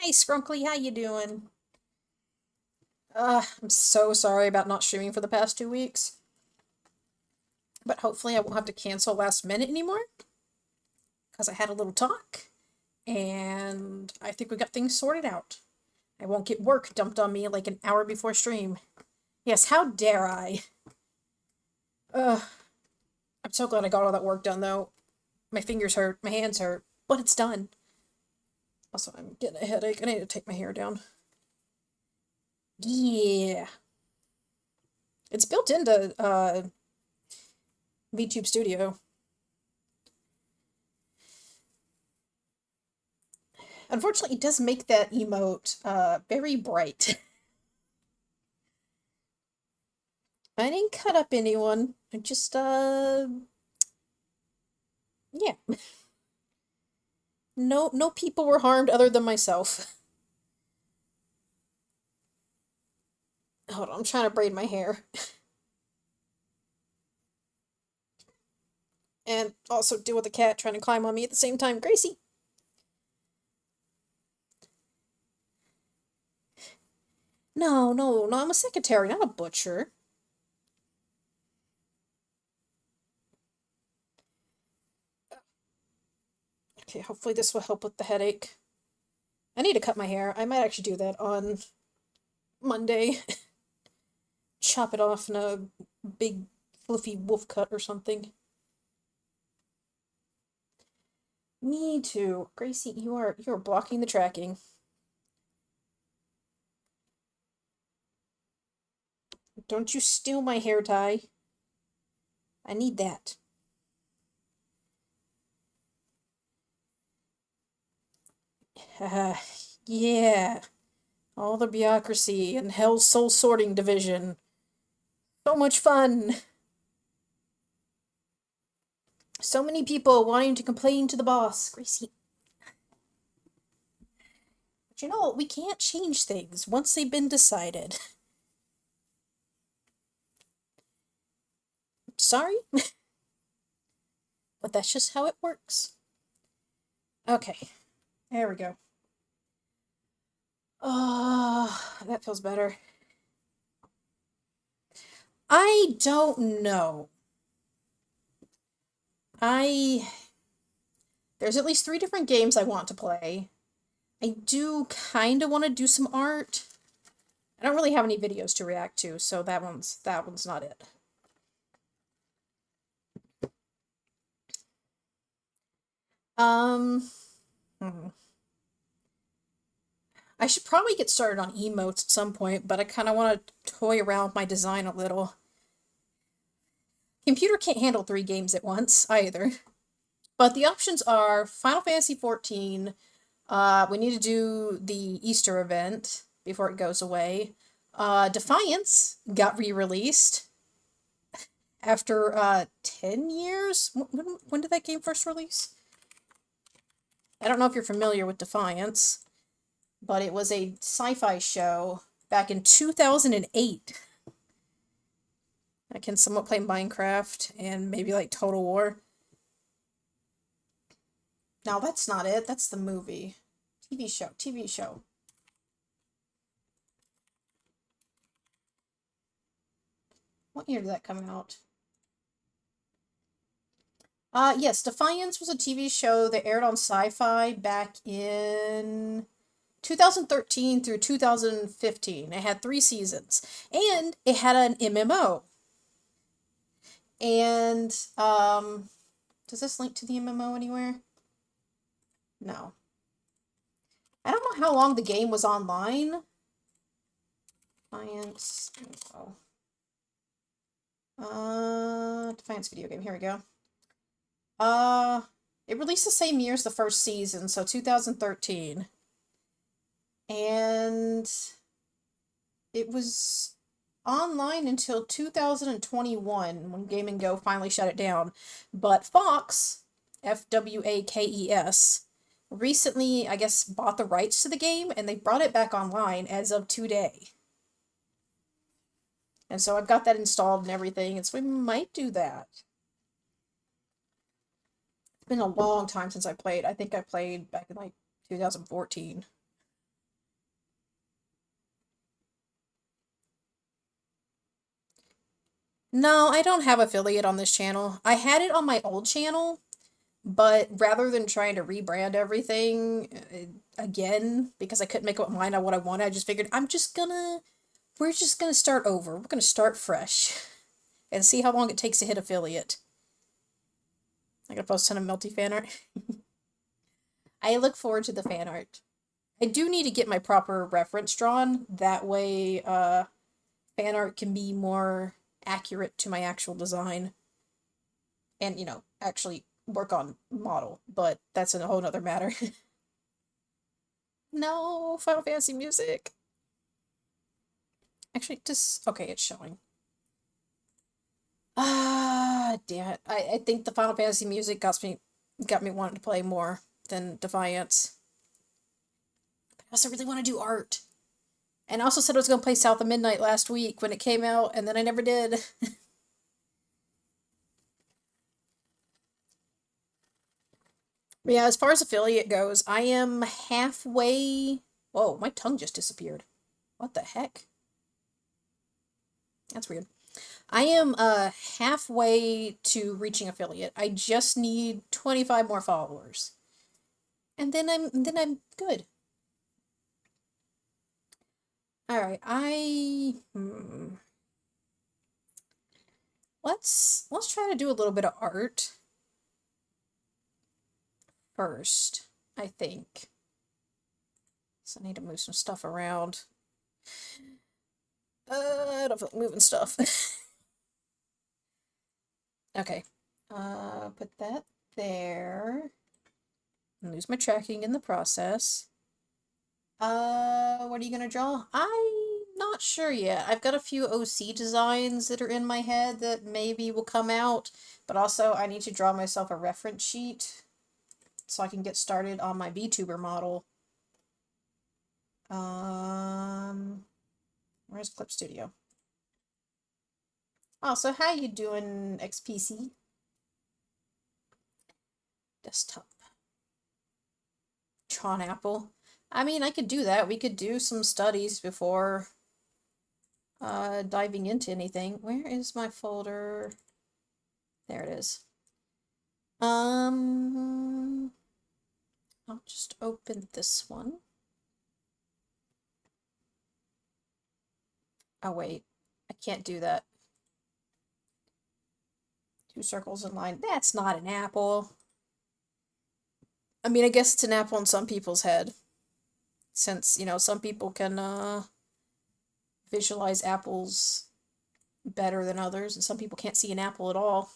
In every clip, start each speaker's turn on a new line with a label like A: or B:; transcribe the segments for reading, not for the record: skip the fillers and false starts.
A: Hi, Scrunkly, how you doing? I'm so sorry about not streaming for the past 2 weeks, but hopefully I won't have to cancel last minute anymore, because I had a little talk, and I think we got things sorted out. I won't get work dumped on me like an hour before stream. Yes, how dare I? Ugh, I'm so glad I got all that work done, though. My fingers hurt, my hands hurt, but it's done. Also, I'm getting a headache. I need to take my hair down. Yeah. It's built into, VTube Studio. Unfortunately, it does make that emote very bright. I didn't cut up anyone. I just yeah. No people were harmed other than myself. Hold on, I'm trying to braid my hair. And also deal with the cat trying to climb on me at the same time. Gracie! No, I'm a secretary, not a butcher. Okay, hopefully this will help with the headache. I need to cut my hair. I might actually do that on Monday. Chop it off in a big fluffy wolf cut or something. Me too. Gracie, you're blocking the tracking. Don't you steal my hair tie. I need that. Yeah. All the bureaucracy and Hell's Soul Sorting Division. So much fun. So many people wanting to complain to the boss. Gracie. But you know, we can't change things once they've been decided. Sorry, but that's just how it works. Okay, there we go. Oh, that feels better. I don't know. I There's at least 3 different games I want to play. I do kind of want to do some art. I don't really have any videos to react to, so that one's not it. Um, hmm. I should probably get started on emotes at some point, but I kind of want to toy around with my design a little. Computer can't handle 3 games at once either. But the options are Final Fantasy 14. We need to do the Easter event before it goes away. Defiance got re-released after 10 years. When did that game first release? I don't know if you're familiar with Defiance, but it was a sci-fi show back in 2008. I can somewhat play Minecraft and maybe like Total War. No, that's not it. That's the movie. TV show, TV show. What year did that come out? Yes, Defiance was a TV show that aired on Sci-Fi back in 2013 through 2015. It had 3 seasons, and it had an MMO. And does this link to the MMO anywhere? No. I don't know how long the game was online. Defiance info. Defiance video game. Here we go. Uh, it released the same year as the first season, so 2013. And it was online until 2021 when Game and Go finally shut it down. But Fox, FWAKES, recently, I guess, bought the rights to the game and they brought it back online as of today. And so I've got that installed and everything, and so we might do that. It's been a long time since I played. I think I played back in like 2014. No, I don't have affiliate on this channel. I had it on my old channel, but rather than trying to rebrand everything again, because I couldn't make up my mind on what I wanted, I just figured we're just gonna start over. We're gonna start fresh and see how long it takes to hit affiliate. I gotta post a ton of Melti fan art. I look forward to the fan art. I do need to get my proper reference drawn. That way, fan art can be more accurate to my actual design. And, actually work on model. But that's a whole nother matter. No, Final Fantasy music. Actually, just, okay, it's showing. Ah, damn it. I think the Final Fantasy music got me wanting to play more than Defiance. I also really want to do art. And I also said I was going to play South of Midnight last week when it came out, and then I never did. But yeah, as far as affiliate goes, I am halfway. Whoa, my tongue just disappeared. What the heck? That's weird. I am halfway to reaching affiliate. I just need 25 more followers. And then I'm good. All right, let's try to do a little bit of art first, I think. So I need to move some stuff around. I don't feel like moving stuff. Okay. Put that there. Lose my tracking in the process. What are you gonna draw? I'm not sure yet. I've got a few OC designs that are in my head that maybe will come out, but also I need to draw myself a reference sheet so I can get started on my VTuber model. Where's Clip Studio? Oh, so how you doing, XPC? Desktop. Tron Apple. I mean, I could do that. We could do some studies before diving into anything. Where is my folder? There it is. I'll just open this one. Oh, wait. I can't do that. 2 circles in line. That's not an apple. I mean, I guess it's an apple in some people's head. Since, some people can visualize apples better than others, and some people can't see an apple at all.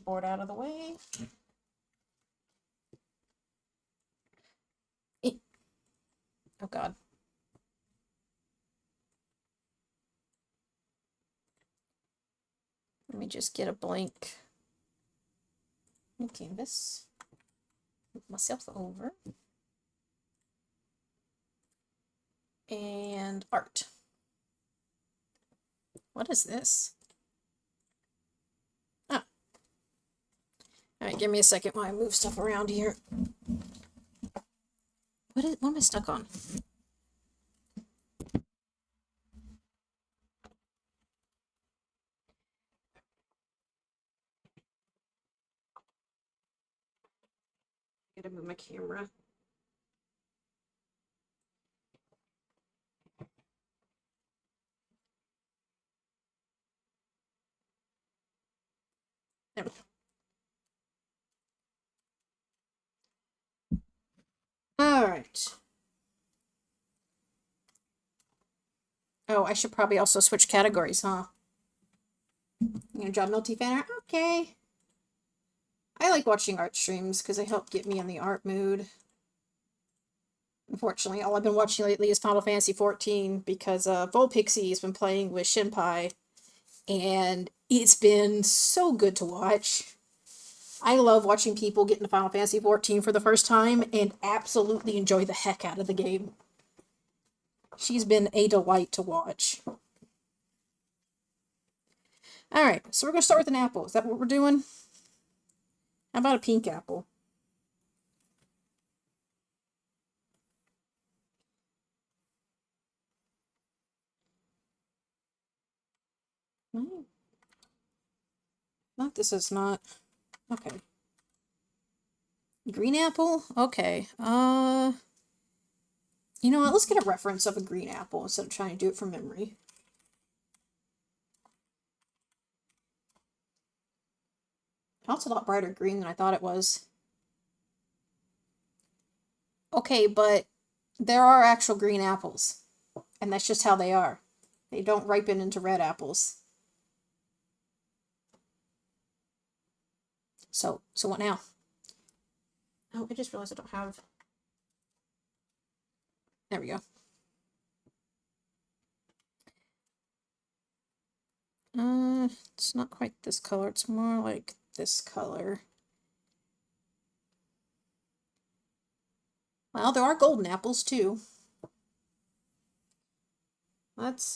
A: Board out of the way. Oh God. Let me just get a blank canvas. Move myself over. And art. What is this? Oh. Alright, give me a second while I move stuff around here. What am I stuck on? I gotta move my camera. There we go. All right. Oh, I should probably also switch categories, huh? You gonna draw Melti fan art? Okay. I like watching art streams because they help get me in the art mood. Unfortunately, all I've been watching lately is Final Fantasy XIV because Volpixie has been playing with Shinpai, and it's been so good to watch. I love watching people get into Final Fantasy XIV for the first time and absolutely enjoy the heck out of the game. She's been a delight to watch. Alright, so we're going to start with an apple. Is that what we're doing? How about a pink apple? Not this is not. Okay. Green apple? Okay. You know what? Let's get a reference of a green apple instead of trying to do it from memory. Oh, it's a lot brighter green than I thought it was. Okay, but there are actual green apples. And that's just how they are. They don't ripen into red apples. So what now? Oh, I just realized I don't have... There we go. It's not quite this color. It's more like this color. Well, there are golden apples too. Let's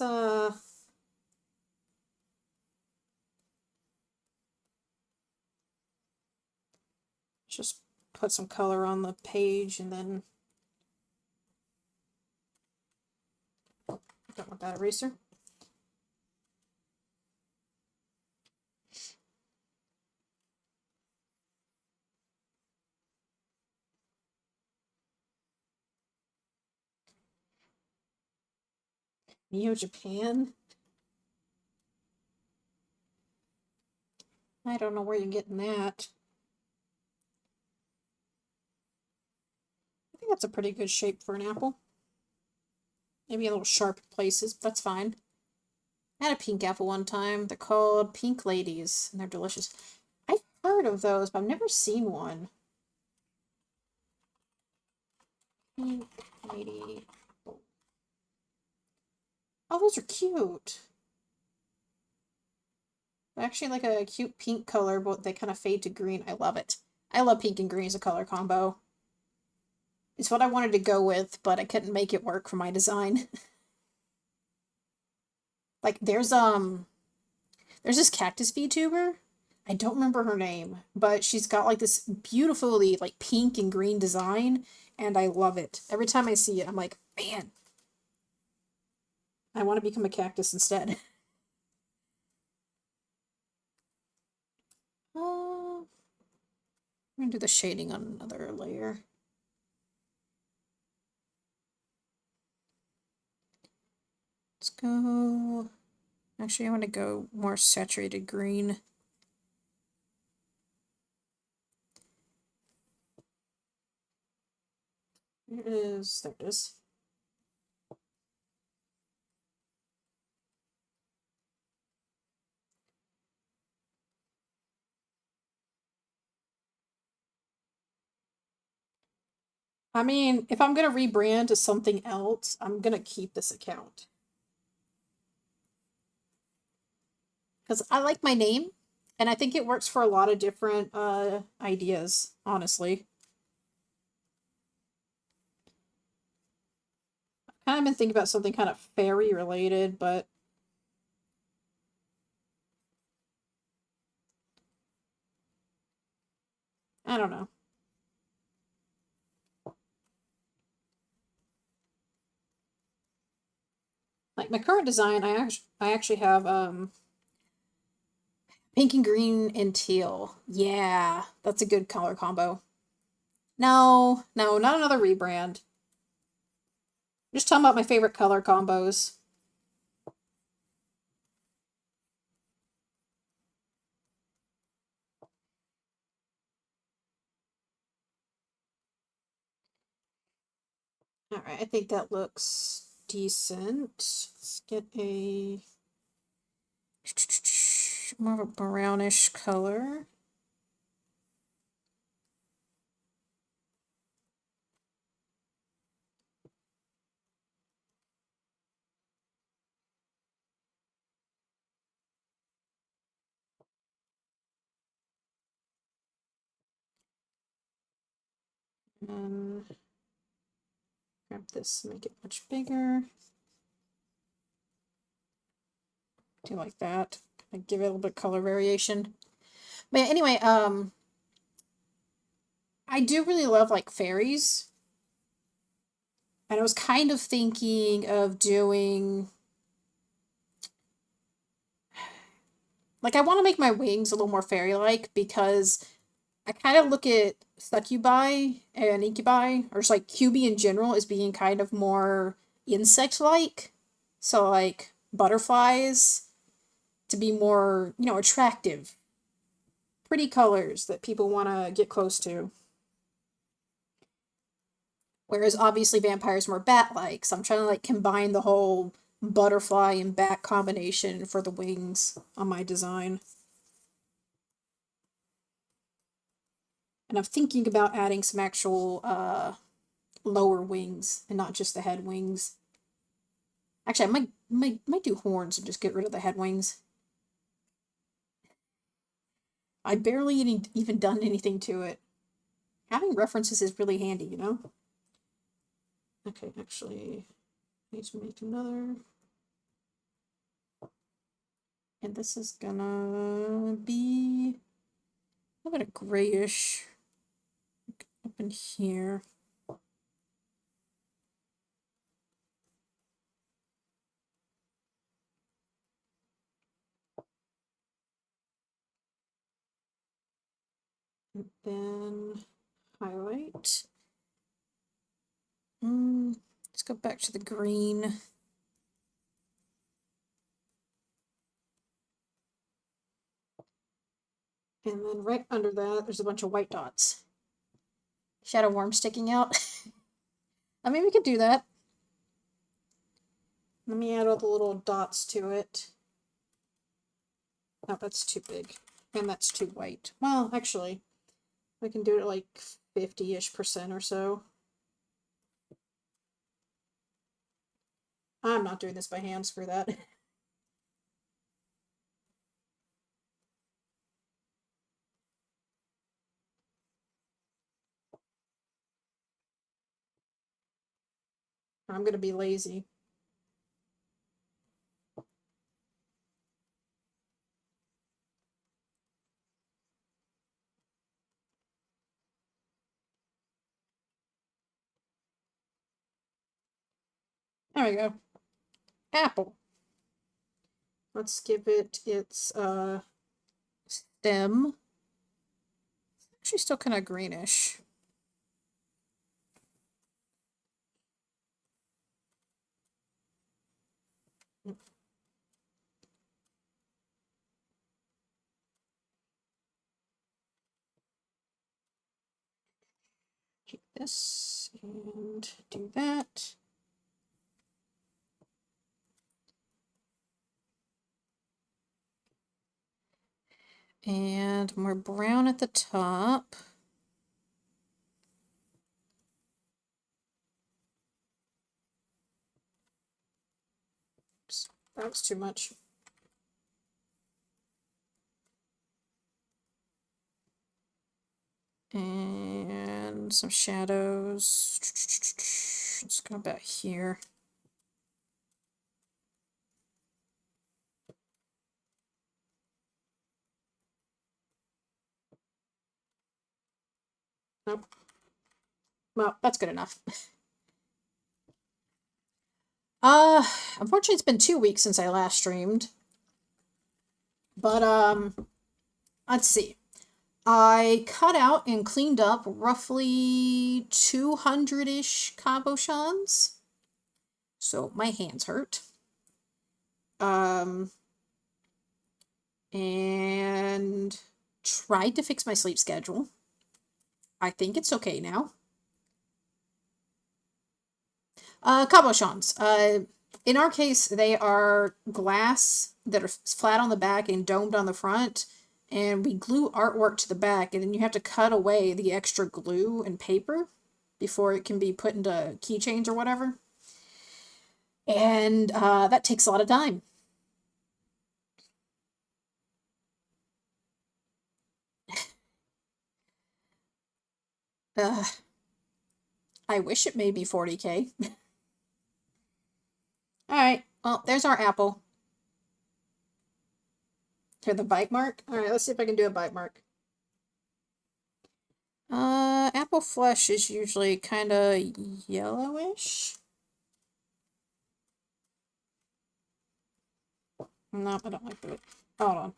A: just put some color on the page and then don't want that eraser. Neo Japan? I don't know where you're getting that. I think that's a pretty good shape for an apple. Maybe a little sharp places, but that's fine. I had a pink apple one time. They're called Pink Ladies, and they're delicious. I've heard of those, but I've never seen one. Pink Lady. Oh, those are cute. They're actually like a cute pink color, but they kind of fade to green. I love it. I love pink and green as a color combo. It's what I wanted to go with, but I couldn't make it work for my design. Like there's this cactus VTuber. I don't remember her name, but she's got like this beautifully like pink and green design, and I love it. Every time I see it, I'm like, man, I want to become a cactus instead. I'm gonna do the shading on another layer. Let's go. Actually, I want to go more saturated green. There it is. There it is. I mean, if I'm gonna rebrand to something else, I'm gonna keep this account. Because I like my name, and I think it works for a lot of different ideas, honestly. I've kind of been thinking about something kind of fairy related, but I don't know. Like my current design, I actually have pink and green and teal. Yeah, that's a good color combo. No, no, not another rebrand. Just talking about my favorite color combos. All right, I think that looks decent. Let's get a more of a brownish color. And grab this, make it much bigger. Do like that. I give it a little bit of color variation. But yeah, anyway, I do really love like fairies. And I was kind of thinking of doing Like, I want to make my wings a little more fairy-like because I kind of look at succubi and incubi, or just like QB in general, as being kind of more insect-like. So, like, butterflies to be more, attractive. Pretty colors that people want to get close to. Whereas obviously vampires more bat-like, so I'm trying to like combine the whole butterfly and bat combination for the wings on my design. And I'm thinking about adding some actual lower wings and not just the head wings. Actually, I might do horns and just get rid of the head wings. I barely even done anything to it. Having references is really handy, you know? Okay, actually, I need to make another. And this is gonna be a bit of grayish up in here. And then highlight. Let's go back to the green. And then right under that, there's a bunch of white dots. Shadow worm sticking out. I mean, we could do that. Let me add all the little dots to it. Oh, that's too big. And that's too white. Well, actually, I can do it like 50-ish% or so. I'm not doing this by hand, screw that. I'm gonna be lazy. There we go. Apple. Let's give it its stem. Actually still kind of greenish. Keep this and do that. And more brown at the top. Oops, that was too much. And some shadows. Let's go back here. Nope. Well, that's good enough. Uh, Unfortunately, it's been 2 weeks since I last streamed. But, let's see. I cut out and cleaned up roughly 200-ish cabochons. So my hands hurt. And tried to fix my sleep schedule. I think it's okay now. Cabochons. In our case, they are glass that are flat on the back and domed on the front. And we glue artwork to the back, and then you have to cut away the extra glue and paper before it can be put into keychains or whatever. And that takes a lot of time. I wish it may be 40K. Alright, well, there's our apple. Here, the bite mark. Alright, let's see if I can do a bite mark. Apple flesh is usually kind of yellowish. No, I don't like that. Hold on.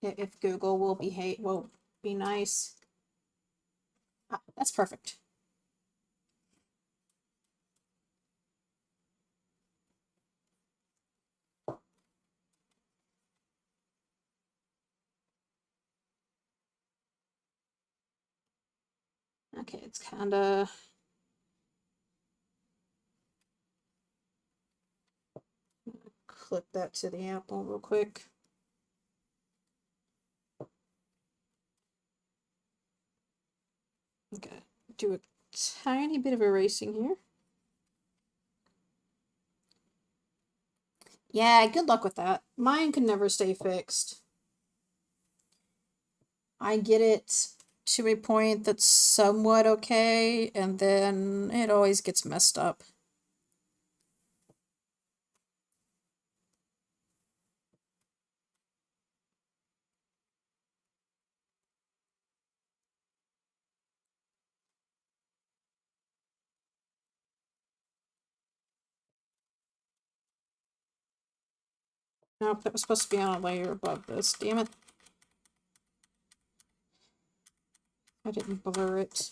A: if Google will be nice. Ah, that's perfect. Okay, it's kind of clip that to the apple real quick. Okay, do a tiny bit of erasing here. Yeah, good luck with that. Mine can never stay fixed. I get it to a point that's somewhat okay, and then it always gets messed up. Nope, that was supposed to be on a layer above this. Damn it. I didn't blur it.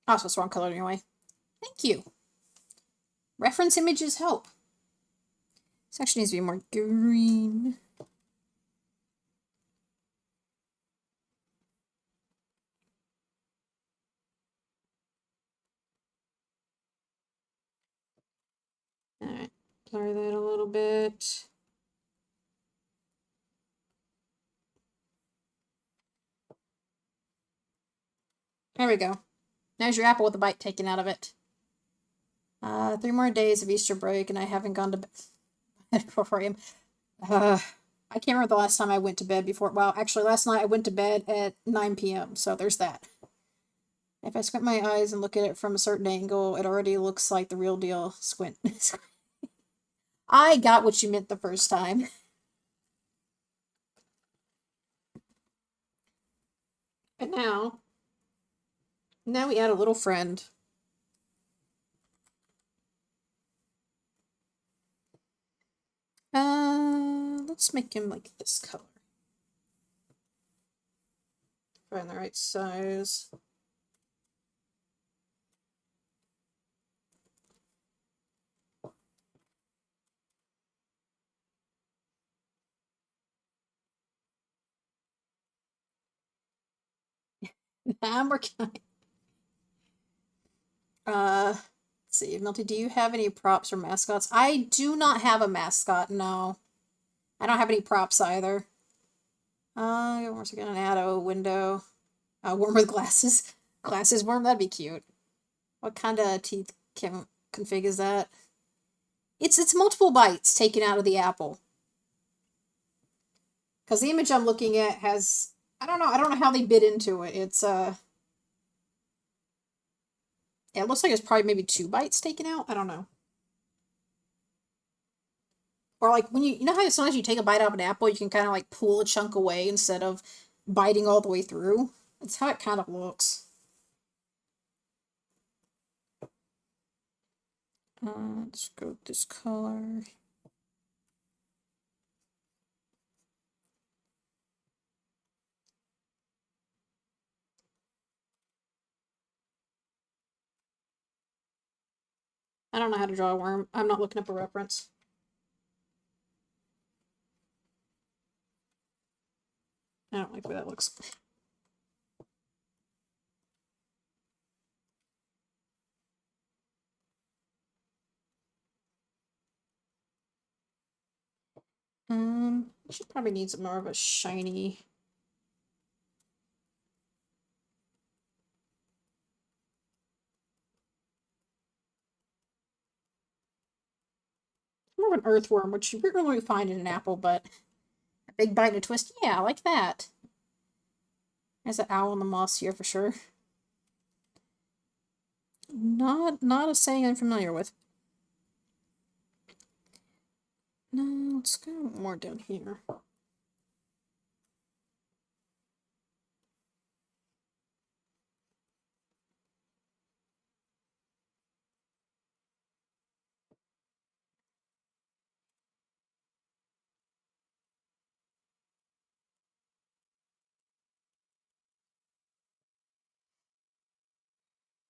A: Oh, so it's wrong color anyway. Thank you. Reference images help. This actually needs to be more green. Alright, blur that a little bit. There we go. There's your apple with a bite taken out of it. 3 more days of Easter break, and I haven't gone to bed before I I can't remember the last time I went to bed before. Well, actually, last night I went to bed at 9 p.m., so there's that. If I squint my eyes and look at it from a certain angle, it already looks like the real deal. Squint. I got what you meant the first time. And now we add a little friend. Let's make him like this color. Find the right size. I'm working on it. Let's see, Melty, do you have any props or mascots? I do not have a mascot, no. I don't have any props either. Once again, add a window. Worm with glasses. Glasses worm, that'd be cute. What kind of teeth config is that? It's multiple bites taken out of the apple. Because the image I'm looking at has, I don't know how they bit into it. It looks like it's probably maybe 2 bites taken out. I don't know. Or like when you know how sometimes you take a bite out of an apple, you can kind of like pull a chunk away instead of biting all the way through. That's how it kind of looks. Let's go with this color. I don't know how to draw a worm. I'm not looking up a reference. I don't like the way that looks. Should probably need some more of a shiny. More of an earthworm, which you really find in an apple, but a big bite and a twist. Yeah, I like that. There's an owl in the moss here for sure. Not a saying I'm familiar with. No, let's go more down here.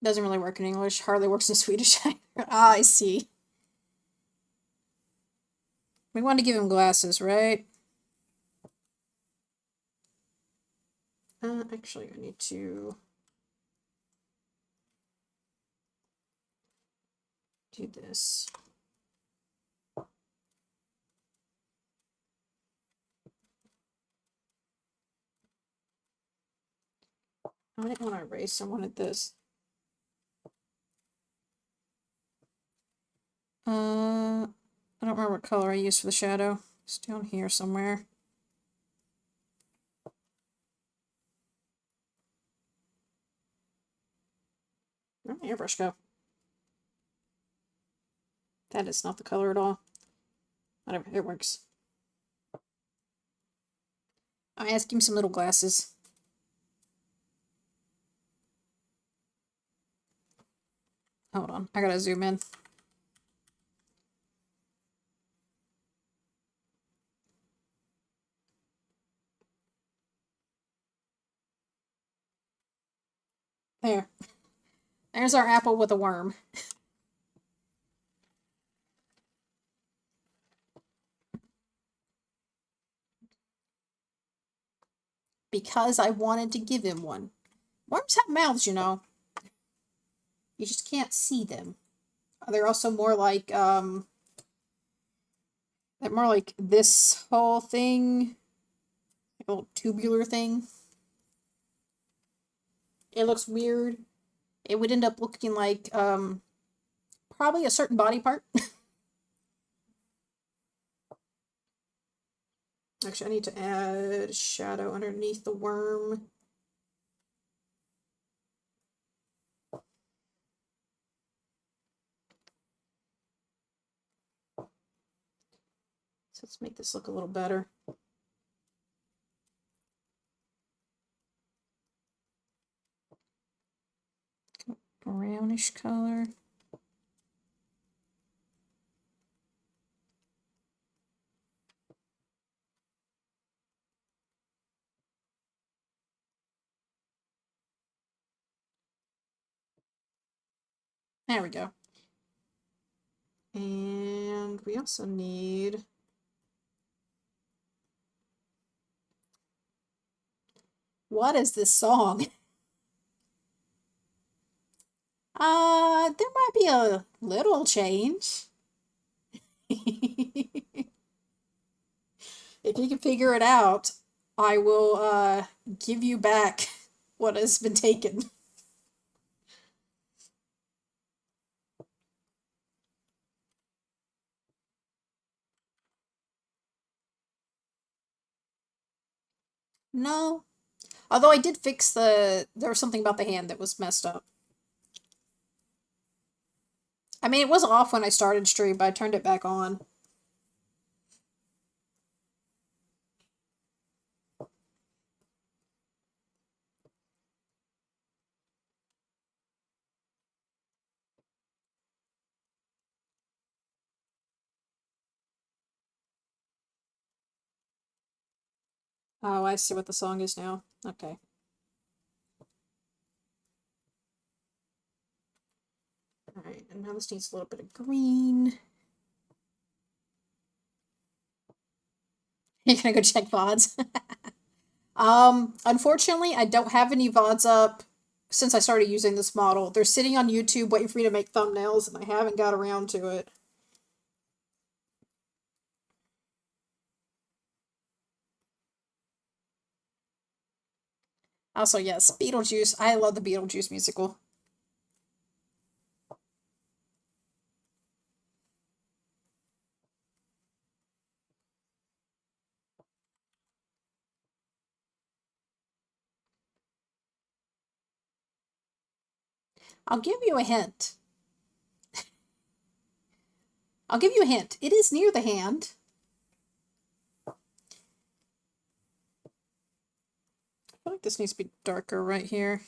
A: Doesn't really work in English. Hardly works in Swedish either. Ah, I see. We want to give him glasses, right? Actually, I need to do this. I didn't want to erase. I wanted this. I don't remember what color I used for the shadow. It's down here somewhere. Where'd my airbrush go? That is not the color at all. Whatever, it works. I asked him some little glasses. Hold on, I gotta zoom in. There. There's our apple with a worm. Because I wanted to give him one. Worms have mouths, you know. You just can't see them. They're also more like, they're more like this whole thing. Like a little tubular thing. It looks weird. It would end up looking like, probably a certain body part. Actually, I need to add shadow underneath the worm. So let's make this look a little better. Brownish color. There we go. And we also need what is this song? There might be a little change. If you can figure it out, I will give you back what has been taken. No. Although I did fix there was something about the hand that was messed up. I mean, it was off when I started stream, but I turned it back on. Oh, I see what the song is now. Okay. Alright, and now this needs a little bit of green. You're gonna go check VODs? Unfortunately, I don't have any VODs up since I started using this model. They're sitting on YouTube waiting for me to make thumbnails, and I haven't got around to it. Also, yes, Beetlejuice. I love the Beetlejuice musical. I'll give you a hint. I'll give you a hint. It is near the hand. I feel like this needs to be darker right here.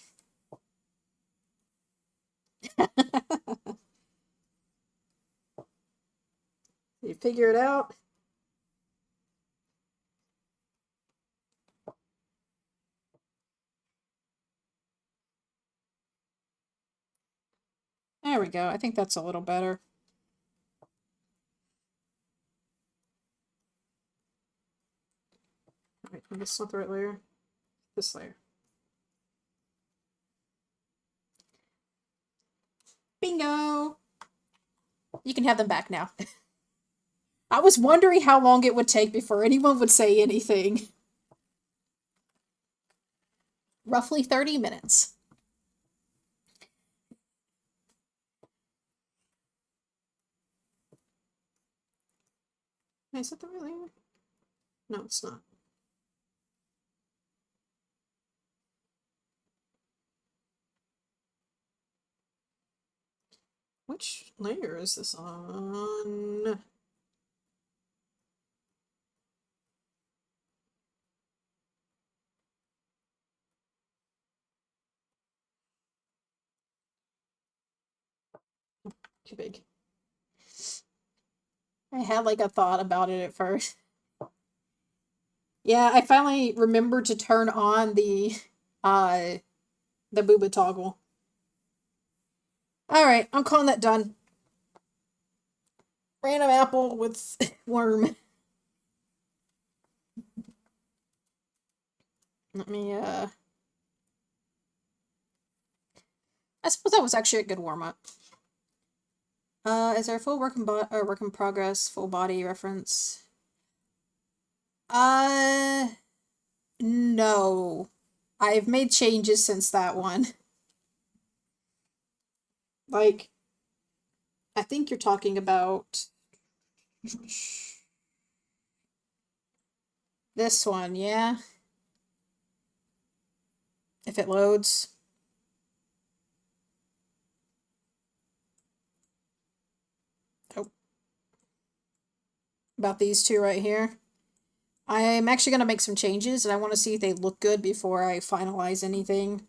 A: You figure it out? There we go. I think that's a little better. Alright, this is not the right layer. This layer. Bingo! You can have them back now. I was wondering how long it would take before anyone would say anything. Roughly 30 minutes. Is that the right layer? No, it's not. Which layer is this on? Too big. I had like a thought about it at first. Yeah, I finally remembered to turn on the booba toggle. Alright, I'm calling that done. Random apple with worm. Let me I suppose that was actually a good warm-up. Is there a full work in progress, full body reference? No. I've made changes since that one. Like, I think you're talking about this one, yeah? If it loads. Oh. About these two right here. I'm actually going to make some changes, and I want to see if they look good before I finalize anything.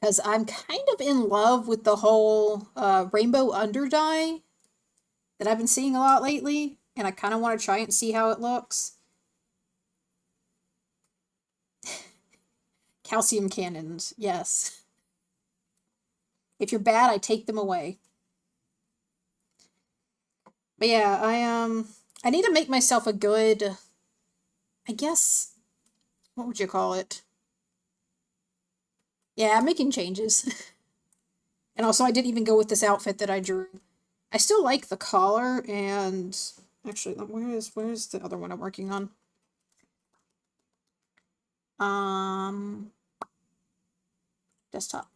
A: Because I'm kind of in love with the whole rainbow under dye that I've been seeing a lot lately, and I kind of want to try it and see how it looks. Calcium cannons, yes. If you're bad, I take them away. But yeah, I need to make myself a good, I guess, what would you call it? Yeah, I'm making changes. And also, I didn't even go with this outfit that I drew. I still like the collar, and actually, where's the other one I'm working on? Desktop.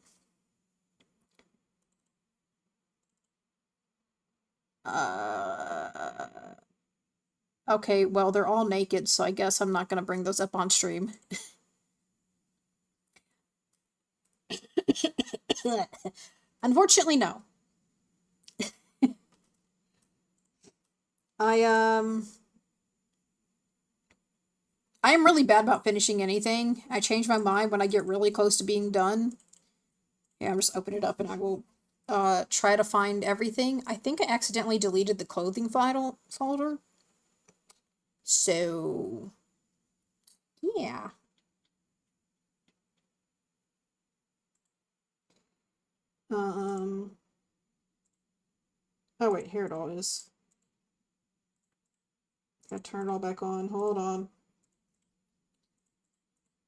A: Okay, well, they're all naked, so I guess I'm not gonna bring those up on stream. Unfortunately, no. I am really bad about finishing anything. I change my mind when I get really close to being done. Yeah, I'm just open it up and I will try to find everything. I think I accidentally deleted the clothing folder. So yeah. Oh wait, here it all is. Gotta turn it all back on. Hold on.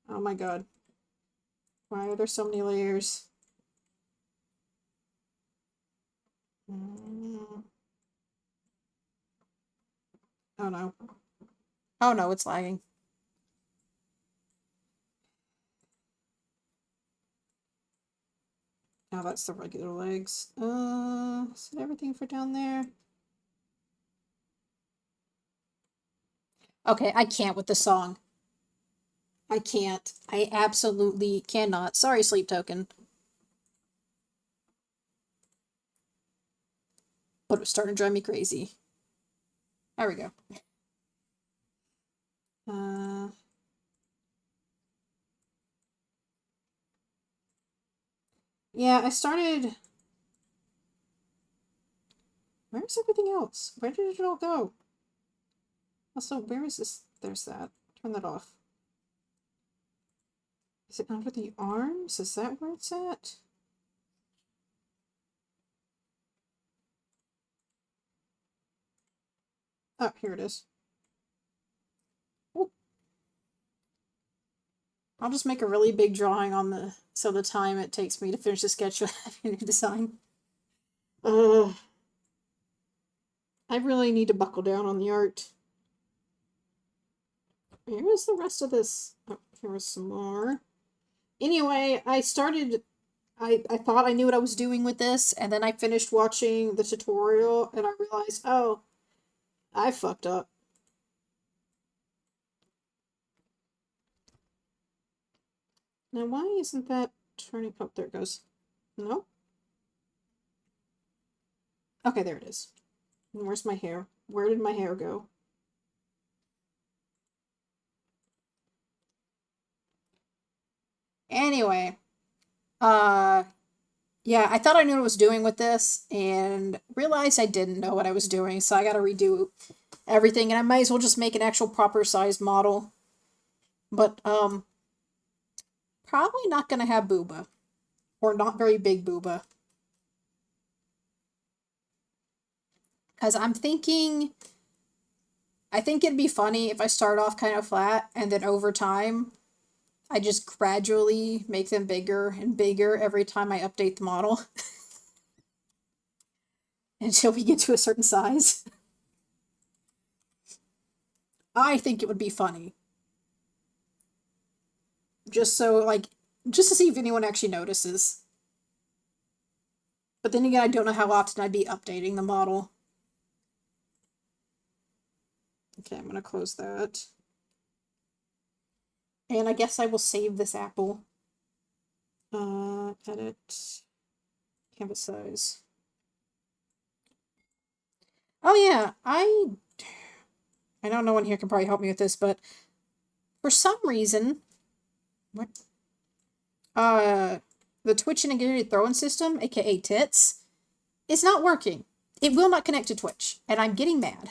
A: Oh my god. Why are there so many layers? Oh no. Oh no, it's lagging. Now that's the regular legs. Is it everything for down there? Okay, I can't with the song. I can't. I absolutely cannot. Sorry, Sleep Token. But it was starting to drive me crazy. There we go. Yeah, I started... Where's everything else? Where did it all go? Also, where is this? There's that. Turn that off. Is it under the arms? Is that where it's at? Oh, here it is. Ooh. I'll just make a really big drawing on the time it takes me to finish the sketch of having to design. I really need to buckle down on the art. Here's the rest of this. Oh, here was some more. Anyway, I thought I knew what I was doing with this, and then I finished watching the tutorial, and I realized, oh, I fucked up. Now, why isn't that turning? Oh, there it goes. No? Okay, there it is. And where's my hair? Where did my hair go? Anyway, yeah, I thought I knew what I was doing with this, and realized I didn't know what I was doing, so I gotta redo everything, and I might as well just make an actual proper sized model. But, probably not gonna have booba. Or not very big booba. Because I think it'd be funny if I start off kind of flat, and then over time, I just gradually make them bigger and bigger every time I update the model. Until we get to a certain size. I think it would be funny. Just to see if anyone actually notices. But then again, I don't know how often I'd be updating the model. Okay, I'm gonna close that. And I guess I will save this apple. Edit. Canvas size. Oh yeah, I know no one here can probably help me with this, but for some reason, what? The Twitch integrated throwing system, aka TITS, is not working. It will not connect to Twitch, and I'm getting mad.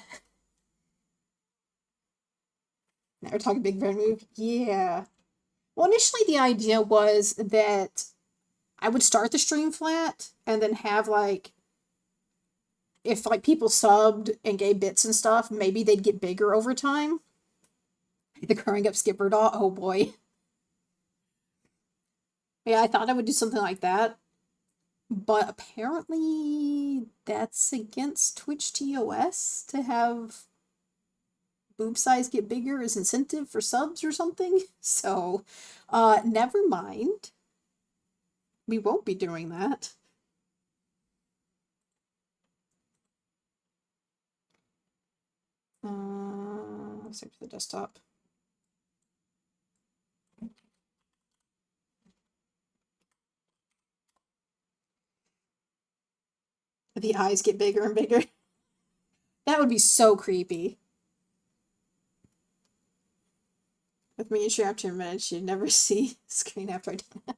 A: Now we're talking big brain move. Yeah. Well, initially the idea was that I would start the stream flat and then have if people subbed and gave bits and stuff, maybe they'd get bigger over time. The growing up skipper doll. Oh boy. Yeah, I thought I would do something like that. But apparently that's against Twitch TOS to have boob size get bigger as incentive for subs or something. So, never mind. We won't be doing that. Save to the desktop. The eyes get bigger and bigger. That would be so creepy. With miniature after a minute, you'd never see screen after I did that.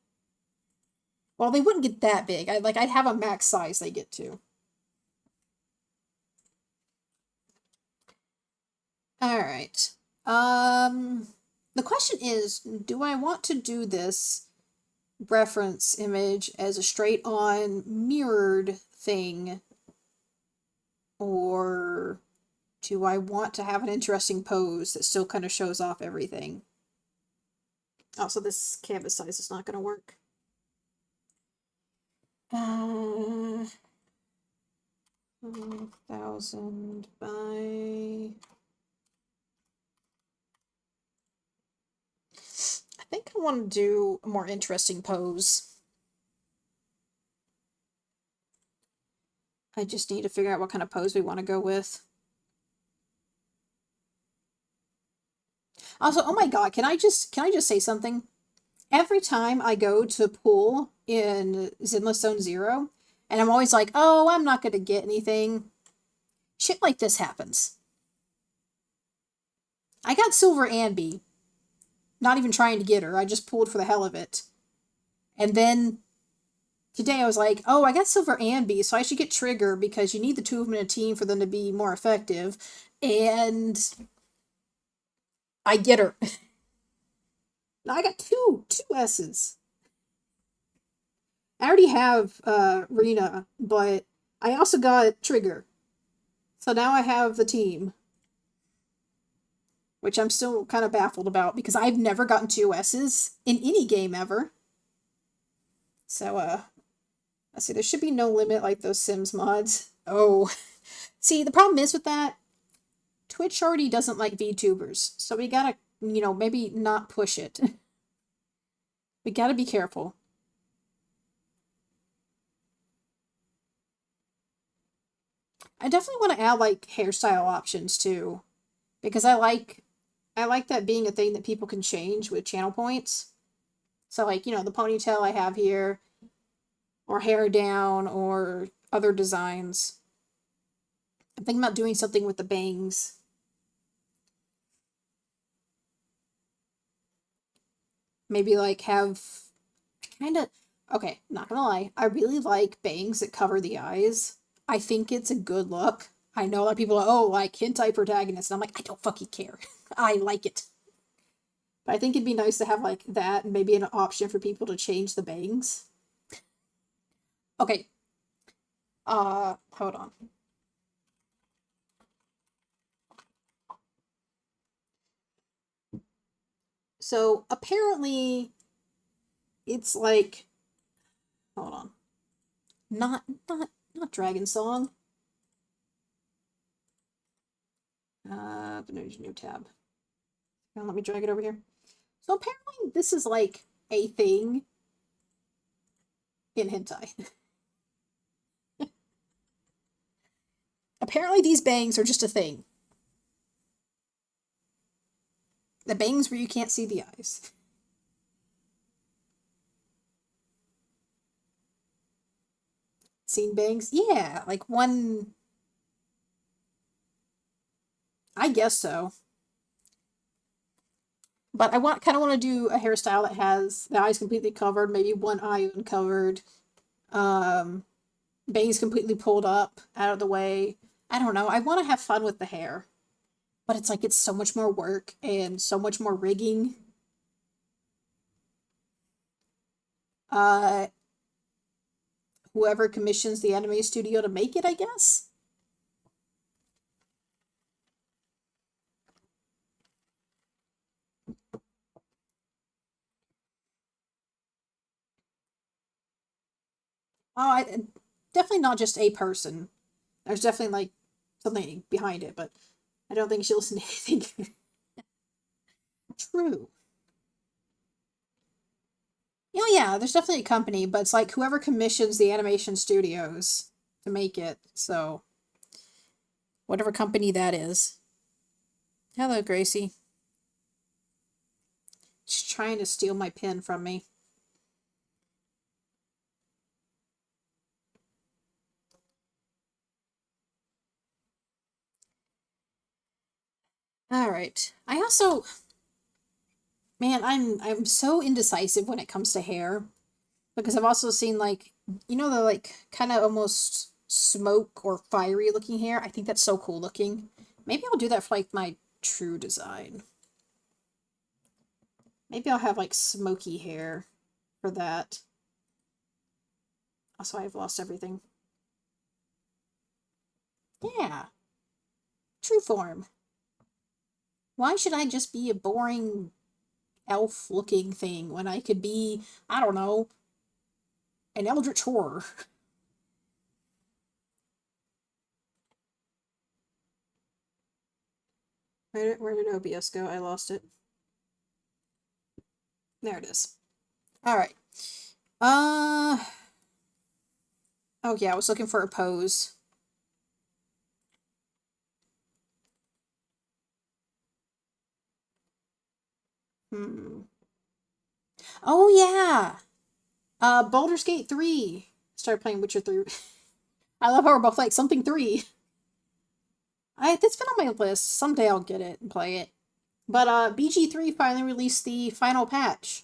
A: Well, they wouldn't get that big. I'd have a max size they get to. Alright. The question is, do I want to do this reference image as a straight on mirrored thing? Or do I want to have an interesting pose that still kind of shows off everything? Also, this canvas size is not going to work. 1,000 by... I think I want to do a more interesting pose. I just need to figure out what kind of pose we want to go with. Also, oh my god, can I just say something? Every time I go to pool in Zenless Zone Zero, and I'm always like, oh, I'm not going to get anything, shit like this happens. I got Silver Anby. Not even trying to get her, I just pulled for the hell of it. And then today I was like, oh, I got Silver Anby, so I should get Trigger because you need the two of them in a team for them to be more effective. And I get her. Now I got two S's. I already have Rena, but I also got Trigger. So now I have the team. which I'm still kind of baffled about because I've never gotten 2 S's in any game ever. So, let's see, there should be no limit like those Sims mods. Oh, see, the problem is with that, Twitch already doesn't like VTubers, so we gotta, maybe not push it. We gotta be careful. I definitely want to add like hairstyle options too, because I like that being a thing that people can change with channel points. So like, the ponytail I have here, or hair down, or other designs. I'm thinking about doing something with the bangs. Maybe like have kind of okay, not gonna lie, I really like bangs that cover the eyes. I think it's a good look. I know a lot of people are, oh, like hentai protagonists, and I'm like, I don't fucking care. I like it. But I think it'd be nice to have like that and maybe an option for people to change the bangs. Okay. Hold on. So apparently it's like hold on. Not Dragon Song. The new tab. Now let me drag it over here. So apparently this is like a thing in hentai. Apparently these bangs are just a thing. The bangs where you can't see the eyes. Seen bangs? Yeah, like one. I guess so. But I kind of want to do a hairstyle that has the eyes completely covered, maybe one eye uncovered, um, bangs completely pulled up out of the way. I don't know. I want to have fun with the hair, but it's like it's so much more work and so much more rigging. Uh, Whoever commissions the anime studio to make it, I guess. Oh, definitely not just a person. There's definitely like something behind it, but I don't think she listened to anything. True. Yeah, there's definitely a company, but it's like whoever commissions the animation studios to make it. So, whatever company that is. Hello, Gracie. She's trying to steal my pen from me. All right. I also, man, I'm so indecisive when it comes to hair because I've also seen like, the like kind of almost smoke or fiery looking hair. I think that's so cool looking. Maybe I'll do that for like my true design. Maybe I'll have like smoky hair for that. Also, I've lost everything. Yeah, true form. Why should I just be a boring elf looking thing when I could be, I don't know, an eldritch horror? Where did OBS go? I lost it. There it is. All right. Uh. Oh yeah, I was looking for a pose. Hmm. Oh yeah. Baldur's Gate 3. Started playing Witcher 3. I love how we're both like something 3. That's been on my list. Someday I'll get it and play it. But BG3 finally released the final patch.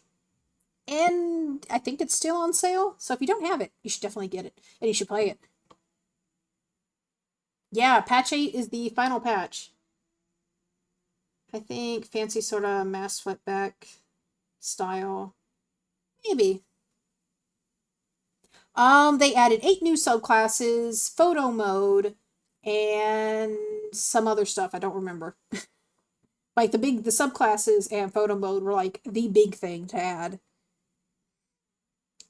A: And I think it's still on sale. So if you don't have it, you should definitely get it. And you should play it. Yeah, patch 8 is the final patch. I think fancy sort of mass sweatback style. Maybe. They added 8 new subclasses, photo mode, and some other stuff I don't remember. Like the subclasses and photo mode were like the big thing to add.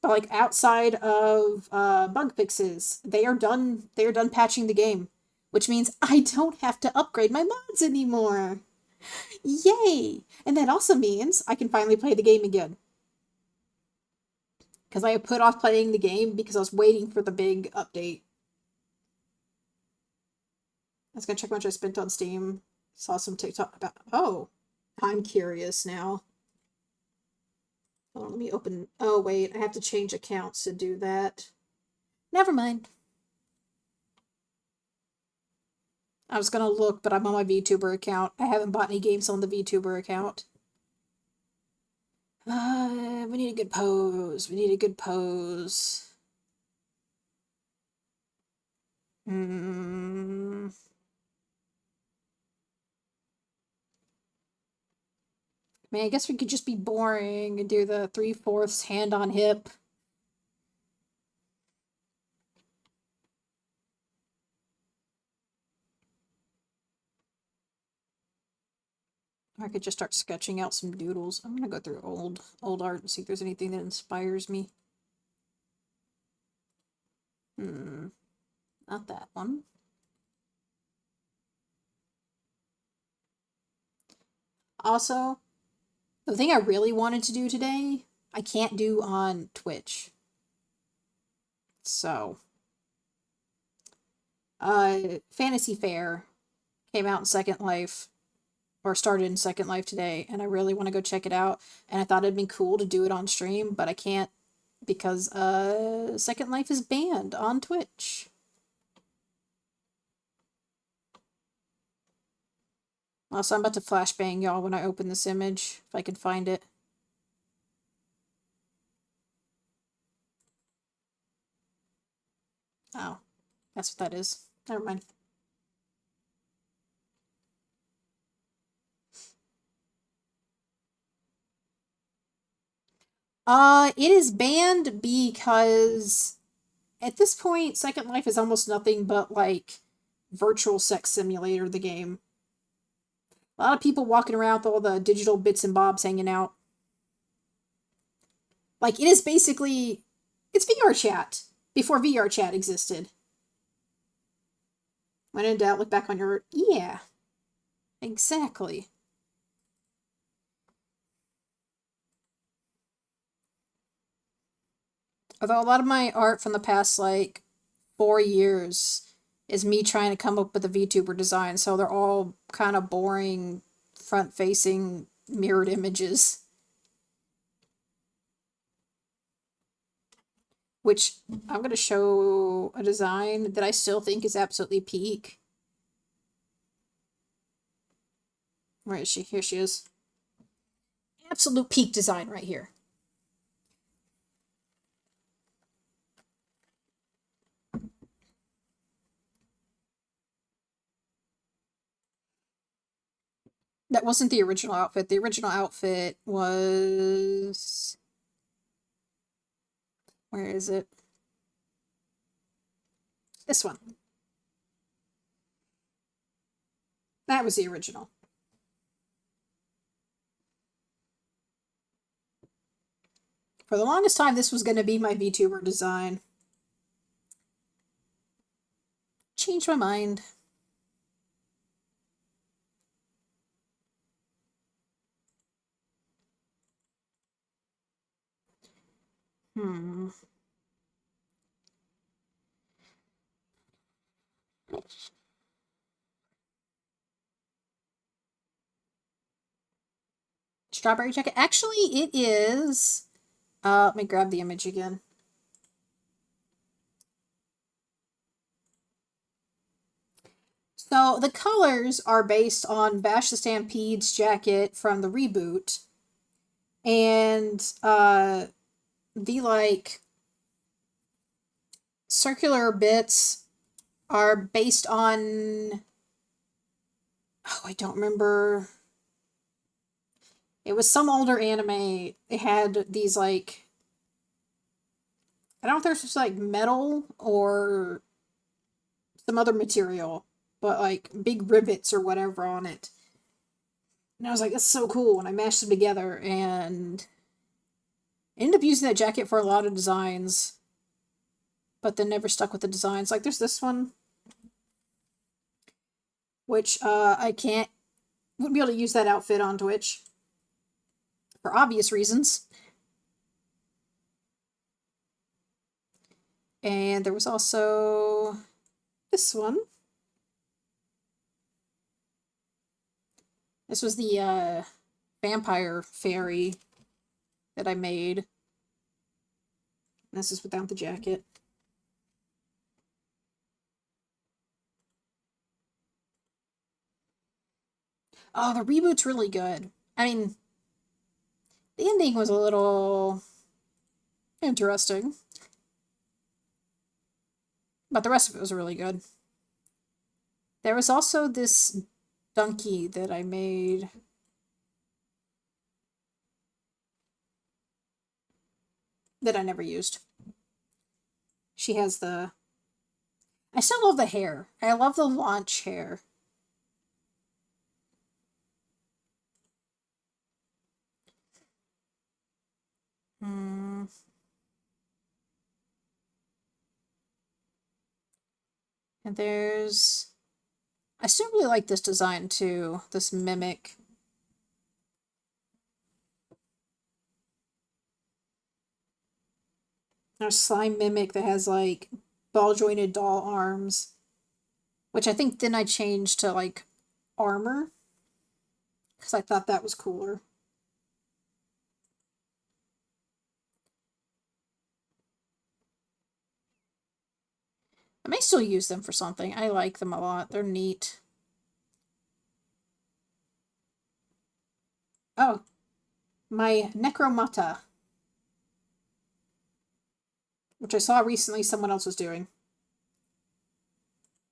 A: But like outside of bug fixes, they are done. They are done patching the game, which means I don't have to upgrade my mods anymore. Yay! And that also means I can finally play the game again. Because I put off playing the game because I was waiting for the big update. I was gonna check how much I spent on Steam. Saw some TikTok about. Oh, I'm curious now. Hold on, let me open. Oh, wait, I have to change accounts to do that. Never mind. I was gonna look, but I'm on my VTuber account. I haven't bought any games on the VTuber account. We need a good pose. We need a good pose. Hmm. I mean, I guess we could just be boring and do the 3/4 hand on hip. I could just start sketching out some doodles. I'm gonna go through old art and see if there's anything that inspires me. Not that one. Also, the thing I really wanted to do today, I can't do on Twitch. So, Fantasy Fair came out in Second Life, or started in Second Life today, and I really want to go check it out. And I thought it'd be cool to do it on stream, but I can't because Second Life is banned on Twitch. Also, I'm about to flashbang y'all when I open this image, if I can find it. Oh, that's what that is. Never mind. It is banned because at this point, Second Life is almost nothing but like virtual sex simulator, the game. A lot of people walking around with all the digital bits and bobs hanging out. Like, it is basically, it's VR chat before VR chat existed. When in doubt, look back on your, yeah, exactly. Although a lot of my art from the past, like, 4 years is me trying to come up with a VTuber design, so they're all kind of boring, front-facing, mirrored images. Which, I'm going to show a design that I still think is absolutely peak. Where is she? Here she is. Absolute peak design right here. That wasn't the original outfit. The original outfit was... Where is it? This one. That was the original. For the longest time, this was going to be my VTuber design. Changed my mind. Strawberry jacket. Actually, it is... let me grab the image again. So, the colors are based on Bash the Stampede's jacket from the reboot. And, the, like, circular bits are based on... Oh, I don't remember. It was some older anime. It had these, like... I don't know if there's just, like, metal or some other material, but, like, big rivets or whatever on it. And I was like, that's so cool. And I mashed them together and ended up using that jacket for a lot of designs, but then never stuck with the designs. Like there's this one, which I wouldn't be able to use that outfit on Twitch for obvious reasons. And there was also this one. This was the vampire fairy that I made. This is without the jacket. Oh, the reboot's really good. I mean, the ending was a little interesting, but the rest of it was really good. There was also this donkey that I made. That I never used. She has the... I still love the hair. I love the launch hair. Hmm. And there's... I still really like this design too. This mimic. A slime mimic that has like ball jointed doll arms. Which I think then I changed to like armor. Because I thought that was cooler. I may still use them for something. I like them a lot. They're neat. Oh, my Necromata. Which I saw recently someone else was doing.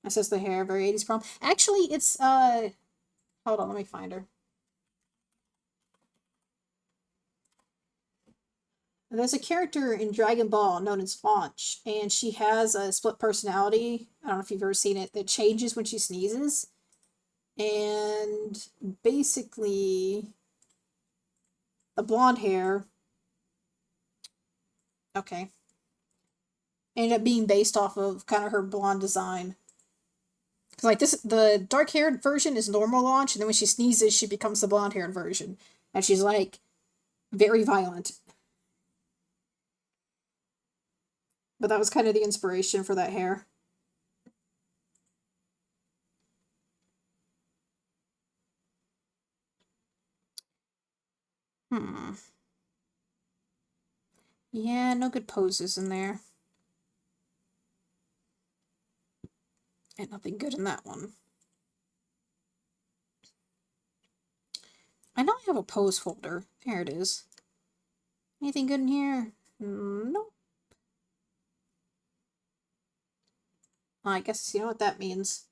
A: That says the hair, very 80s prom. Actually, it's, hold on, let me find her. There's a character in Dragon Ball known as Launch, and she has a split personality. I don't know if you've ever seen it, that changes when she sneezes. And basically, the blonde hair, okay, ended up being based off of kind of her blonde design. Because, like, this, the dark haired version is normal Launch, and then when she sneezes, she becomes the blonde haired version. And she's, like, very violent. But that was kind of the inspiration for that hair. Hmm. Yeah, no good poses in there. And nothing good in that one. I know I have a pose folder. There it is. Anything good in here? Nope. I guess you know what that means.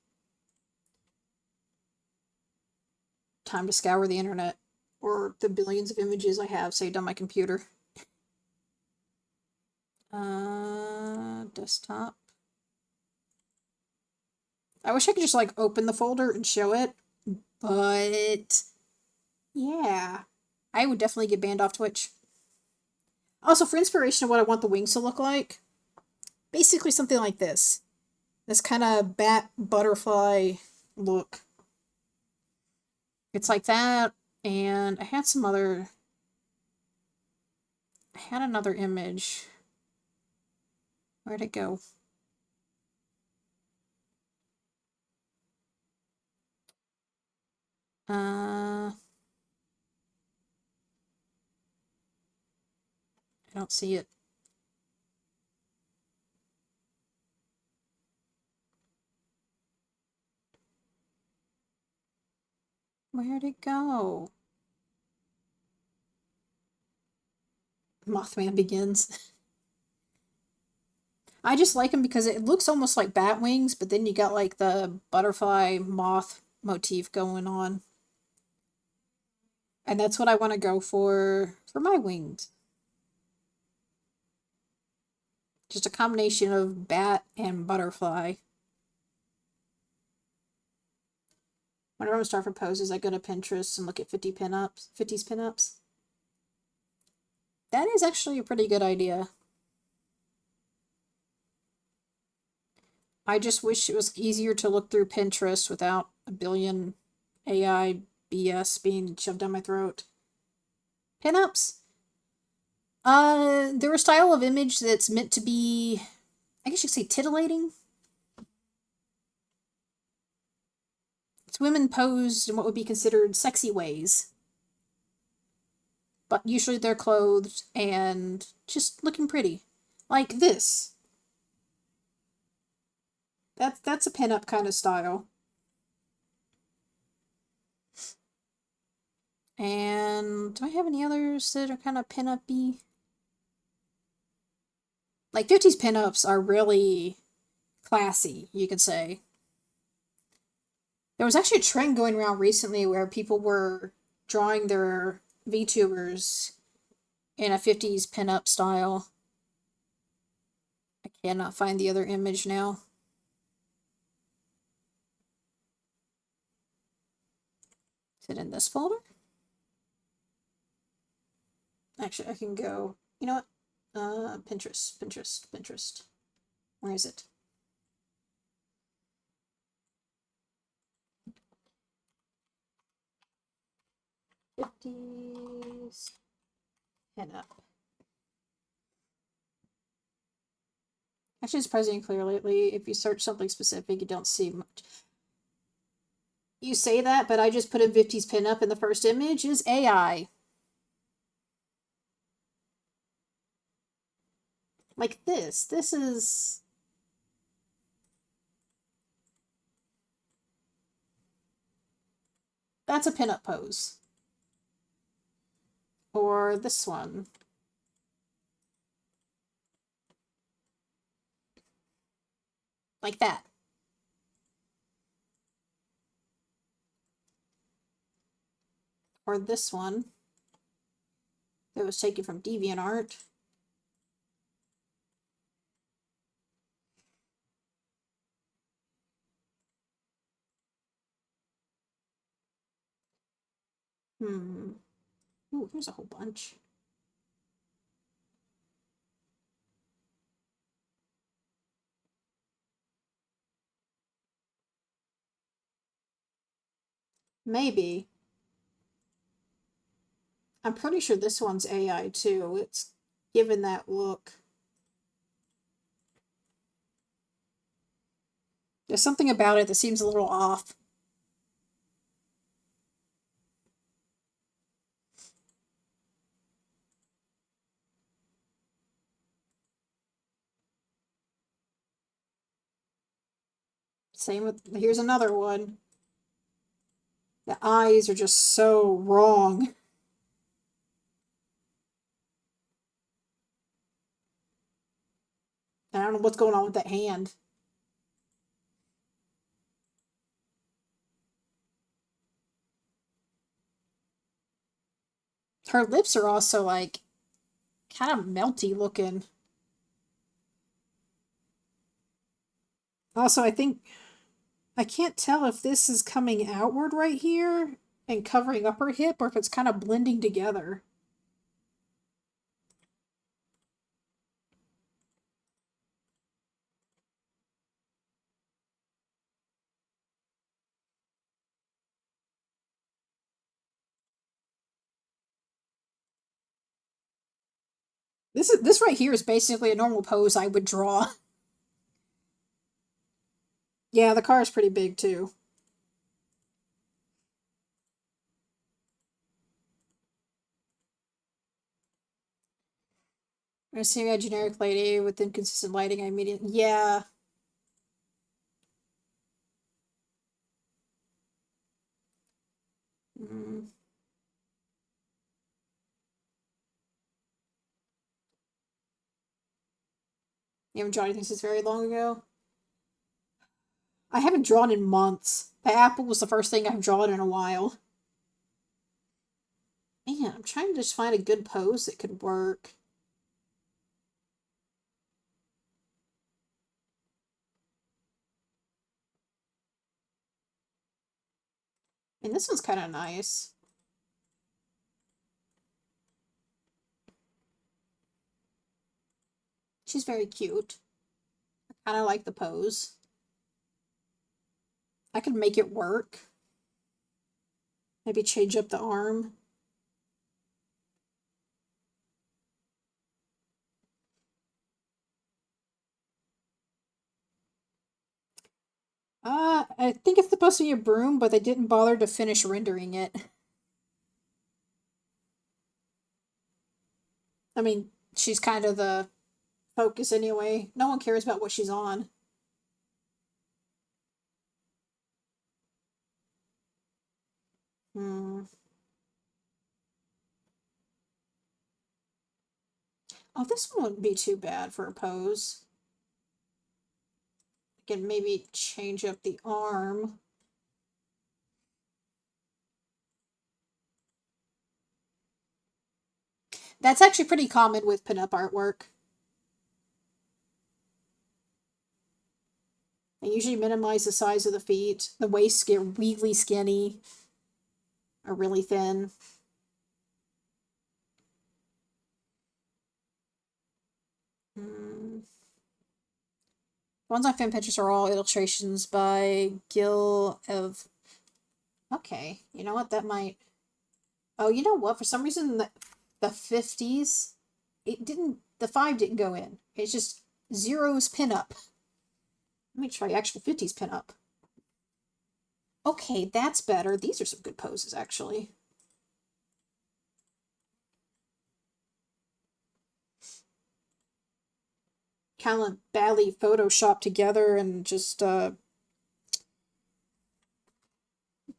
A: Time to scour the internet. Or the billions of images I have saved on my computer. Desktop. I wish I could just, like, open the folder and show it. But... yeah. I would definitely get banned off Twitch. Also, for inspiration of what I want the wings to look like, basically something like this. This kind of bat butterfly look. It's like that, and I had some other... I had another image. Where'd it go? I don't see it. Where'd it go? Mothman Begins. I just like them because it looks almost like bat wings, but then you got like the butterfly moth motif going on. And that's what I want to go for my wings. Just a combination of bat and butterfly. Whenever I'm starting for poses, I go to Pinterest and look at 50 pinups, 50s pinups. That is actually a pretty good idea. I just wish it was easier to look through Pinterest without a billion AI BS being shoved down my throat. Pinups? They're a style of image that's meant to be, I guess you could say, titillating. It's women posed in what would be considered sexy ways. But usually they're clothed and just looking pretty. Like this. That's a pinup kind of style. And do I have any others that are kind of pinup-y? Like 50s pinups are really classy, you could say. There was actually a trend going around recently where people were drawing their VTubers in a 50s pinup style. I cannot find the other image now. Is it in this folder? Actually, I can go, you know what? Pinterest. Where is it? '50s pinup. Actually, it's surprisingly clear lately. If you search something specific, you don't see much. You say that, but I just put in 50s pinup and the first image is AI. Like this. This is... That's a pinup pose. Or this one. Like that. Or this one. That was taken from DeviantArt. Ooh, here's a whole bunch. Maybe. I'm pretty sure this one's AI too. It's given that look. There's something about it that seems a little off. Same with, here's another one. The eyes are just so wrong. I don't know what's going on with that hand. Her lips are also like kind of melty looking. Also, I think I can't tell if this is coming outward right here and covering up her hip or if it's kind of blending together. This right here is basically a normal pose I would draw. Yeah, the car is pretty big too. I see a generic lady with inconsistent lighting. I immediately, yeah. Mm. You haven't drawn anything since very long ago? I haven't drawn in months. The apple was the first thing I've drawn in a while. Man, I'm trying to just find a good pose that could work. And this one's kind of nice. She's very cute. I kind of like the pose. I could make it work. Maybe change up the arm. I think it's supposed to be a broom, but they didn't bother to finish rendering it. I mean, she's kind of the focus anyway. No one cares about what she's on. Hmm. Oh, this one wouldn't be too bad for a pose. I can maybe change up the arm. That's actually pretty common with pinup artwork. They usually minimize the size of the feet. The waists get really skinny or really thin. Hmm. Ones on fan pictures are all illustrations by Gil of. Okay, you know what? That might. Oh, you know what? For some reason, the 50s, it didn't. The 5 didn't go in. It's just zeros pinup. Let me try actual 50s pinup. Okay, that's better. These are some good poses, actually. Kind of badly photoshopped together and just don't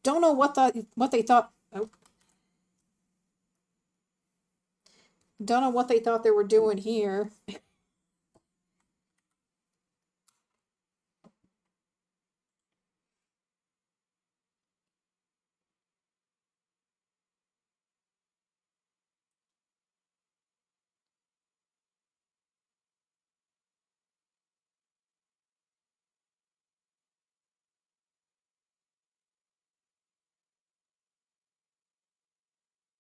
A: know what they thought. Oh, don't know what they thought they were doing here.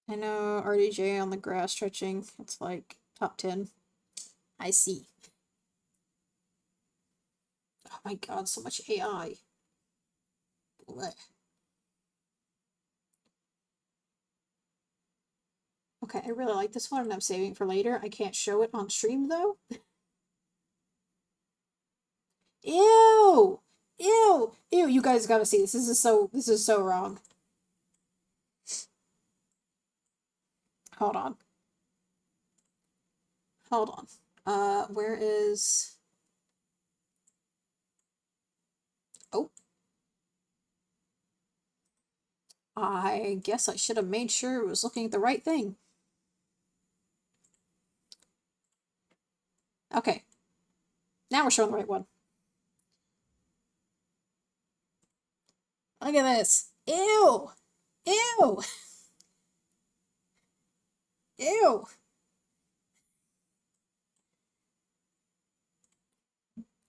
A: I know RDJ on the grass stretching. It's like top 10. I see. Oh my god, so much AI. Blech. Okay, I really like this one and I'm saving for later. I can't show it on stream though. Ew! Ew! Ew, you guys gotta see this. This is so wrong. Hold on. Hold on. Where is... Oh. I guess I should have made sure it was looking at the right thing. Okay. Now we're showing the right one. Look at this. Ew! Ew! Ew!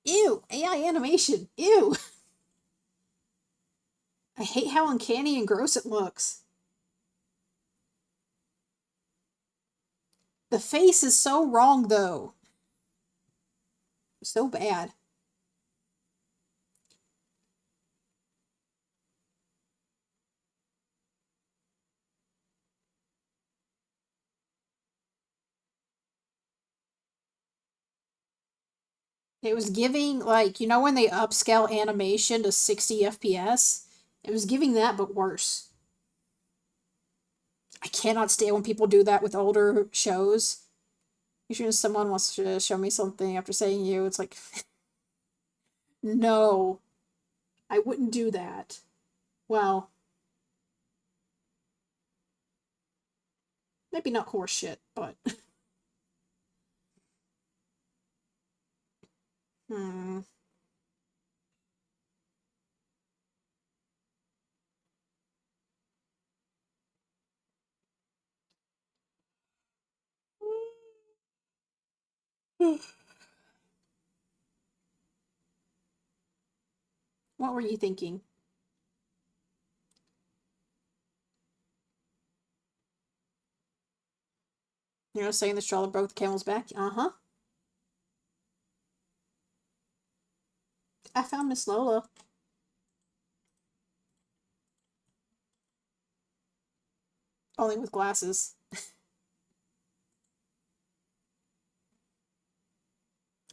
A: Ew! AI animation! Ew! I hate how uncanny and gross it looks. The face is so wrong, though. So bad. It was giving, like, you know when they upscale animation to 60 FPS? It was giving that, but worse. I cannot stand when people do that with older shows. Usually when someone wants to show me something after saying you, it's like, no, I wouldn't do that. Well, maybe not horse shit, but... hmm. What were you thinking? You know, saying the straw that broke the camel's back? Uh-huh. I found Miss Lola. Only with glasses.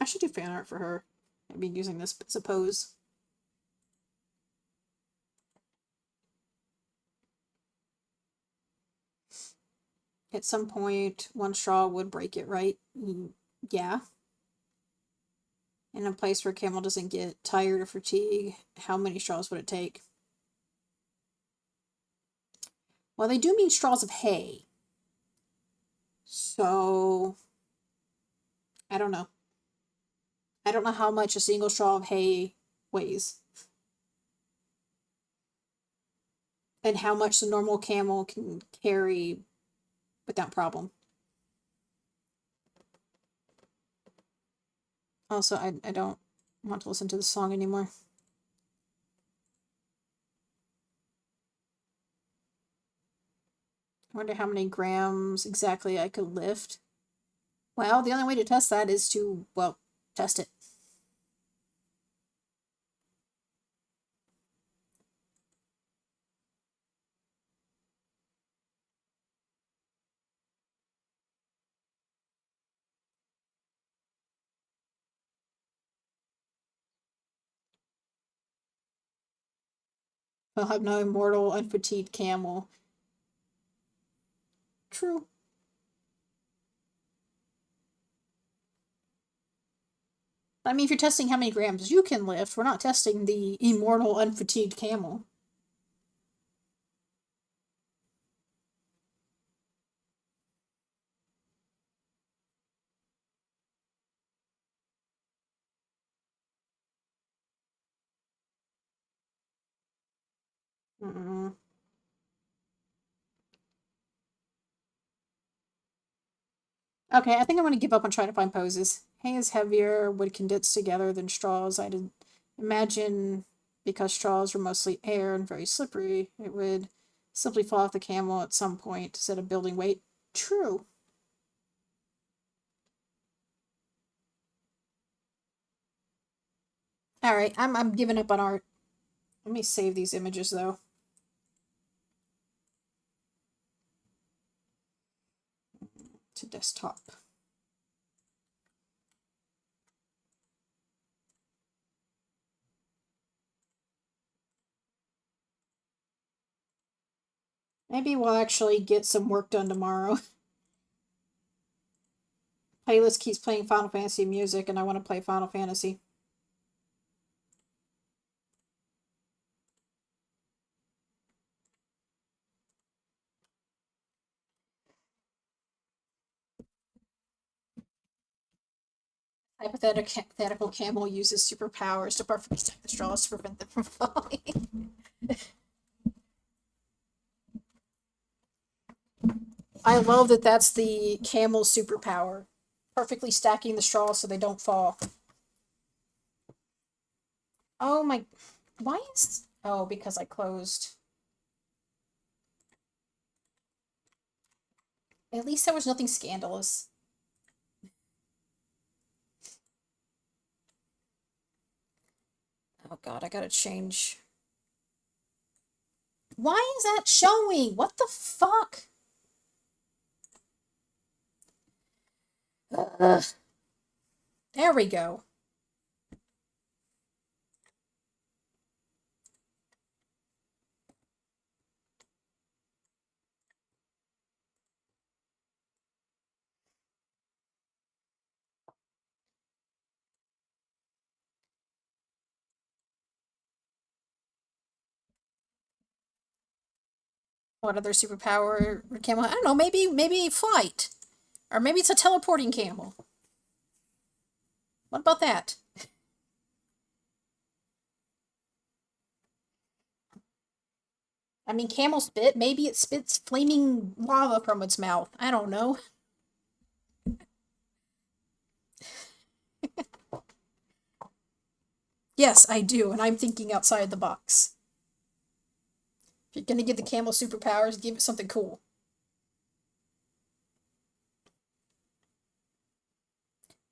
A: I should do fan art for her. I'd be using this as a pose. At some point, one straw would break it, right? Yeah. In a place where a camel doesn't get tired or fatigue, how many straws would it take? Well, they do mean straws of hay. So, I don't know. I don't know how much a single straw of hay weighs. And how much the normal camel can carry without problem. Also, I don't want to listen to the song anymore. I wonder how many grams exactly I could lift. Well, the only way to test that is to, well, test it. I'll have no immortal, unfatigued camel. True. I mean, if you're testing how many grams you can lift, we're not testing the immortal, unfatigued camel. Mm-mm. Okay, I think I'm going to give up on trying to find poses. Hay is heavier, would condense together than straws. I'd imagine because straws were mostly air and very slippery, it would simply fall off the camel at some point instead of building weight. True. All right, I'm giving up on art. Let me save these images though. To desktop. Maybe we'll actually get some work done tomorrow. Playlist keeps playing Final Fantasy music and I want to play Final Fantasy. Hypothetical camel uses superpowers to perfectly stack the straws to prevent them from falling. I love that that's the camel's superpower. Perfectly stacking the straws so they don't fall. Oh my... Why is... Oh, because I closed. At least there was nothing scandalous. Oh god, I gotta change. Why is that showing? What the fuck? Ugh. There we go. What other superpower camel? I don't know, maybe flight. Or maybe it's a teleporting camel. What about that? I mean, camel spit. Maybe it spits flaming lava from its mouth. I don't know. Yes, I do, and I'm thinking outside the box. If you're gonna give the camel superpowers, give it something cool.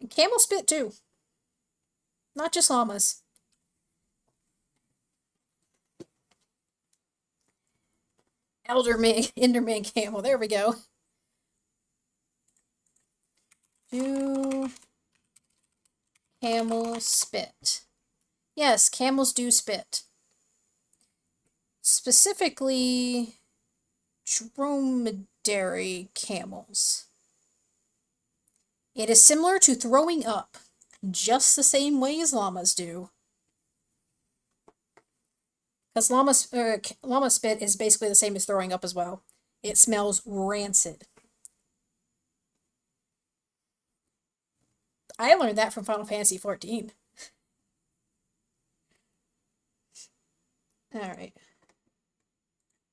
A: And camel spit too. Not just llamas. Enderman camel. There we go. Do camels spit? Yes, camels do spit. Specifically, dromedary camels. It is similar to throwing up, just the same way as llamas do. Because llama spit is basically the same as throwing up as well. It smells rancid. I learned that from Final Fantasy XIV. Alright.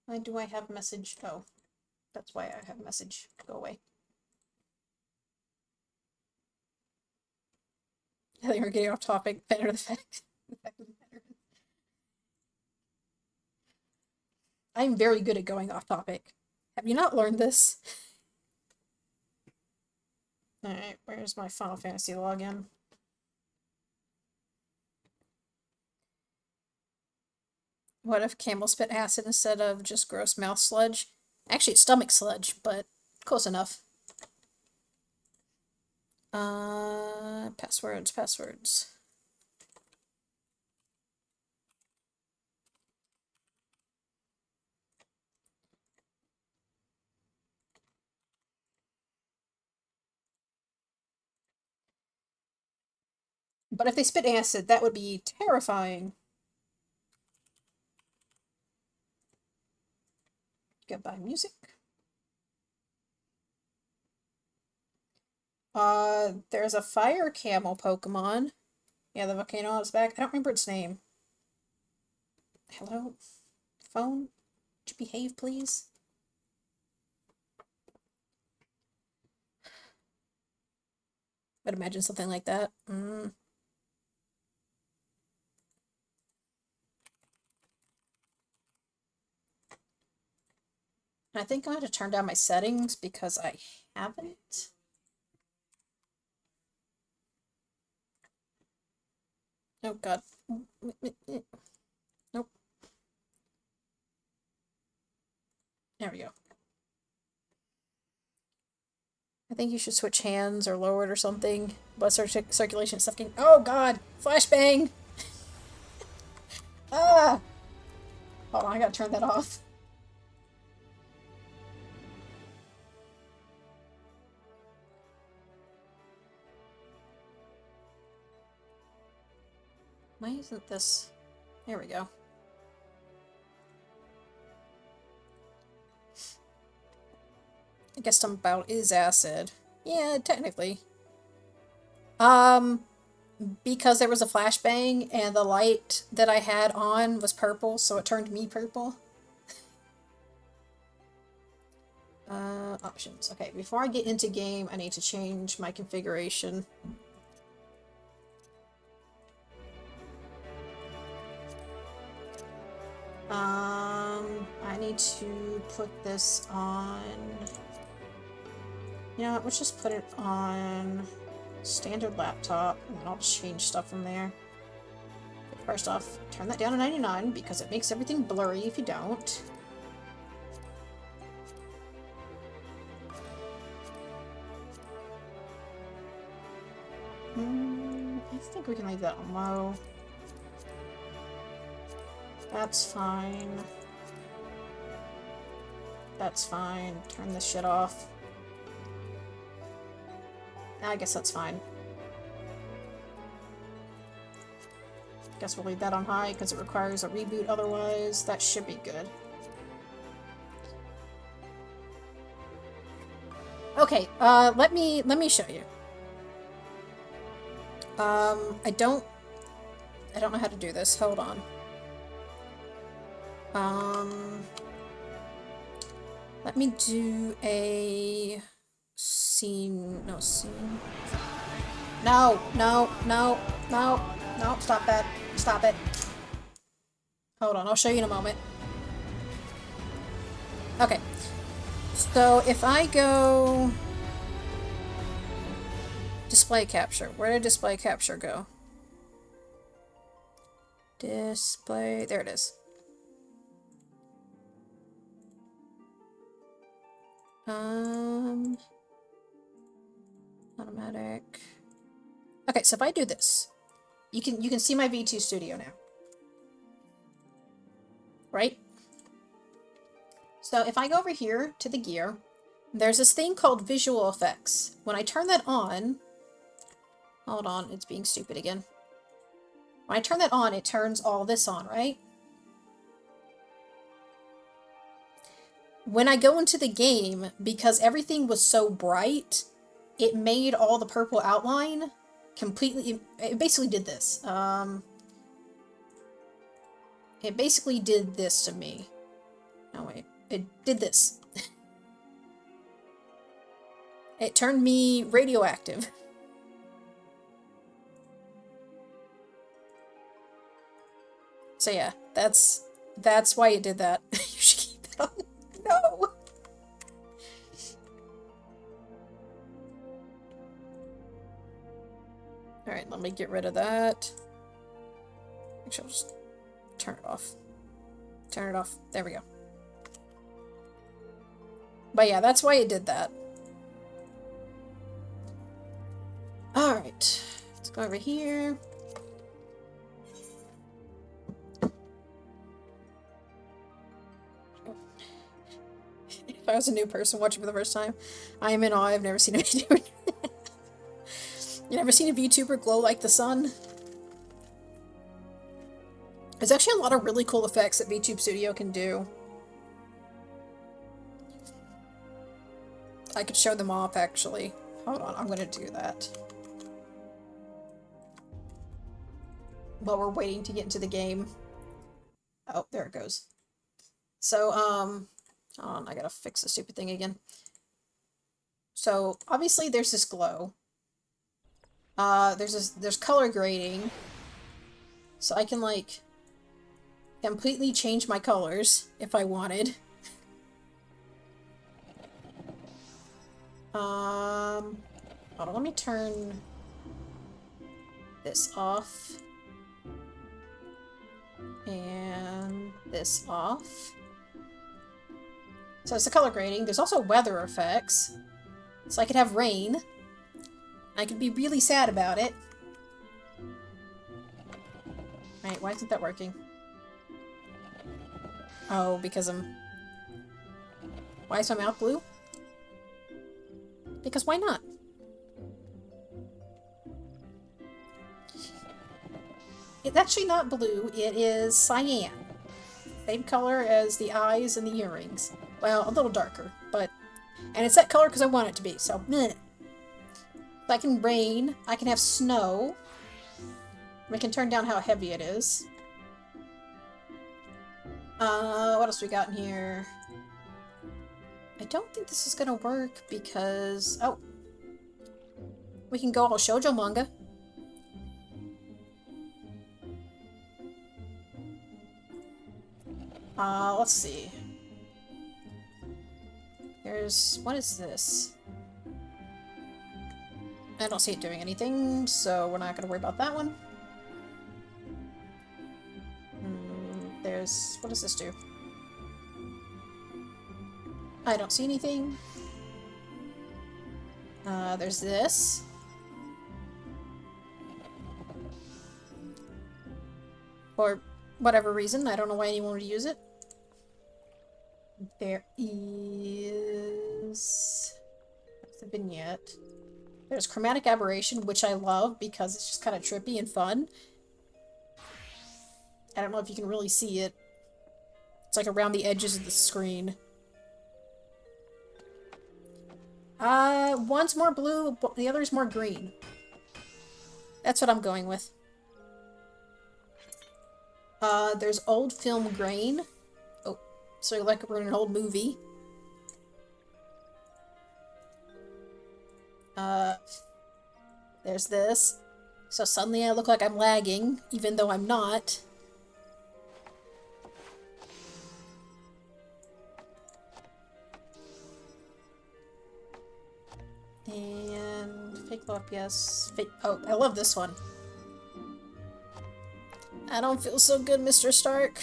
A: Why do I have message? Oh, that's why I have message. Go away. I think we're getting off topic. Better the fact. I'm very good at going off topic. Have you not learned this? Alright, where's my Final Fantasy login? What if camel spit acid instead of just gross mouth sludge? Actually, it's stomach sludge, but close enough. Passwords. But if they spit acid, that would be terrifying. Goodbye music. There's a fire camel Pokemon. Yeah, the volcano on its back. I don't remember its name. Hello? Phone? Would you behave, please? I'd imagine something like that. I think I'm going to turn down my settings because I haven't. Oh god. Nope. There we go. I think you should switch hands or lower it or something. Blood circulation stuff. Oh god! Flashbang! Ah! Hold on, I gotta turn that off. Why isn't this... There we go. I guess some about is acid. Yeah, technically. Because there was a flashbang and the light that I had on was purple, so it turned me purple. Options. Okay, before I get into game, I need to change my configuration. I need to put this on... You know what, let's just put it on standard laptop, and then I'll just change stuff from there. First off, turn that down to 99, because it makes everything blurry if you don't. I think we can leave that on low. That's fine. That's fine. Turn this shit off. I guess that's fine. Guess we'll leave that on high because it requires a reboot otherwise. That should be good. Okay, let me show you. I don't know how to do this. Hold on. Let me do a scene. No, scene. No, stop that. Stop it. Hold on, I'll show you in a moment. Okay. So if I go... Display capture. Where did display capture go? Display. There it is. Automatic. Okay, so if I do this, you can see my V2 Studio now. Right? So if I go over here to the gear, there's this thing called visual effects. When I turn that on, hold on, it's being stupid again. When I turn that on, it turns all this on, right? When I go into the game, because everything was so bright, it made all the purple outline completely, it basically did this. It basically did this to me. Oh wait, it did this. It turned me radioactive. So yeah, that's why it did that. You should keep it on. No! Alright, let me get rid of that. Actually, I'll just turn it off. Turn it off. There we go. But yeah, that's why it did that. Alright. Let's go over here. If I was a new person watching for the first time, I am in awe. I've never seen a VTuber. You never seen a VTuber glow like the sun? There's actually a lot of really cool effects that VTube Studio can do. I could show them off, actually. Hold on, I'm gonna do that. While we're waiting to get into the game. Oh, there it goes. So, hold on, I gotta fix the stupid thing again. So, obviously there's this glow. There's color grading. So I can, like, completely change my colors if I wanted. Hold on, let me turn this off. And this off. So it's the color grading. There's also weather effects. So I could have rain. I could be really sad about it. Right, why isn't that working? Oh, because I'm... Why is my mouth blue? Because why not? It's actually not blue, it is cyan. Same color as the eyes and the earrings. Well, a little darker, but... And it's that color because I want it to be, so... Meh. I can rain, I can have snow. We can turn down how heavy it is. What else we got in here? I don't think this is gonna work because... Oh. We can go all shoujo manga. Let's see. There's... What is this? I don't see it doing anything, so we're not gonna worry about that one. There's... What does this do? I don't see anything. There's this. For whatever reason, I don't know why anyone would use it. There is... That's the vignette. There's Chromatic Aberration, which I love because it's just kind of trippy and fun. I don't know if you can really see it. It's like around the edges of the screen. One's more blue, but the other's more green. That's what I'm going with. There's Old Film Grain. Oh, so like we're in an old movie. There's this. So suddenly I look like I'm lagging, even though I'm not. And fake Co-op, yes. Oh, I love this one. I don't feel so good, Mr. Stark.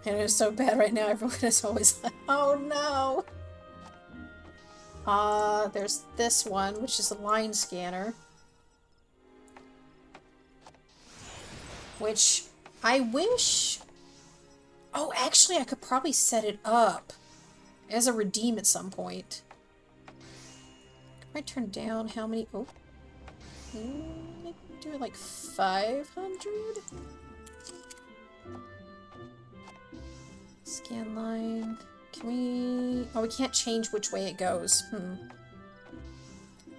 A: And it's so bad right now, everyone is always like, oh no! There's this one, which is a line scanner. Which, I wish... Oh, actually, I could probably set it up as a redeem at some point. Can I turn down how many... Oh. Maybe do it like 500? Scan line. Can we... Oh, we can't change which way it goes.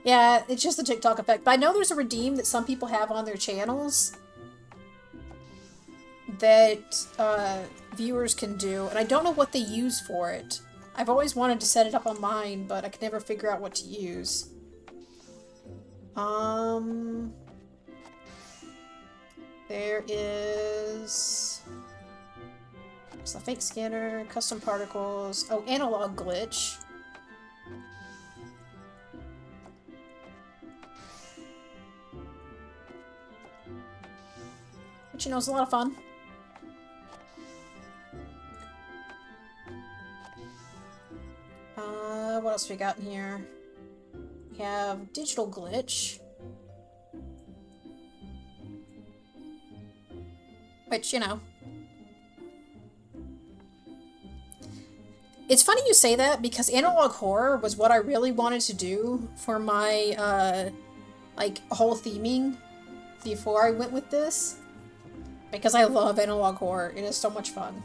A: Yeah, it's just the TikTok effect. But I know there's a redeem that some people have on their channels that viewers can do, and I don't know what they use for it. I've always wanted to set it up on mine, but I can never figure out what to use. There is... There's the fake scanner, custom particles... Oh, analog glitch. Which, you know, is a lot of fun. What else we got in here? We have digital glitch. Which, you know. It's funny you say that, because analog horror was what I really wanted to do for my, like, whole theming before I went with this. Because I love analog horror. It is so much fun.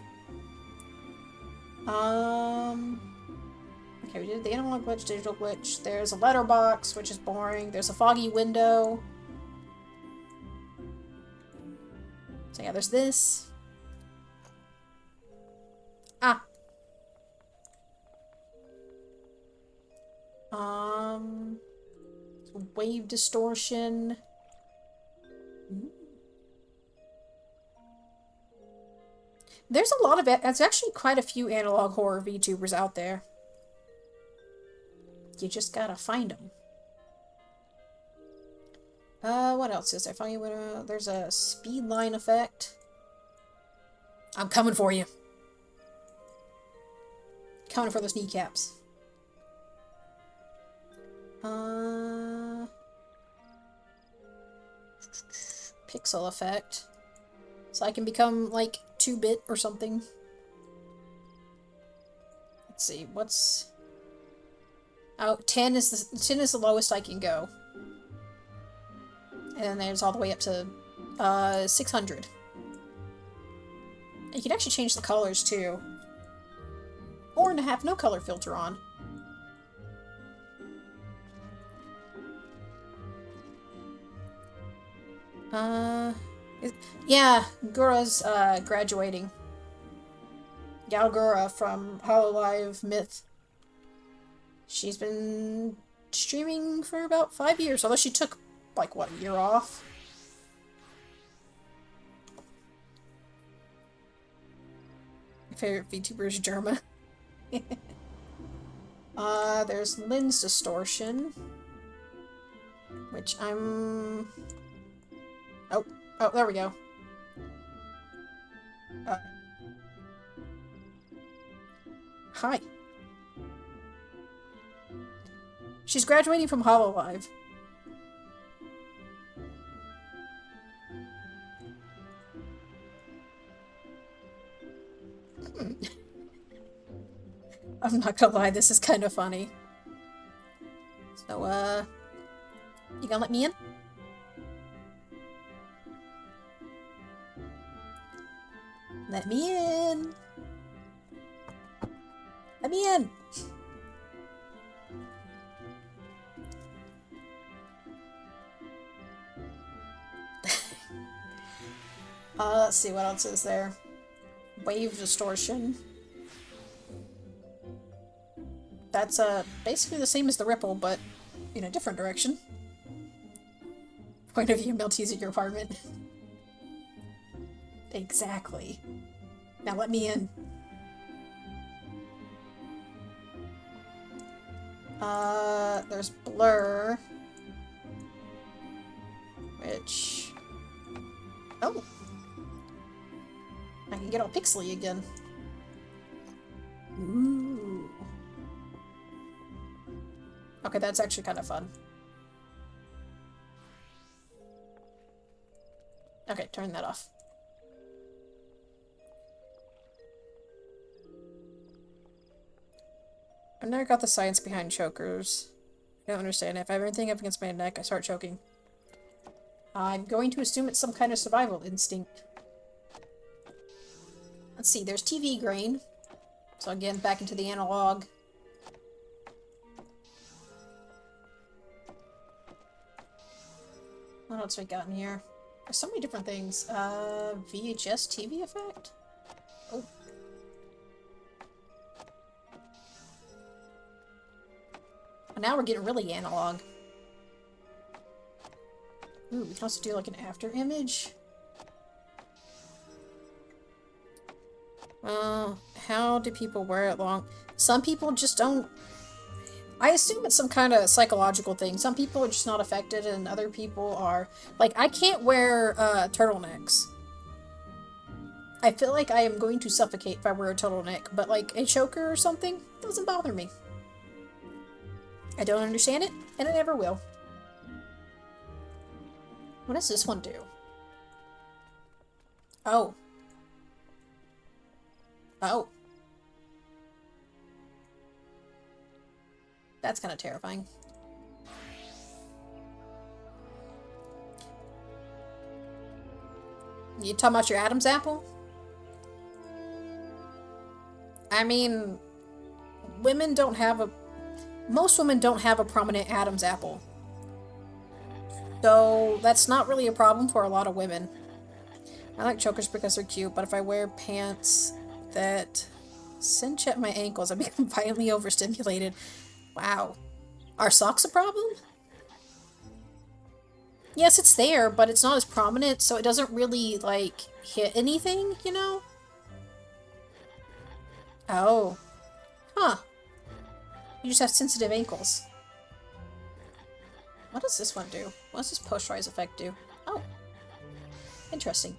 A: Okay, we did the analog glitch, digital glitch. There's a letterbox, which is boring. There's a foggy window. So yeah, there's this. Ah. Wave distortion. There's a lot of it. There's actually quite a few analog horror VTubers out there. You just gotta find them. What else is there? There's a speed line effect. I'm coming for you. Coming for those kneecaps. Pixel effect. So I can become, like, 2-bit or something. Let's see, what's... Oh, 10 is the lowest I can go. And then there's all the way up to 600. And you can actually change the colors too. Or to have no color filter on. Yeah, Gura's graduating. Galgura from Hololive Myth. She's been streaming for about 5 years, although she took, like, what, a year off? My favorite VTuber is Germa. There's lens distortion. Which I'm... Oh, there we go. Hi. She's graduating from Hololive. I'm not gonna lie, this is kind of funny. So, you gonna let me in? Let me in! Let me in! Let's see, what else is there? Wave distortion. That's, basically the same as the ripple, but in a different direction. Point of view, Melti's at your apartment. Exactly. Now let me in. There's Blur. Which... Oh! I can get all pixely again. Ooh. Okay, that's actually kind of fun. Okay, turn that off. I've never got the science behind chokers. I don't understand. If I have anything up against my neck, I start choking. I'm going to assume it's some kind of survival instinct. Let's see, there's TV grain. So again, back into the analog. What else we got in here? There's so many different things. VHS TV effect? Oh. Now we're getting really analog. Ooh, we can also do like an after image. How do people wear it long? Some people just don't... I assume it's some kind of psychological thing. Some people are just not affected and other people are... Like, I can't wear turtlenecks. I feel like I am going to suffocate if I wear a turtleneck, but like a choker or something doesn't bother me. I don't understand it, and I never will. What does this one do? Oh. Oh. That's kind of terrifying. You talking about your Adam's apple? I mean, women don't have a... Most women don't have a prominent Adam's apple. So, that's not really a problem for a lot of women. I like chokers because they're cute, but if I wear pants that cinch at my ankles, I become violently overstimulated. Wow. Are socks a problem? Yes, it's there, but it's not as prominent, so it doesn't really, like, hit anything, you know? Oh. Huh. You just have sensitive ankles. What does this one do? What does this post-rise effect do? Oh. Interesting.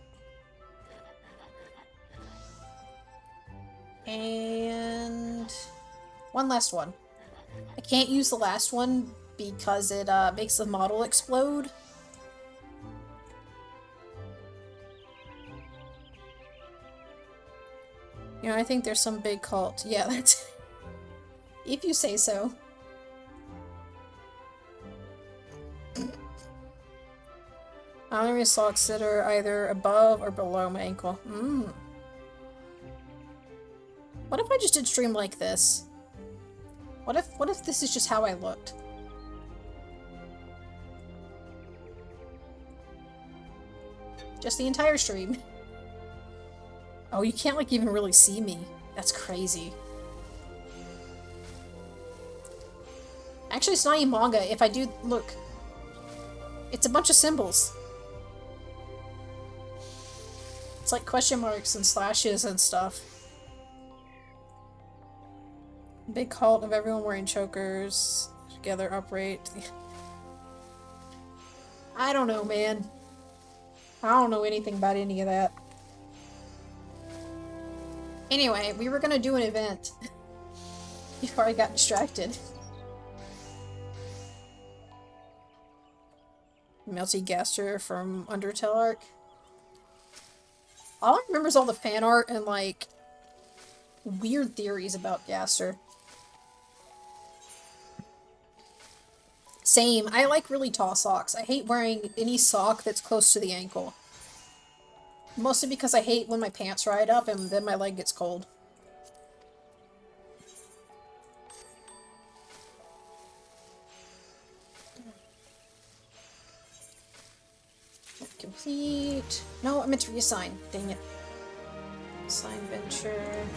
A: And... one last one. I can't use the last one because it makes the model explode. You know, I think there's some big cult. Yeah, that's... if you say so. I only wear socks that are either above or below my ankle. What if I just did stream like this? What if this is just how I looked? Just the entire stream. Oh, you can't like even really see me. That's crazy. Actually, it's not even manga. If I do look, it's a bunch of symbols. It's like question marks and slashes and stuff. Big cult of everyone wearing chokers. Together upright. I don't know, man. I don't know anything about any of that. Anyway, we were gonna do an event before I got distracted. Melty Gaster from Undertale arc. All I remember is all the fan art and, like, weird theories about Gaster. Same. I like really tall socks. I hate wearing any sock that's close to the ankle. Mostly because I hate when my pants ride up and then my leg gets cold. Complete. No, I meant to reassign. Dang it. Assign venture.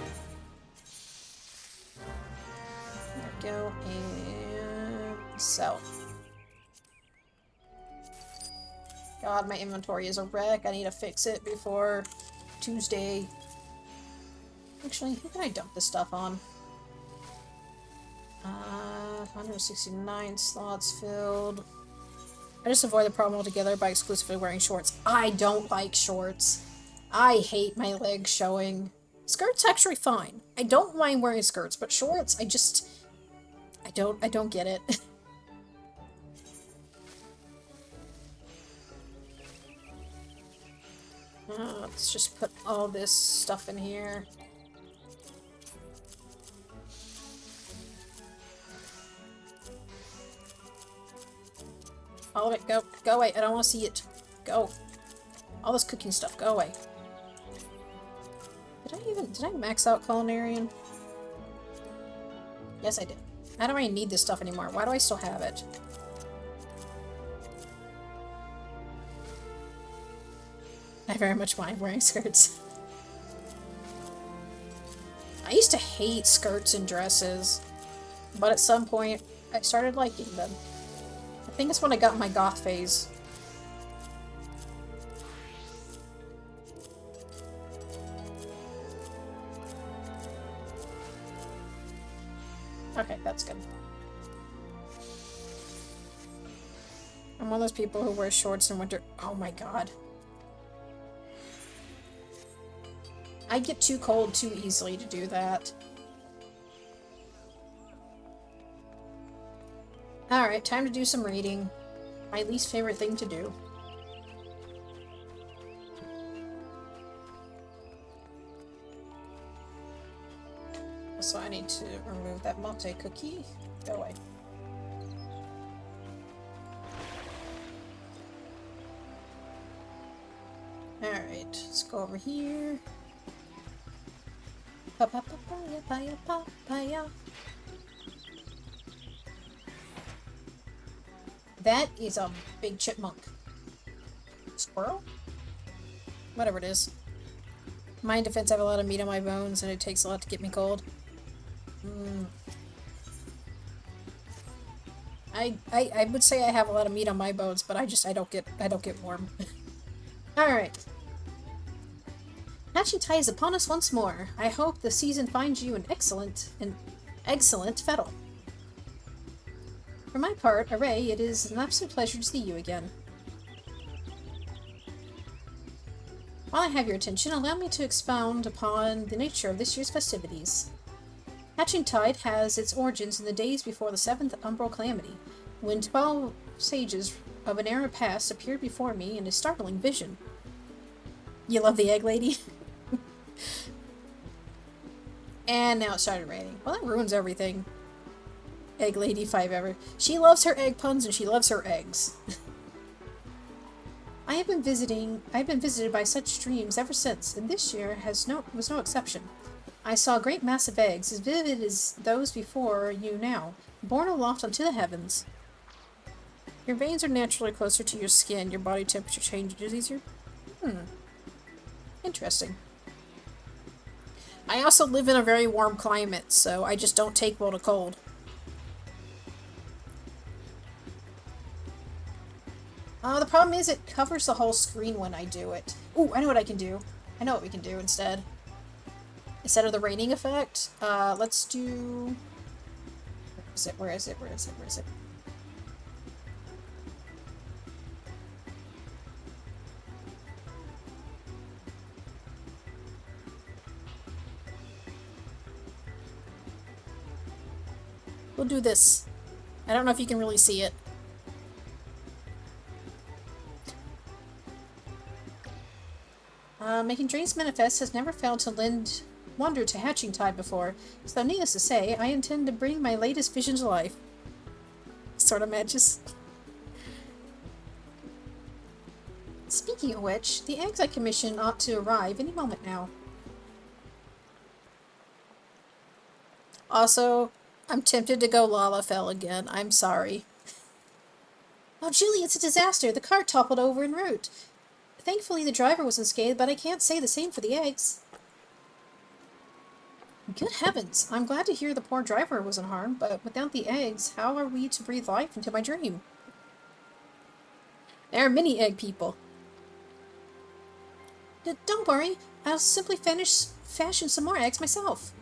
A: There we go. And sell. God, my inventory is a wreck. I need to fix it before Tuesday. Actually, who can I dump this stuff on? 169 slots filled. I just avoid the problem altogether by exclusively wearing shorts. I don't like shorts. I hate my legs showing. Skirts actually fine. I don't mind wearing skirts, but shorts, I don't get it. Let's just put all this stuff in here. All of it, go. Go away. I don't want to see it. Go. All this cooking stuff, go away. Did I max out Culinarian? Yes, I did. I don't really need this stuff anymore. Why do I still have it? I very much mind wearing skirts. I used to hate skirts and dresses, but at some point, I started liking them. I think it's when I got in my goth phase. Okay, that's good. I'm one of those people who wears shorts in winter. Oh my god. I get too cold too easily to do that. Alright, time to do some reading. My least favorite thing to do. So I need to remove that Melti cookie. Go away. Alright, let's go over here. Papaya, papaya, papaya. That is a big chipmunk. Squirrel? Whatever it is. My defense, I have a lot of meat on my bones and it takes a lot to get me cold. I would say I have a lot of meat on my bones, but I don't get warm. Alright. Hatching tide is upon us once more. I hope the season finds you an excellent fettle. For my part, Array, it is an absolute pleasure to see you again. While I have your attention, allow me to expound upon the nature of this year's festivities. Hatching Tide has its origins in the days before the 7th Umbral Calamity, when 12 sages of an era past appeared before me in a startling vision. You love the egg lady? And now it started raining. Well, that ruins everything. Egg lady 5 ever. She loves her egg puns and she loves her eggs. I've been visited by such dreams ever since, and this year was no exception. I saw a great mass of eggs, as vivid as those before you now, borne aloft unto the heavens. Your veins are naturally closer to your skin, your body temperature changes easier. Interesting. I also live in a very warm climate, so I just don't take well to cold. The problem is it covers the whole screen when I do it. Ooh, I know what I can do. I know what we can do instead. Instead of the raining effect, let's do... Where is it? We'll do this. I don't know if you can really see it. Making dreams manifest has never failed to lend wonder to Hatching Tide before, so needless to say, I intend to bring my latest vision to life. Sort of matches. Speaking of which, the eggs I commissioned ought to arrive any moment now. Also, I'm tempted to go Lalafell again. I'm sorry. Oh, Julie, it's a disaster. The car toppled over en route. Thankfully, the driver was unscathed, but I can't say the same for the eggs. Good heavens! I'm glad to hear the poor driver was unharmed, but without the eggs, how are we to breathe life into my dream? There are many egg people. Don't worry, I'll simply fashion some more eggs myself.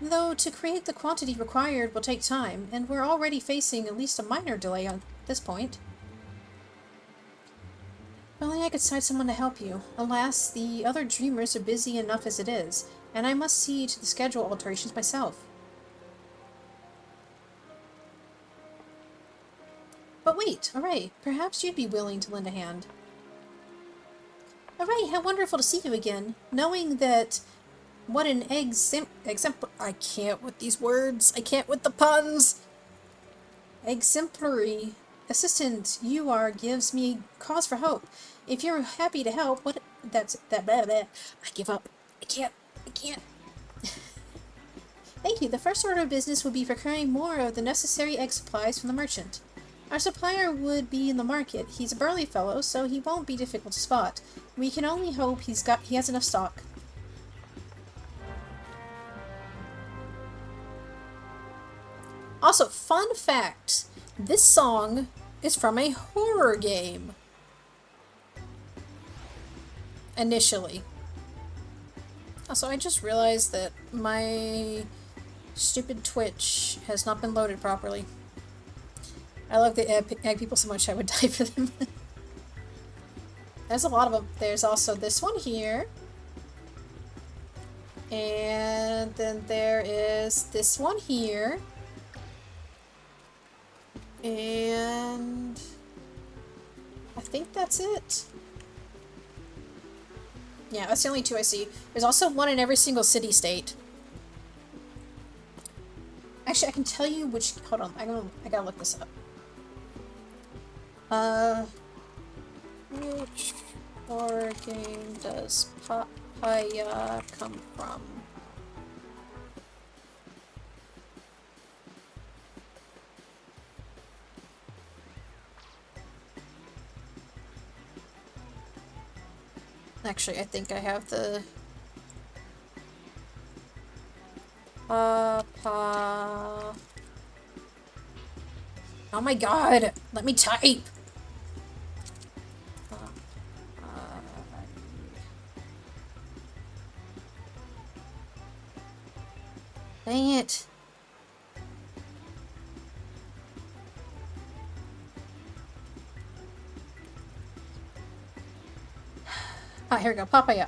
A: Though to create the quantity required will take time, and we're already facing at least a minor delay on this point. If only I could find someone to help you. Alas, the other dreamers are busy enough as it is, and I must see to the schedule alterations myself. But wait, Array, perhaps you'd be willing to lend a hand. Array, how wonderful to see you again. Knowing that what an I can't with these words. I can't with the puns. Exemplary assistant you are gives me cause for hope. If you're happy to help, blah, blah. I give up. I can't. Thank you. The first order of business would be procuring more of the necessary egg supplies from the merchant. Our supplier would be in the market. He's a burly fellow, so he won't be difficult to spot. We can only hope he has enough stock. Also, fun fact, this song is from a horror game. Initially. Also, I just realized that my stupid Twitch has not been loaded properly. I love the egg people so much I would die for them. There's a lot of them. There's also this one here. And then there is this one here. And I think that's it. Yeah, that's the only two I see. There's also one in every single city-state. Actually, I can tell you which... Hold on, I gotta look this up. Which horror game does Papaya come from? Actually, I think I have the... Oh my god! Let me type! Dang it. Ah, here we go. Papaya.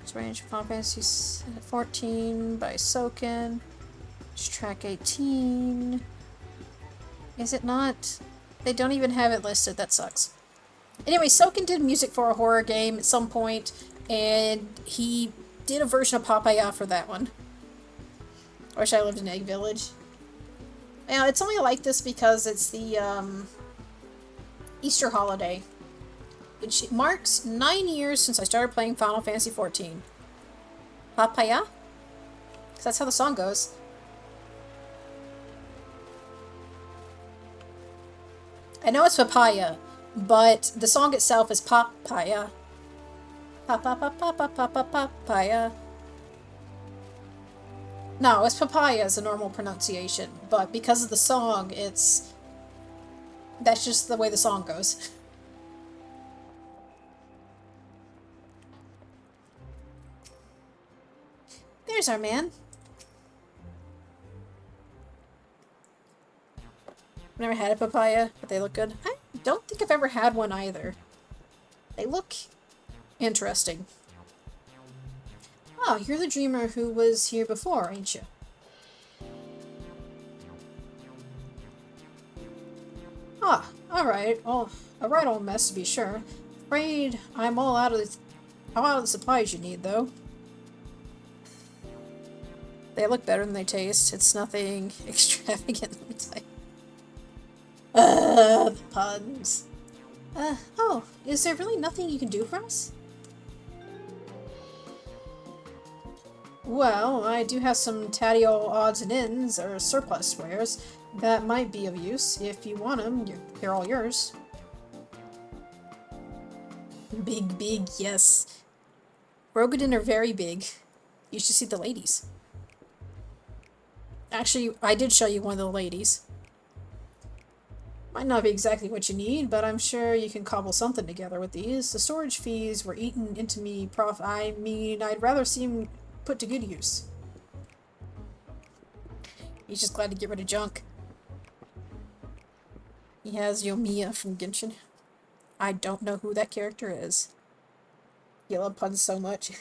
A: It's range of Final Fantasy 14 by Soken. It's track 18. Is it not? They don't even have it listed. That sucks. Anyway, Soken did music for a horror game at some point, and he did a version of Papaya for that one. I wish I lived in Egg Village. Now, it's only like this because it's the, Easter holiday, which marks 9 years since I started playing Final Fantasy 14. Papaya? Because that's how the song goes. I know it's papaya, but the song itself is papaya. Papaya. No, it's papaya is a normal pronunciation, but because of the song, that's just the way the song goes. There's our man. I've never had a papaya, but they look good. I don't think I've ever had one either. They look interesting. Oh, you're the dreamer who was here before, ain't you? Ah, alright. Oh, a right old mess to be sure. Afraid I'm all out of the supplies you need, though. They look better than they taste. It's nothing extravagant, let me tell you. The puns. Oh, is there really nothing you can do for us? Well, I do have some tatty old odds and ends, or surplus wares, that might be of use. If you want them, they're all yours. Big, yes. Rogadin are very big. You should see the ladies. Actually, I did show you one of the ladies. Might not be exactly what you need, but I'm sure you can cobble something together with these. The storage fees were eaten into me I mean, I'd rather see him put to good use. He's just glad to get rid of junk. He has Yomiya from Genshin. I don't know who that character is. You love puns so much.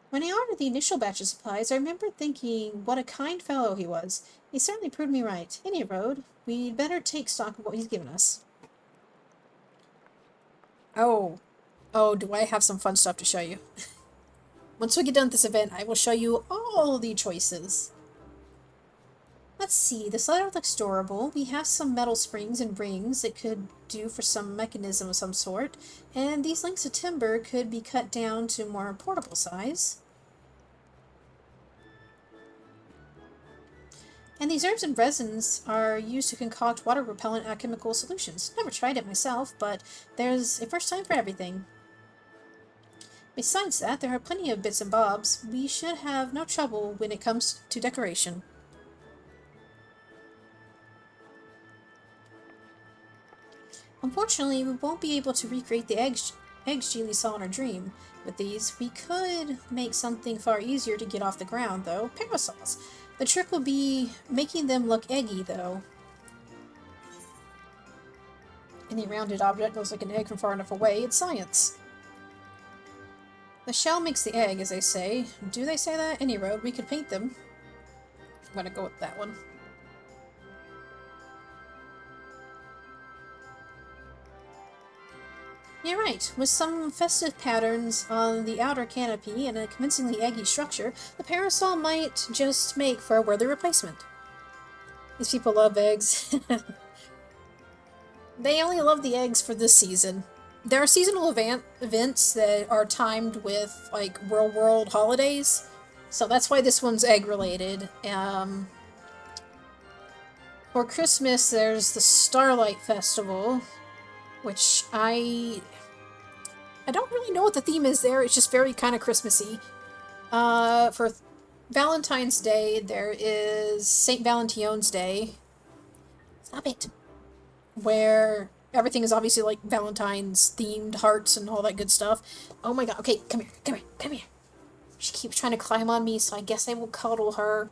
A: When I ordered the initial batch of supplies, I remember thinking what a kind fellow he was. He certainly proved me right. Any road, we'd better take stock of what he's given us. Oh. Oh, do I have some fun stuff to show you? Once we get done with this event, I will show you all the choices. Let's see, this letter looks durable. We have some metal springs and rings that could do for some mechanism of some sort, and these links of timber could be cut down to more portable size. And these herbs and resins are used to concoct water-repellent alchemical solutions. Never tried it myself, but there's a first time for everything. Besides that, there are plenty of bits and bobs. We should have no trouble when it comes to decoration. Unfortunately, we won't be able to recreate the eggs Geely saw in our dream. With these, we could make something far easier to get off the ground, though. Parasols. The trick will be making them look eggy, though. Any rounded object looks like an egg from far enough away. It's science. The shell makes the egg, as they say. Do they say that? Any road, we could paint them. I'm gonna go with that one. You're right. With some festive patterns on the outer canopy and a convincingly eggy structure, the parasol might just make for a worthy replacement. These people love eggs. They only love the eggs for this season. There are seasonal events that are timed with, like, real world holidays, so that's why this one's egg-related. For Christmas, there's the Starlight Festival, which I don't really know what the theme is there. It's just very kind of Christmassy. For Valentine's Day, there is St. Valentino's Day. Stop it. Where everything is obviously like Valentine's themed hearts and all that good stuff. Oh my god. Okay, come here, come here, come here. She keeps trying to climb on me, so I guess I will cuddle her.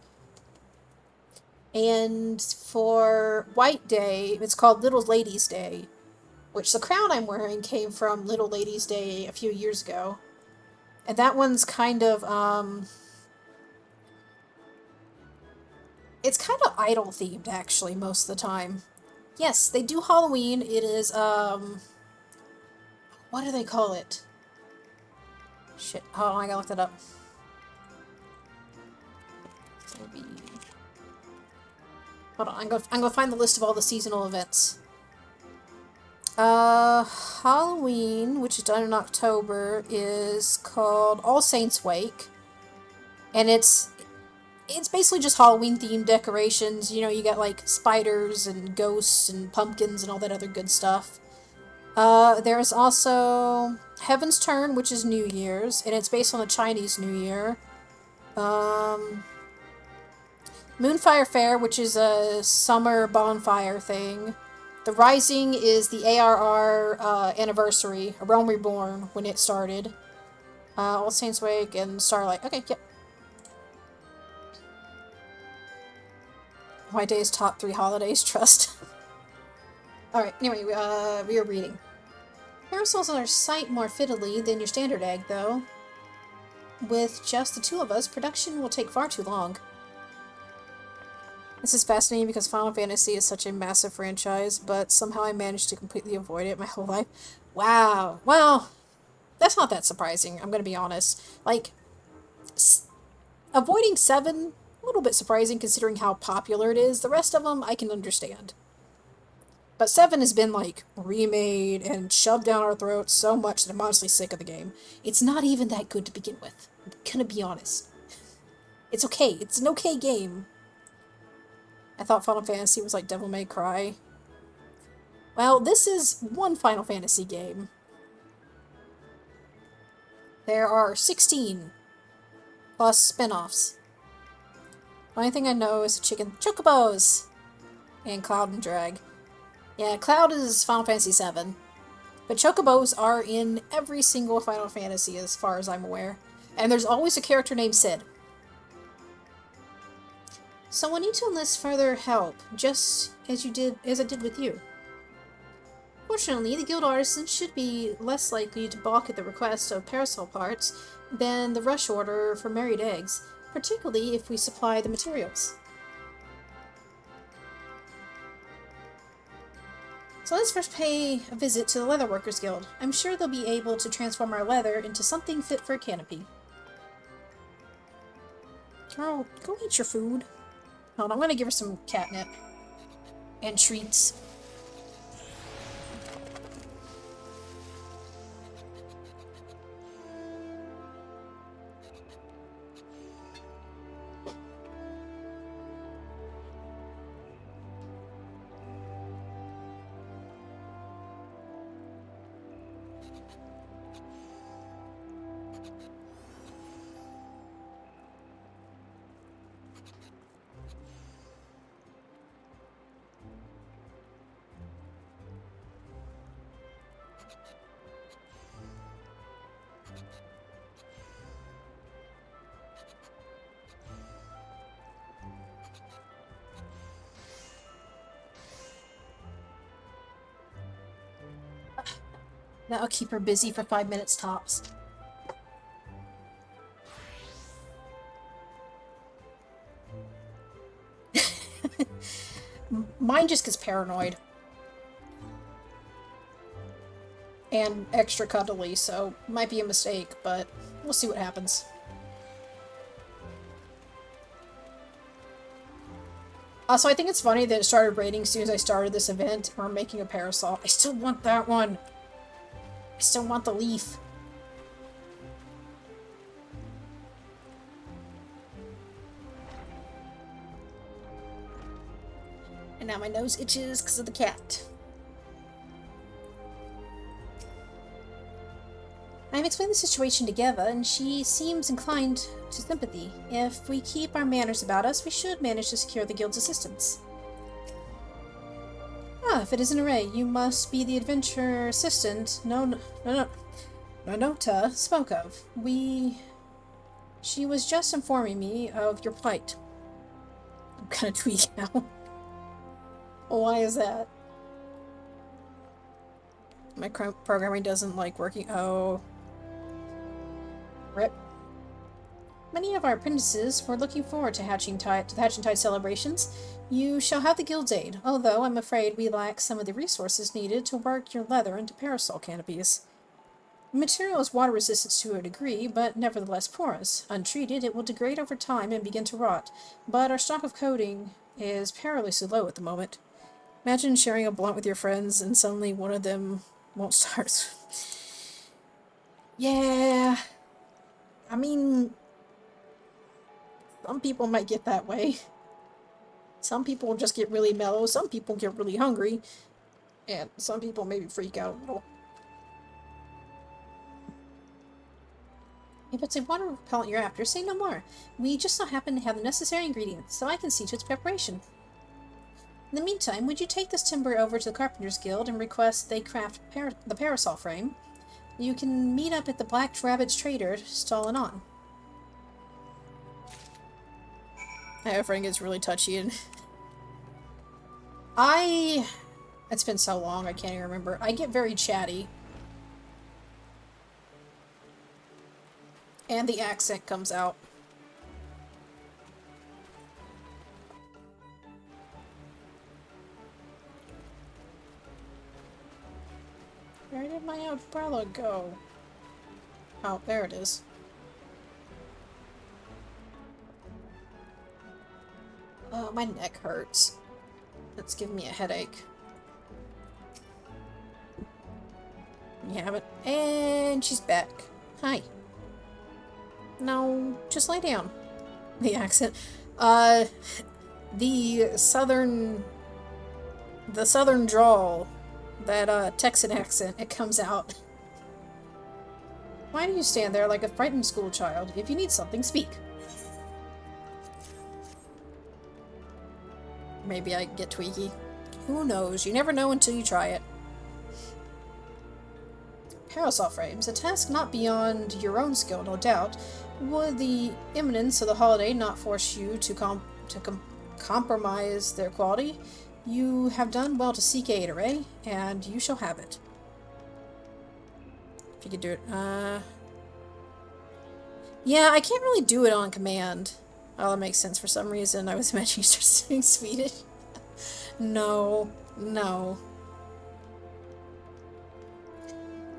A: And for White Day, it's called Little Ladies' Day, which the crown I'm wearing came from Little Ladies' Day a few years ago. And that one's kind of, it's kind of idol themed, actually, most of the time. Yes, they do Halloween. It is, what do they call it? Shit, hold on, I gotta look that up. Maybe... Hold on, I'm gonna find the list of all the seasonal events. Halloween, which is done in October, is called All Saints' Wake. And it's basically just Halloween-themed decorations. You know, you got, like, spiders and ghosts and pumpkins and all that other good stuff. There's also Heaven's Turn, which is New Year's, and it's based on the Chinese New Year. Moonfire Fair, which is a summer bonfire thing. The Rising is the ARR anniversary, A Realm Reborn, when it started. All Saints' Wake and Starlight. Okay, yep. My day's top 3 holidays, trust. Alright, anyway, we are reading. Parasols are sight more fiddly than your standard egg, though. With just the 2 of us, production will take far too long. This is fascinating because Final Fantasy is such a massive franchise, but somehow I managed to completely avoid it my whole life. Wow. Well, that's not that surprising, I'm gonna be honest. Like, avoiding 7, a little bit surprising considering how popular it is. The rest of them, I can understand. But 7 has been, like, remade and shoved down our throats so much that I'm honestly sick of the game. It's not even that good to begin with. I'm gonna be honest. It's okay. It's an okay game. I thought Final Fantasy was like Devil May Cry. Well, this is one Final Fantasy game. There are 16 plus spin-offs. The only thing I know is the chicken chocobos and Cloud and Drag. Yeah, Cloud is Final Fantasy VII. But chocobos are in every single Final Fantasy as far as I'm aware. And there's always a character named Sid. So we'll need to enlist further help, just as I did with you. Fortunately, the guild artisans should be less likely to balk at the request of parasol parts than the rush order for married eggs, particularly if we supply the materials. So let's first pay a visit to the Leatherworkers Guild. I'm sure they'll be able to transform our leather into something fit for a canopy. Girl, go eat your food. Hold on, I'm gonna give her some catnip. And treats. That'll keep her busy for 5 minutes tops. Mine just gets paranoid. And extra cuddly, so might be a mistake, but we'll see what happens. Also, I think it's funny that it started raining as soon as I started this event. We're making a parasol. I still want that one. I still want the leaf. And now my nose itches because of the cat. I've explained the situation to Geva, and she seems inclined to sympathy. If we keep our manners about us, we should manage to secure the guild's assistance. Ah, if it isn't Array, you must be the adventure assistant Nonota spoke of. She was just informing me of your plight. I'm kind of tweaked now. Why is that? My programming doesn't like working. Oh. Rip. Many of our apprentices were looking forward to Hatching Tide celebrations. You shall have the guild's aid, although I'm afraid we lack some of the resources needed to work your leather into parasol canopies. The material is water resistant to a degree, but nevertheless porous. Untreated, it will degrade over time and begin to rot, but our stock of coating is perilously low at the moment. Imagine sharing a blunt with your friends and suddenly one of them won't start. Yeah. I mean, some people might get that way. Some people just get really mellow, some people get really hungry, and some people maybe freak out a little. If it's a water repellent you're after, say no more. We just so happen to have the necessary ingredients, so I can see to its preparation. In the meantime, would you take this timber over to the Carpenters Guild and request they craft the parasol frame? You can meet up at the Black Rabbit's Trader stall and on. My friend gets really touchy and it's been so long I can't even remember. I get very chatty. And the accent comes out. Where did my umbrella go? Oh, there it is. Oh, my neck hurts. That's giving me a headache. You have it. And she's back. Hi. No, just lay down. The accent. The southern drawl. That, Texan accent, it comes out. Why do you stand there like a frightened schoolchild? If you need something, speak. Maybe I get tweaky. Who knows? You never know until you try it. Parasol frames, a task not beyond your own skill, no doubt. Would the imminence of the holiday not force you to compromise their quality? You have done well to seek aid, Array, and you shall have it. If you could do it. Yeah, I can't really do it on command. Oh, that makes sense for some reason. I was imagining you start speaking Swedish. No. No.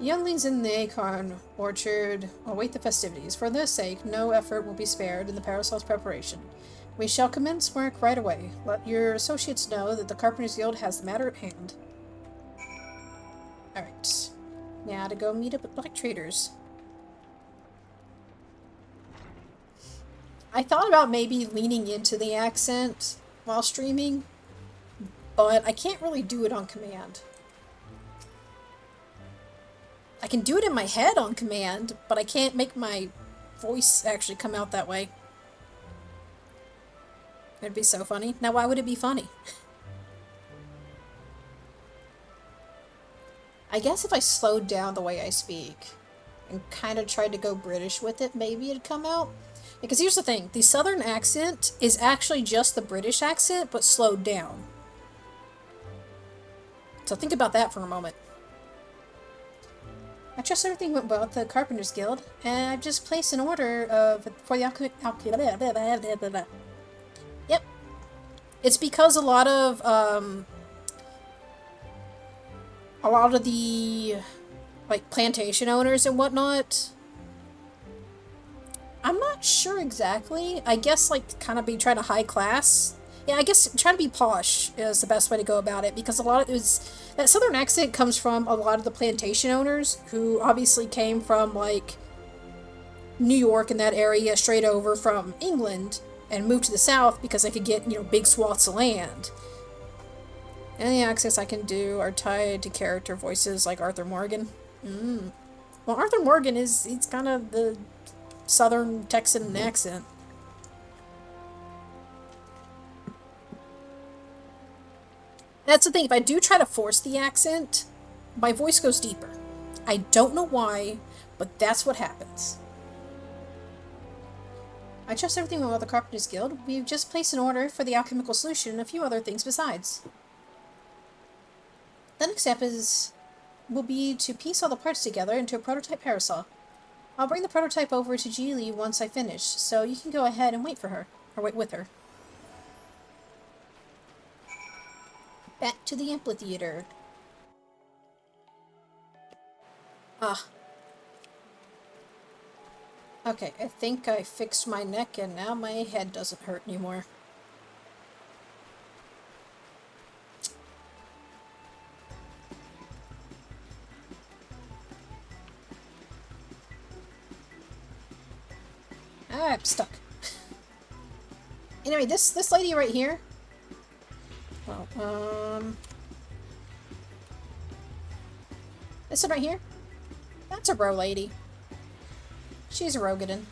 A: Younglings in the acorn orchard await the festivities. For their sake, no effort will be spared in the parasol's preparation. We shall commence work right away. Let your associates know that the Carpenters Guild has the matter at hand. Alright. Now to go meet up with black traders. I thought about maybe leaning into the accent while streaming, but I can't really do it on command. I can do it in my head on command, but I can't make my voice actually come out that way. It'd be so funny. Now, why would it be funny? I guess if I slowed down the way I speak and kind of tried to go British with it, maybe it'd come out. Because here's the thing, the southern accent is actually just the British accent, but slowed down. So think about that for a moment. I trust everything went well at the Carpenters Guild, and I've just placed an order for the Yep. It's because a lot of the like plantation owners and whatnot. I'm not sure exactly. I guess like kind of be trying to high class. Yeah, I guess trying to be posh is the best way to go about it, because a lot of that southern accent comes from a lot of the plantation owners who obviously came from like New York and that area straight over from England and moved to the south because they could get, you know, big swaths of land. And the accents I can do are tied to character voices like Arthur Morgan. Well, Arthur Morgan he's kind of the southern Texan accent. That's the thing, if I do try to force the accent, my voice goes deeper. I don't know why, but that's what happens. I trust everything went well with the Carpenters Guild. We've just placed an order for the alchemical solution and a few other things besides. The next step will be to piece all the parts together into a prototype parasol. I'll bring the prototype over to Geely once I finish, so you can go ahead and wait for her, or wait with her. Back to the amphitheater. Okay, I think I fixed my neck and now my head doesn't hurt anymore. Ah, I'm stuck. Anyway, this lady right here. Oh, this one right here. That's a row lady. She's a Rogadin.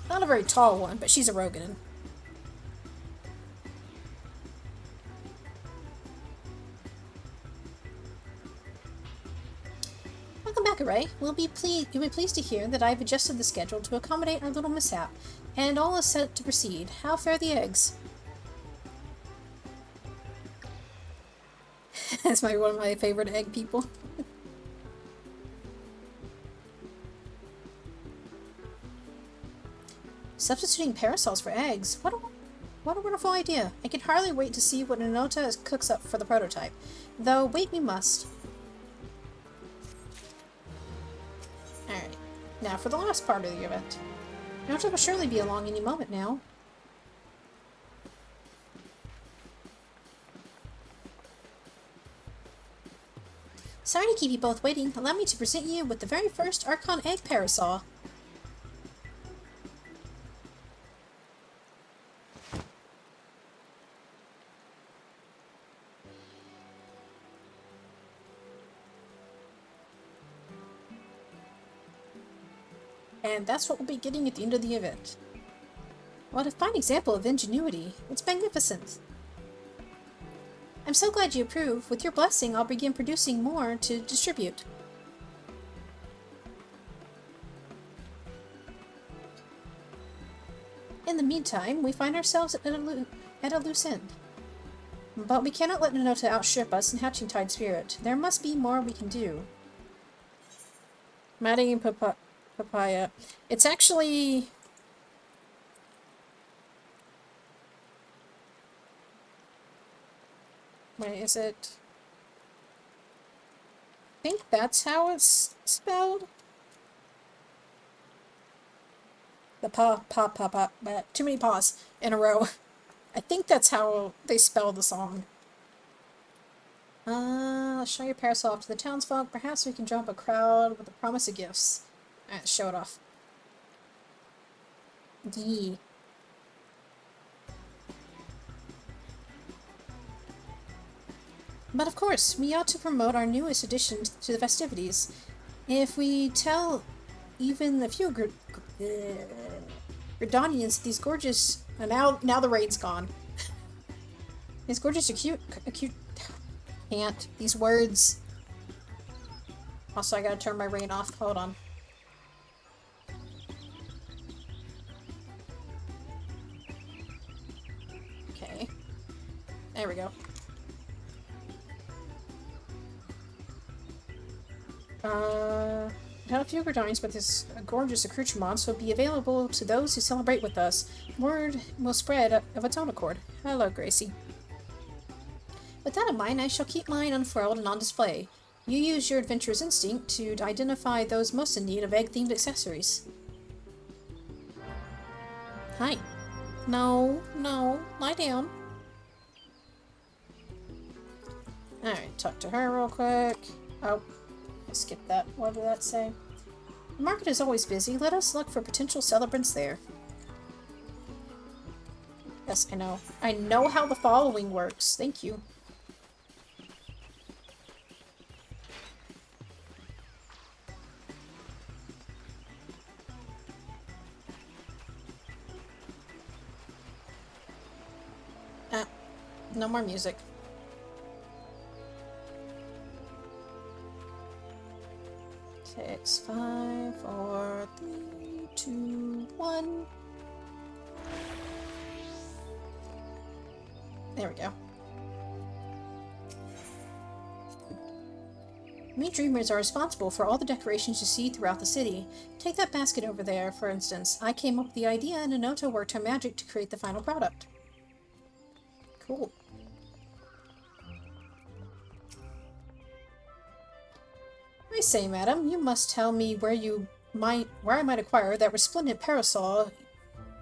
A: Not a very tall one, but she's a Rogadin. Welcome back, Array. You'll be pleased to hear that I've adjusted the schedule to accommodate our little mishap, and all is set to proceed. How fare the eggs? That's one of my favorite egg people. Substituting parasols for eggs. What a wonderful idea. I can hardly wait to see what Nanota cooks up for the prototype. Though, wait we must. Alright. Now for the last part of the event. Nanota will surely be along any moment now. Sorry to keep you both waiting. Allow me to present you with the very first Archon Egg Parasol. And that's what we'll be getting at the end of the event. What a fine example of ingenuity. It's magnificent. I'm so glad you approve. With your blessing, I'll begin producing more to distribute. In the meantime, we find ourselves at a loose end. But we cannot let Nanota outstrip us in Hatching Tide spirit. There must be more we can do. Maddie and papaya. It's actually... Wait, is it... I think that's how it's spelled? The too many paws in a row. I think that's how they spell the song. Let's show your parasol off to the townsfolk. Perhaps we can drum up a crowd with the promise of gifts. Alright, show it off. Yee. But of course, we ought to promote our newest addition to the festivities. If we tell even a few Gridanians these gorgeous... now the raid's gone. These gorgeous can't. These words. Also, I gotta turn my rain off. Hold on. Okay. There we go. Tell a few Gridanians with his gorgeous accoutrements will be available to those who celebrate with us. Word will spread of its own accord. Hello, Gracie. With that in mind, I shall keep mine unfurled and on display. You use your adventurer's instinct to identify those most in need of egg-themed accessories. Hi. No, lie down. Alright, talk to her real quick. Oh, skip that. What did that say? The market is always busy. Let us look for potential celebrants there. Yes, I know. I know how the following works. Thank you. No more music. Six, 5, 4, 3, 2, 1. There we go. We dreamers are responsible for all the decorations you see throughout the city. Take that basket over there, for instance. I came up with the idea and Nanota worked her magic to create the final product. Cool. I say, madam, you must tell me where I might acquire that resplendent parasol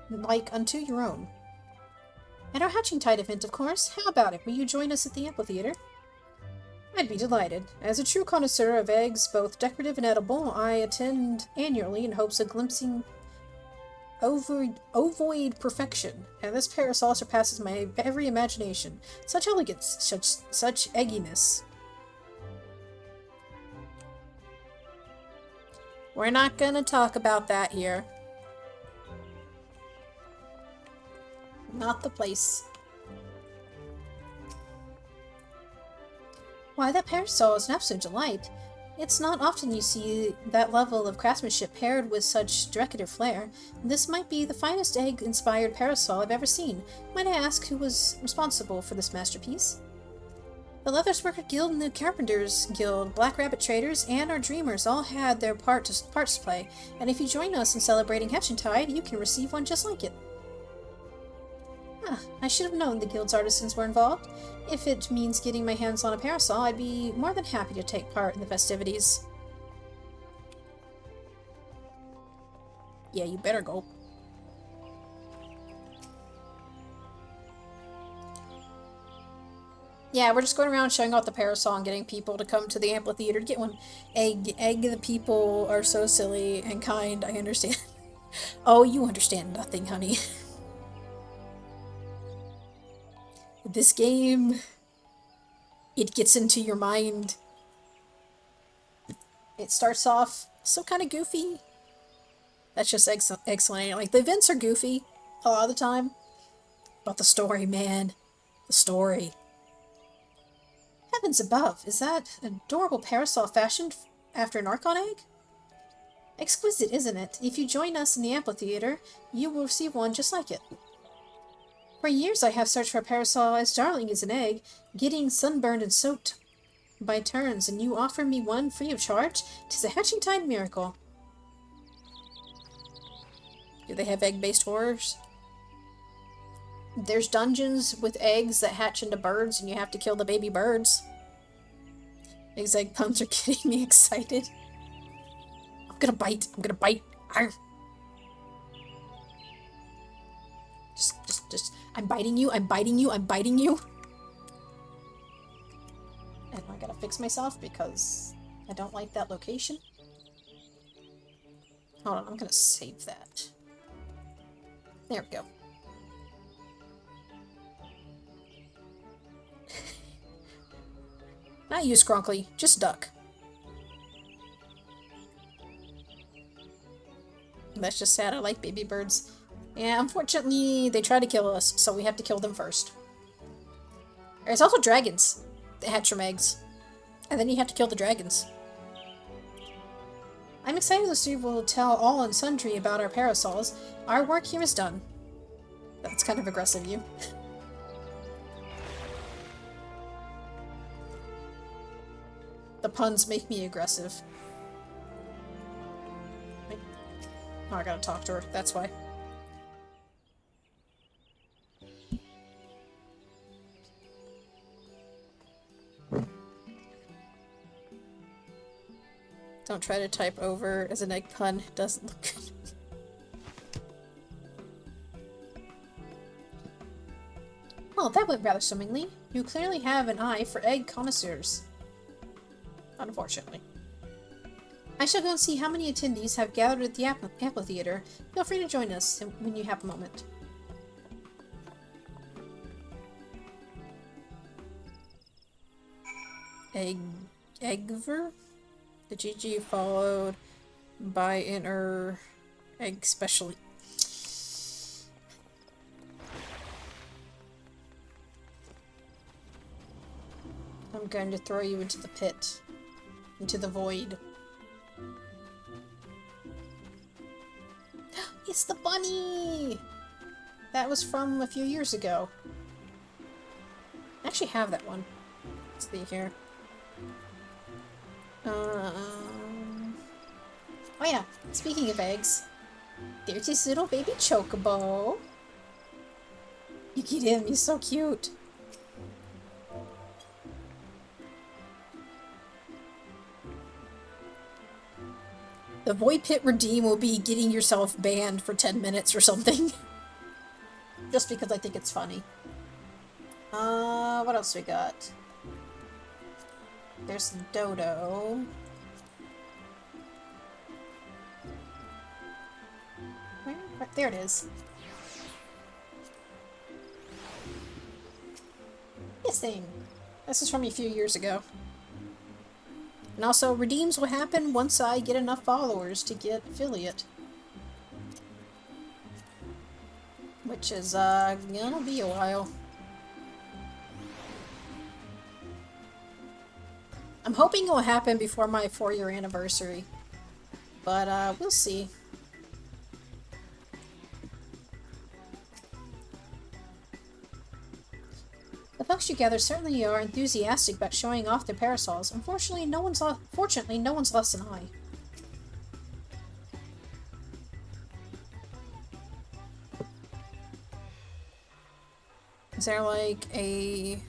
A: like unto your own. At our Hatching Tide event, of course. How about it? Will you join us at the amphitheater? I'd be delighted. As a true connoisseur of eggs, both decorative and edible, I attend annually in hopes of glimpsing ovoid perfection, and this parasol surpasses my every imagination. Such elegance, such egginess. We're not gonna talk about that here. Not the place. Why, that parasol is an absolute delight. It's not often you see that level of craftsmanship paired with such decorative flair. This might be the finest egg-inspired parasol I've ever seen. Might I ask who was responsible for this masterpiece? The Leathersworker Guild and the Carpenters Guild, Black Rabbit Traders, and our Dreamers all had their parts to play, and if you join us in celebrating Hatching Tide, you can receive one just like it. I should have known the Guild's artisans were involved. If it means getting my hands on a parasol, I'd be more than happy to take part in the festivities. Yeah, you better go. Yeah, we're just going around showing off the parasol and getting people to come to the amphitheater to get one. Egg, the people are so silly and kind, I understand. Oh, you understand nothing, honey. This game, it gets into your mind. It starts off so kind of goofy, That's just excellent. Like, the events are goofy a lot of the time, but the story, man. The story. Heavens above, is that an adorable parasol fashioned after an Archon egg? Exquisite, isn't it? If you join us in the amphitheater, you will receive one just like it. For years I have searched for a parasol as darling as an egg, getting sunburned and soaked by turns, and you offer me one free of charge? 'Tis a hatching time miracle. Do they have egg-based horrors? There's dungeons with eggs that hatch into birds, and you have to kill the baby birds. These egg puns are getting me excited. I'm gonna bite. I'm gonna bite. Arr. Just, I'm biting you. I'm biting you. I'm biting you. And I gotta fix myself because I don't like that location. Hold on, I'm gonna save that. There we go. Not you, Skrunkly. Just duck. That's just sad. I like baby birds. Yeah, unfortunately, they try to kill us, so we have to kill them first. There's also dragons that hatch from eggs. And then you have to kill the dragons. I'm excited that Steve will tell all and sundry about our parasols. Our work here is done. That's kind of aggressive, you. The puns make me aggressive. Oh, I gotta talk to her, that's why. Don't try to type over as an egg pun, it doesn't look good. Well, that went rather swimmingly. You clearly have an eye for egg connoisseurs. Unfortunately. I shall go and see how many attendees have gathered at the amphitheater. Feel free to join us when you have a moment. Eggver? The GG followed by inner egg specially. I'm going to throw you into the pit. Into the void. It's the bunny! That was from a few years ago. I actually have that one. Let's see here. Oh yeah, speaking of eggs, there's this little baby chocobo. You get him, he's so cute. The Void Pit Redeem will be getting yourself banned for 10 minutes or something. Just because I think it's funny. What else we got? There's Dodo. Where? There it is. This thing. This is from a few years ago. And also, redeems will happen once I get enough followers to get affiliate. Which is, gonna be a while. I'm hoping it will happen before my 4-year anniversary. But, we'll see. The folks you gather certainly are enthusiastic about showing off their parasols. Unfortunately, no one's less than I. Is there like a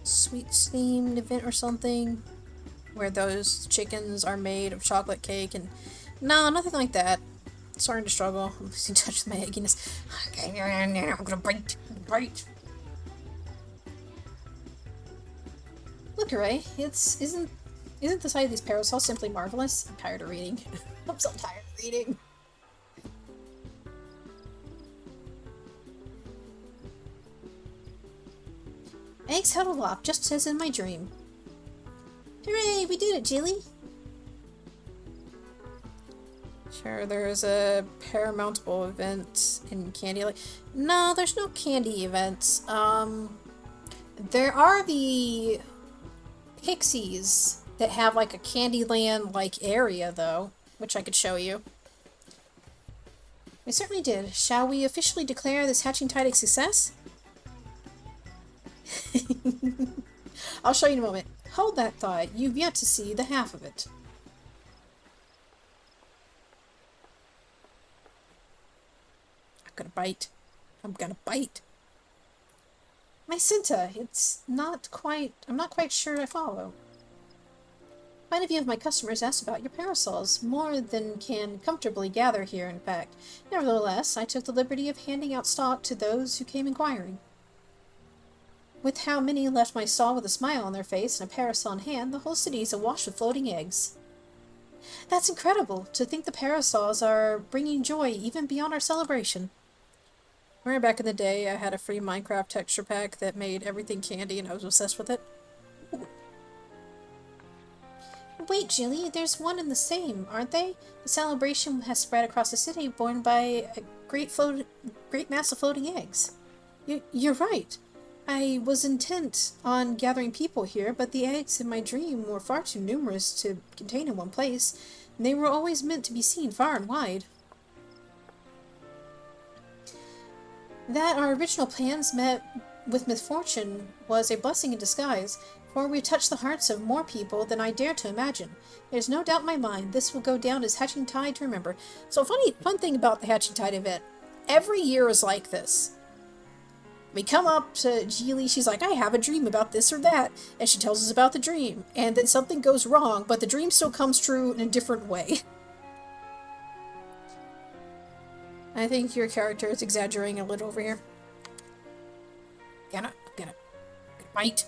A: sweets themed event or something where those chickens are made of chocolate cake? And no, nothing like that. Starting to struggle. I'm losing touch with my egginess. I'm gonna bite. Look, Ray, isn't the sight of these parasols simply marvelous? I'm tired of reading. I'm so tired of reading. Eggs huddled up, just as in my dream. Hooray, we did it, Jilly! Sure, there's a paramountable event in Candy. No, there's no candy events. There are the pixies that have like a Candyland-like area, though, which I could show you. We certainly did. Shall we officially declare this Hatching Tide a success? I'll show you in a moment. Hold that thought. You've yet to see the half of it. I'm gonna bite. I'm gonna bite. My Cinta, it's not quite... I'm not quite sure I follow. Quite a few of my customers asked about your parasols, more than can comfortably gather here, in fact. Nevertheless, I took the liberty of handing out stock to those who came inquiring. With how many left my stall with a smile on their face and a parasol in hand, the whole city is awash with floating eggs. That's incredible, to think the parasols are bringing joy even beyond our celebration. Remember back in the day, I had a free Minecraft texture pack that made everything candy and I was obsessed with it? Wait, Jilly, there's one and the same, aren't they? The celebration has spread across the city, borne by a great mass of floating eggs. You're right. I was intent on gathering people here, but the eggs in my dream were far too numerous to contain in one place, and they were always meant to be seen far and wide. That our original plans met with misfortune was a blessing in disguise, for we touched the hearts of more people than I dare to imagine. There's no doubt in my mind this will go down as Hatching Tide to remember. So fun thing about the Hatching Tide event, every year is like this. We come up to Geely, she's like, I have a dream about this or that, and she tells us about the dream, and then something goes wrong, but the dream still comes true in a different way. I think your character is exaggerating a little over here. Gonna bite.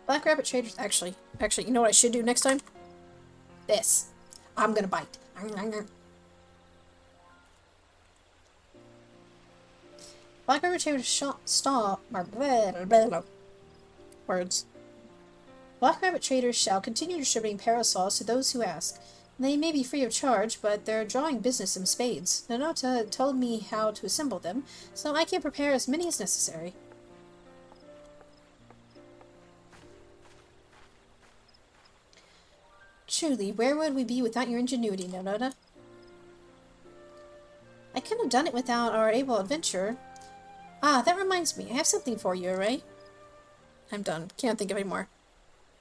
A: Black Rabbit Traders, actually, you know what I should do next time? This. I'm gonna bite. Black Rabbit Traders stop. Words. Black Rabbit Traders shall continue distributing parasols to those who ask. They may be free of charge, but they're drawing business in spades. Nanota told me how to assemble them, so I can prepare as many as necessary. Truly, where would we be without your ingenuity, Nanota? I couldn't have done it without our able adventurer. Ah, that reminds me. I have something for you, Array. I'm done. Can't think of any more.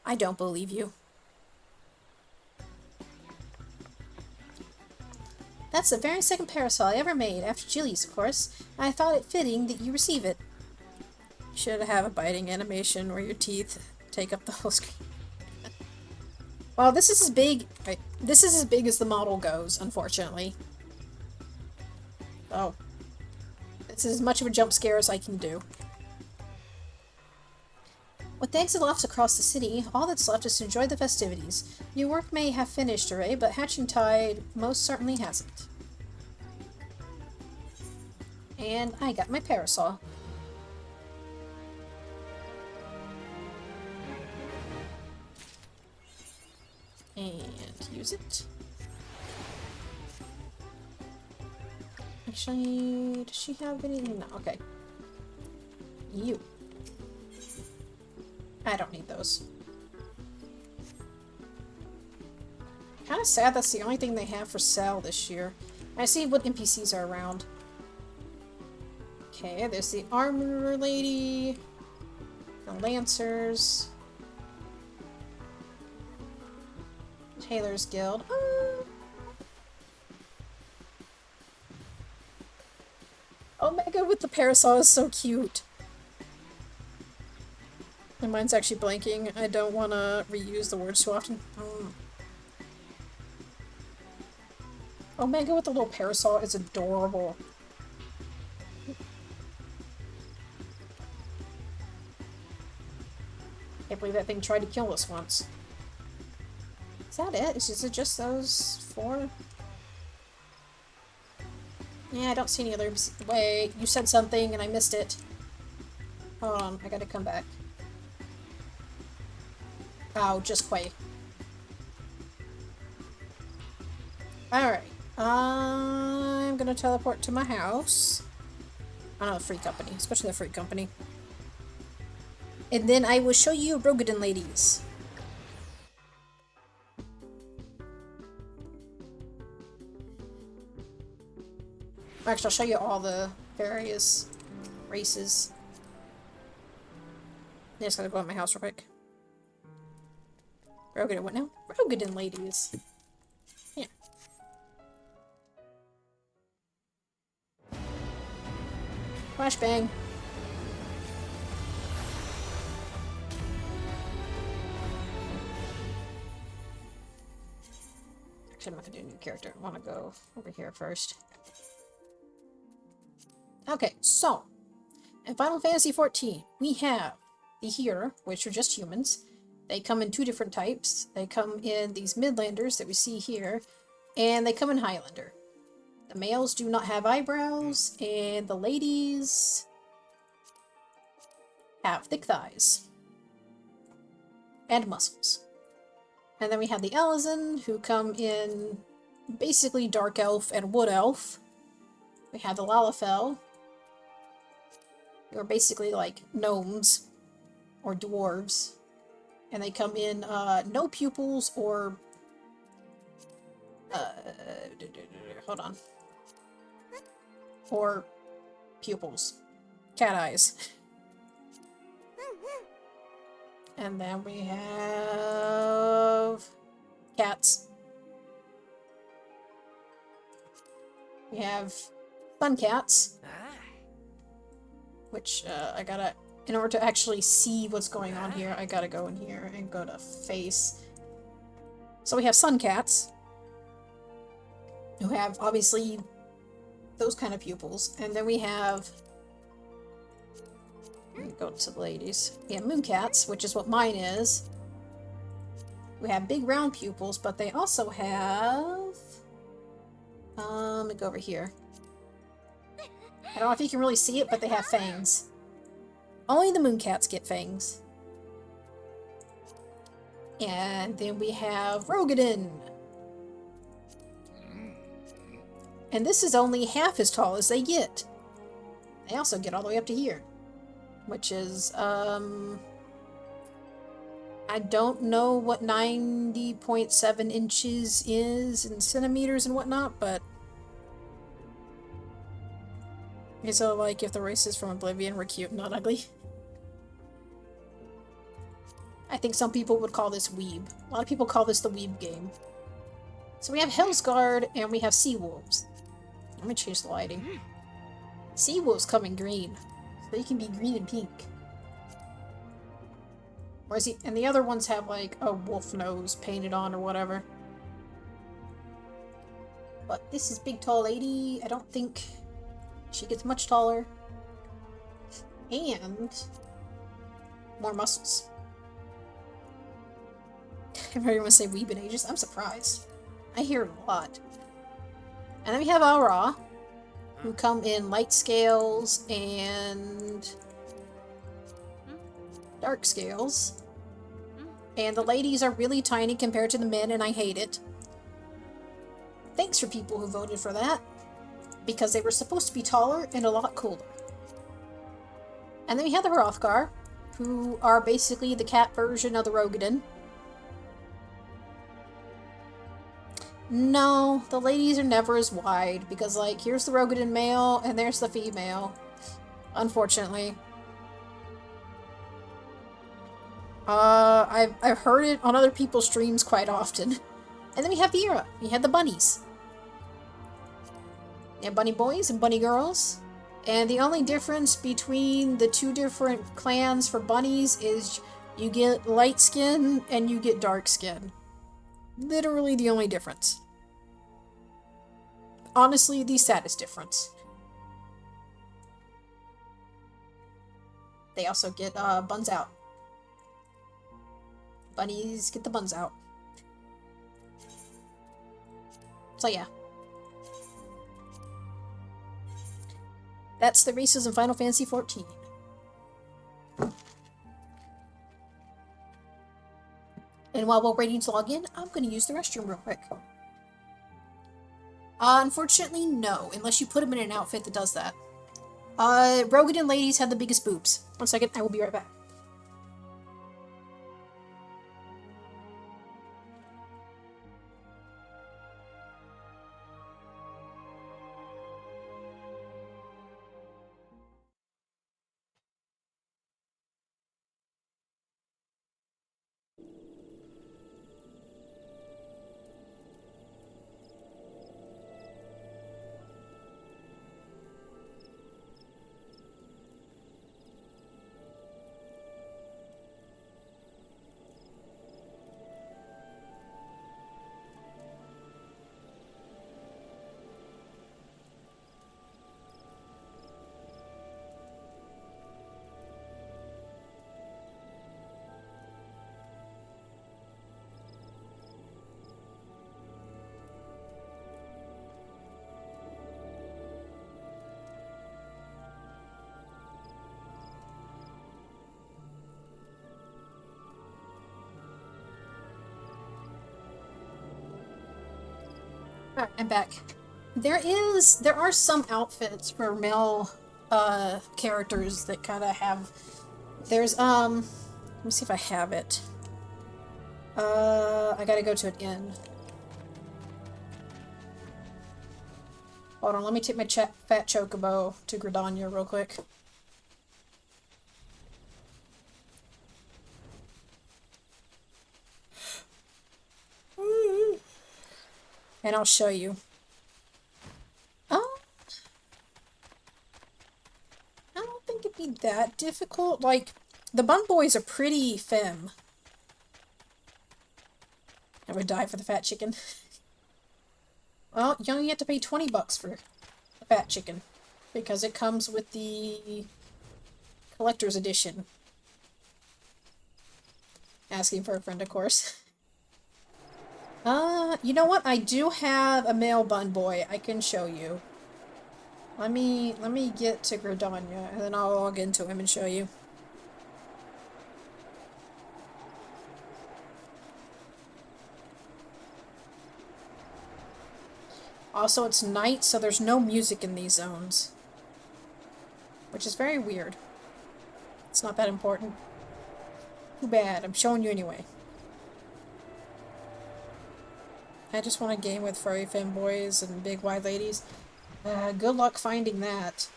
A: I don't believe you. That's the very second parasol I ever made, after Jilly's, of course. I thought it fitting that you receive it. You should have a biting animation where your teeth take up the whole screen. Well, this is as big... Right, this is as big as the model goes, unfortunately. Oh. This is as much of a jump scare as I can do. With the exit lofts across the city, all that's left is to enjoy the festivities. Your work may have finished, Array, but Hatching Tide most certainly hasn't. And I got my parasol. And use it. Actually, does she have any? No, okay. You. I don't need those. Kind of sad that's the only thing they have for sale this year. I see what NPCs are around. Okay, there's the Armorer Lady, the Lancers, Tailor's Guild. Omega with the parasol is so cute. And mine's actually blanking. I don't want to reuse the words too often. Omega with the little parasol is adorable. Can't believe that thing tried to kill us once. Is that it? Is it just those 4? Yeah, I don't see any others. Wait, you said something and I missed it. Hold on, I gotta come back. Oh, just Quay. Alright. I'm gonna teleport to my house. I know, the Free Company. Especially the Free Company. And then I will show you Rogadin ladies. Actually, I'll show you all the various races. I just gotta go in my house real quick. Rogadin, what now? Rogadin ladies. Yeah. Flashbang. Actually, I'm not gonna do a new character. I wanna go over here first. Okay, so in Final Fantasy XIV, we have the Here, which are just humans. They come in two different types. They come in these Midlanders that we see here, and they come in Highlander. The males do not have eyebrows, and the ladies have thick thighs and muscles. And then we have the Elezen, who come in basically Dark Elf and Wood Elf. We have the Lalafell, who are basically like gnomes or dwarves. And they come in no pupils or... hold on. Or pupils. Cat eyes. And then we have... cats. We have sun cats. Which, I gotta... In order to actually see what's going on here, I gotta go in here and go to face. So we have sun cats, who have, obviously, those kind of pupils. And then we have... Let me go to the ladies. We have moon cats, which is what mine is. We have big round pupils, but they also have... let me go over here. I don't know if you can really see it, but they have fangs. Only the moon cats get fangs. And then we have Rogadin. And this is only half as tall as they get. They also get all the way up to here. Which is, I don't know what 90.7 inches is in centimeters and whatnot, but... Okay, so, like, if the races from Oblivion were cute and not ugly. I think some people would call this weeb. A lot of people call this the weeb game. So we have Hellsguard and we have Seawolves. Let me change the lighting. Seawolves come in green. So they can be green and pink. Or is he, and the other ones have like a wolf nose painted on or whatever. But this is big tall lady. I don't think she gets much taller. And more muscles. Everyone say weeb in ages. I'm surprised. I hear it a lot. And then we have Aura, who come in light scales and dark scales. And the ladies are really tiny compared to the men, and I hate it. Thanks for people who voted for that, because they were supposed to be taller and a lot cooler. And then we have the Hrothgar, who are basically the cat version of the Rogadin. No, the ladies are never as wide, because, like, here's the Rogadin male, and there's the female. Unfortunately. I've heard it on other people's streams quite often. And then we have the era. We had the bunnies. We have bunny boys and bunny girls. And the only difference between the two different clans for bunnies is you get light skin and you get dark skin. Literally the only difference. Honestly, the saddest difference. They also get buns out. Bunnies get the buns out. So yeah. That's the races in Final Fantasy XIV. And while we're waiting to log in, I'm going to use the restroom real quick. Unfortunately, no, unless you put him in an outfit that does that. Rogan ladies have the biggest boobs. One second, I will be right back. Alright, I'm back. There are some outfits for male characters that kind of have. There's let me see if I have it. I gotta go to an inn. Hold on, let me take my fat chocobo to Gridania real quick. And I'll show you. I don't think it'd be that difficult. Like, the Bun Boys are pretty femme. I would die for the fat chicken. Well, you only have to pay $20 for the fat chicken. Because it comes with the collector's edition. Asking for a friend, of course. You know what? I do have a male bun boy. I can show you. Let me get to Gridania, and then I'll log into him and show you. Also, it's night, so there's no music in these zones. Which is very weird. It's not that important. Too bad. I'm showing you anyway. I just want a game with furry femboys and big wide ladies. Good luck finding that.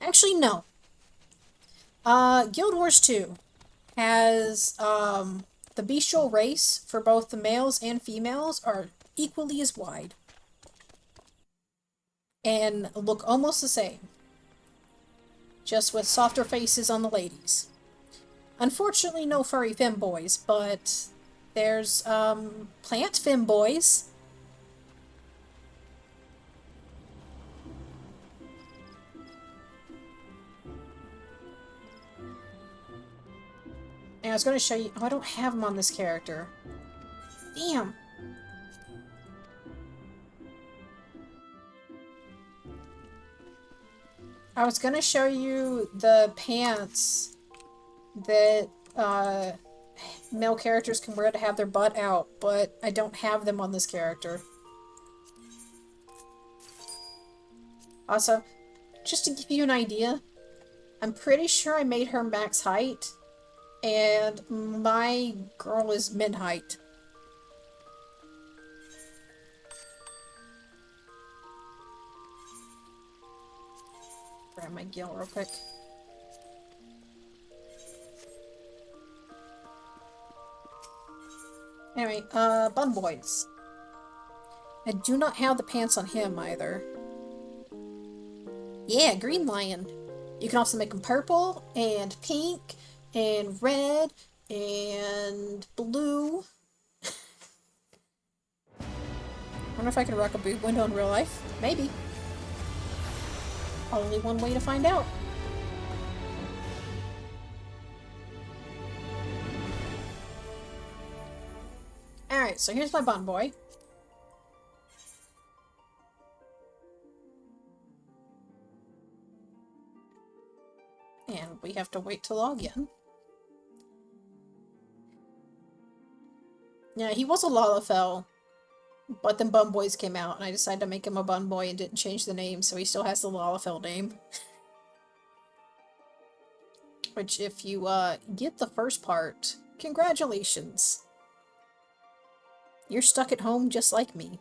A: Actually, no. Guild Wars 2 has, the bestial race for both the males and females are equally as wide. And look almost the same. Just with softer faces on the ladies. Unfortunately, no furry femboys, but there's, plant femboys. And I was going to show you... Oh, I don't have them on this character. Damn! I was going to show you the pants that male characters can wear to have their butt out, but I don't have them on this character. Also, just to give you an idea, I'm pretty sure I made her max height, and my girl is mid height. Grab my gil real quick. Anyway, Bun Boys. I do not have the pants on him either. Yeah, Green Lion. You can also make them purple, and pink, and red, and blue. I wonder if I can rock a boob window in real life. Maybe. Only one way to find out. Alright, so here's my Bun Boy. we have to wait to log in. Yeah, he was a Lalafell, but then Bun Boys came out, and I decided to make him a Bun Boy and didn't change the name, so he still has the Lalafell name. Which, if you get the first part, congratulations. You're stuck at home just like me.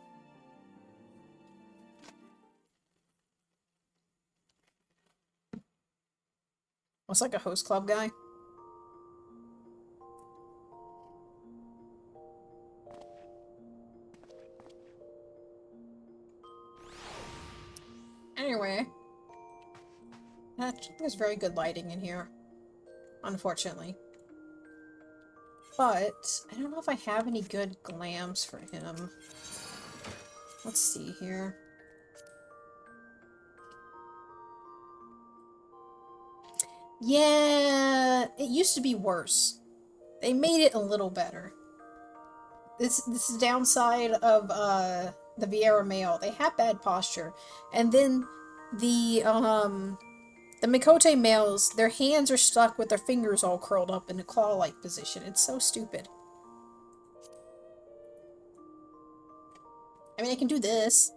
A: Looks like a host club guy. Anyway, there's very good lighting in here, unfortunately. But I don't know if I have any good glams for him. Let's see here. Yeah, it used to be worse. They made it a little better. This is the downside of the Vieira male. They have bad posture, and then the Mikote males, their hands are stuck with their fingers all curled up in a claw-like position. It's so stupid. I mean, I can do this.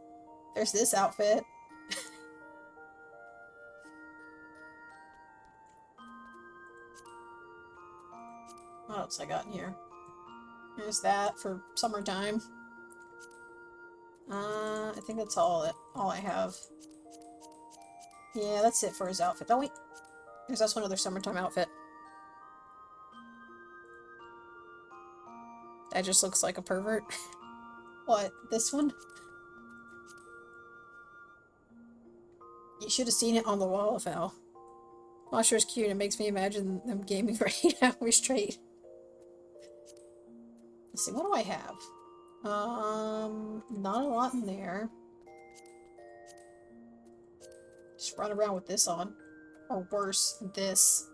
A: There's this outfit. What else I got in here? There's that for summertime. I think that's all I have. Yeah, that's it for his outfit. Oh wait, there's also another summertime outfit. That just looks like a pervert. What, this one? You should have seen it on the wall, Val. Washer is cute. It makes me imagine them gaming for 8 hours straight. Let's see, what do I have? Not a lot in there. Just run around with this on. Or worse, this.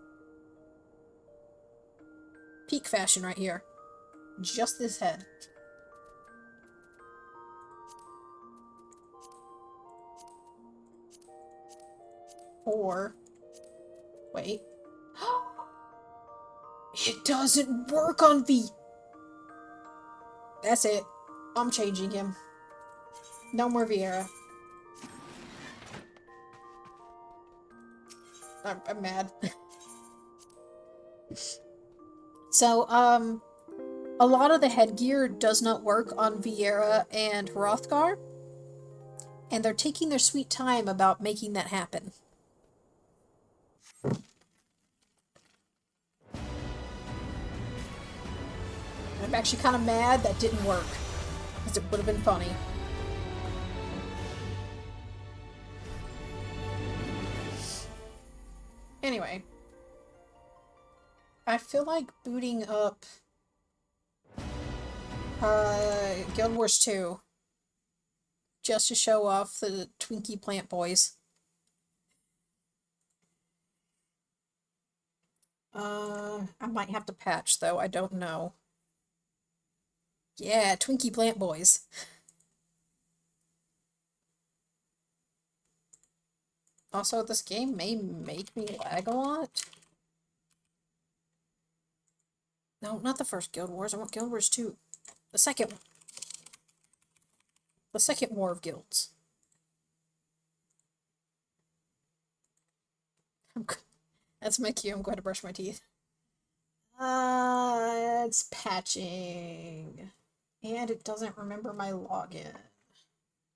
A: Peak fashion right here. Just this head. Or... wait. It doesn't work on V! That's it. I'm changing him. No more Vieira. I'm mad. So, a lot of the headgear does not work on Vieira and Hrothgar, and they're taking their sweet time about making that happen. I'm actually kind of mad that didn't work, because it would have been funny. Anyway, I feel like booting up Guild Wars 2 just to show off the Twinkie Plant Boys. I might have to patch though, I don't know. Yeah, Twinkie Plant Boys. Also, this game may make me lag a lot. No, not the first Guild Wars. I want Guild Wars 2. The second one. The second War of Guilds. That's my cue. I'm going to brush my teeth. It's patching. And it doesn't remember my login.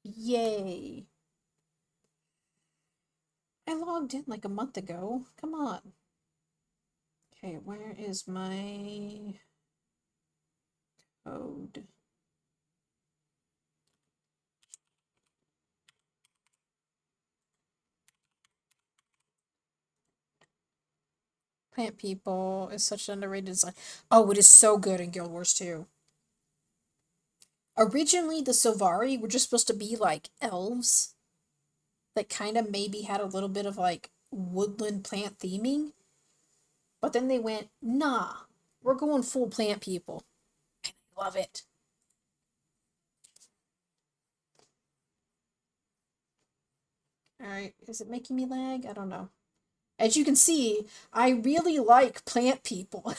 A: Yay. I logged in like a month ago. Come on. Okay, where is my code? Plant People is such an underrated design. Oh, it is so good in Guild Wars 2. Originally, the Sylvari were just supposed to be like elves that kind of maybe had a little bit of like woodland plant theming. But then they went, nah, we're going full plant people. And I love it. Alright, is it making me lag? I don't know. As you can see, I really like plant people.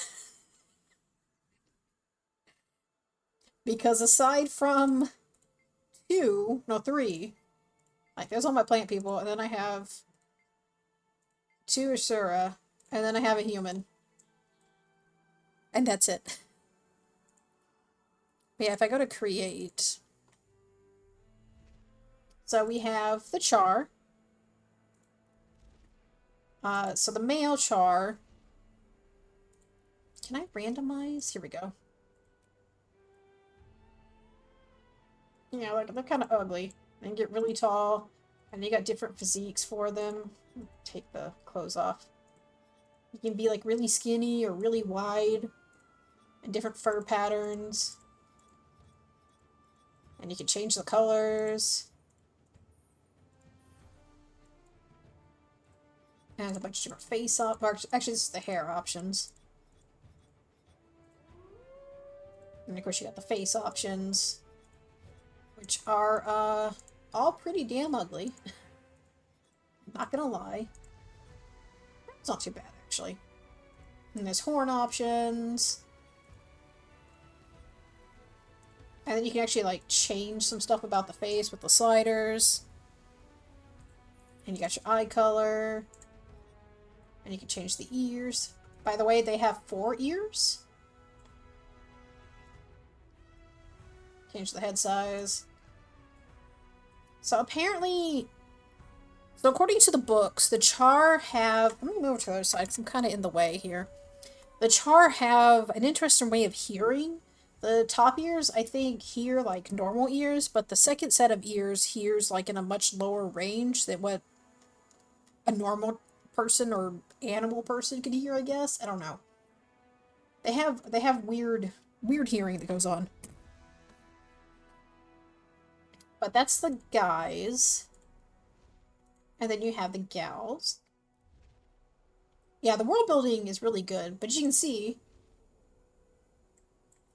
A: Because aside from two, no, three, like there's all my plant people, and then I have two Asura, and then I have a human. And that's it. But yeah, if I go to create, so we have the char. So the male char. Can I randomize? Here we go. Yeah, like they're kind of ugly and get really tall, and you got different physiques for them. Take the clothes off. You can be like really skinny or really wide, and different fur patterns. And you can change the colors. And a bunch of different face options. Actually, this is the hair options. And of course, you got the face options, which are all pretty damn ugly. Not gonna lie. It's not too bad, actually. And there's horn options. And then you can actually, like, change some stuff about the face with the sliders. And you got your eye color. And you can change the ears. By the way, they have 4 ears. Change the head size. So apparently... So according to the books, the Char have... Let me move to the other side because I'm kind of in the way here. The Char have an interesting way of hearing. The top ears, I think, hear like normal ears, but the second set of ears hears like in a much lower range than what a normal person or animal person could hear, I guess. I don't know. They have weird hearing that goes on. But that's the guys. And then you have the gals. Yeah, the world building is really good, but as you can see,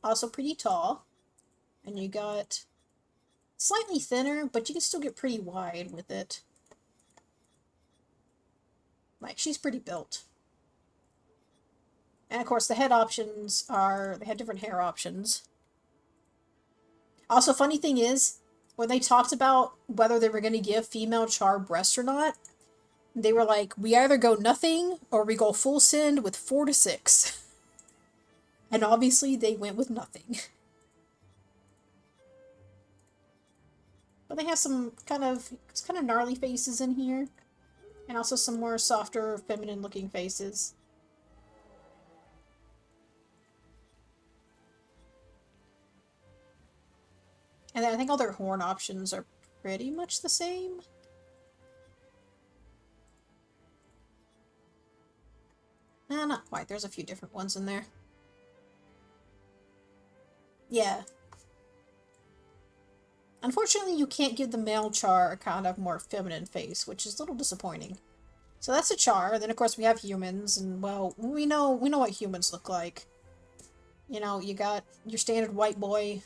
A: also pretty tall. And you got slightly thinner, but you can still get pretty wide with it. Like, she's pretty built. And of course, the head options are, they have different hair options. Also, funny thing is, when they talked about whether they were going to give female Char breasts or not, they were like, we either go nothing or we go full send with 4 to 6. And obviously, they went with nothing. But they have some kind of gnarly faces in here. And also some more softer, feminine looking faces. And then I think all their horn options are pretty much the same. Not quite. There's a few different ones in there. Yeah. Unfortunately, you can't give the male Char a kind of more feminine face, which is a little disappointing. So that's a Char. Then of course we have humans, and well, we know what humans look like. You know, you got your standard white boy,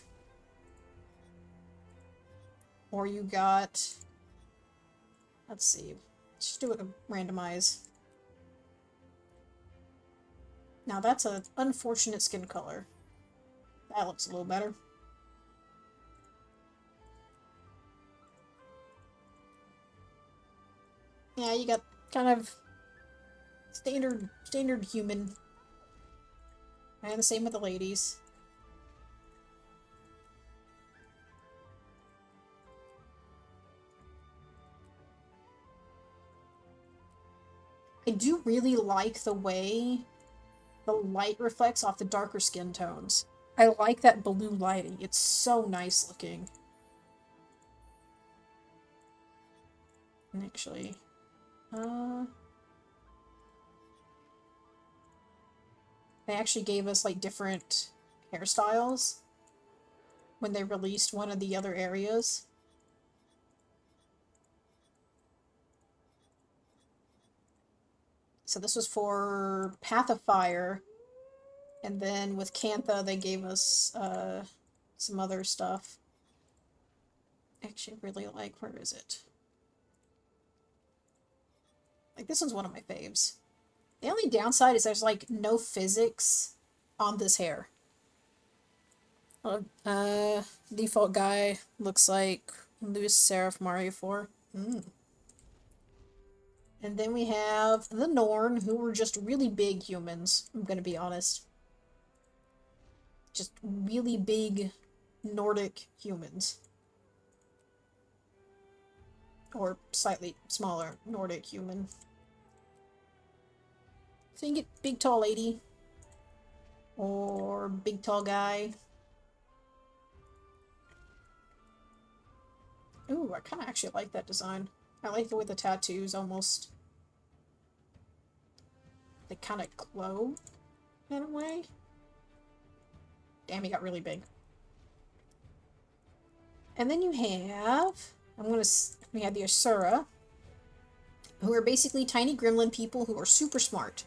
A: or you got, let's see, let's do a randomize. Now that's an unfortunate skin color. That looks a little better. Yeah, you got kind of standard human. And the same with the ladies. I do really like the way the light reflects off the darker skin tones. I like that blue lighting. It's so nice looking. And actually, they actually gave us like different hairstyles when they released one of the other areas. So this was for Path of Fire, and then with Cantha they gave us some other stuff. Actually, really like, where is it? Like, this one's one of my faves. The only downside is there's, like, no physics on this hair. Default guy looks like Louis Seraph Mario 4. And then we have the Norn, who were just really big humans, I'm gonna be honest. Just really big Nordic humans. Or slightly smaller Nordic human. So you can get big tall lady. Or big tall guy. Ooh, I kind of actually like that design. I like the way the tattoos almost... they kind of glow in a way. Damn, he got really big. And then you have... we have the Asura, who are basically tiny gremlin people who are super smart.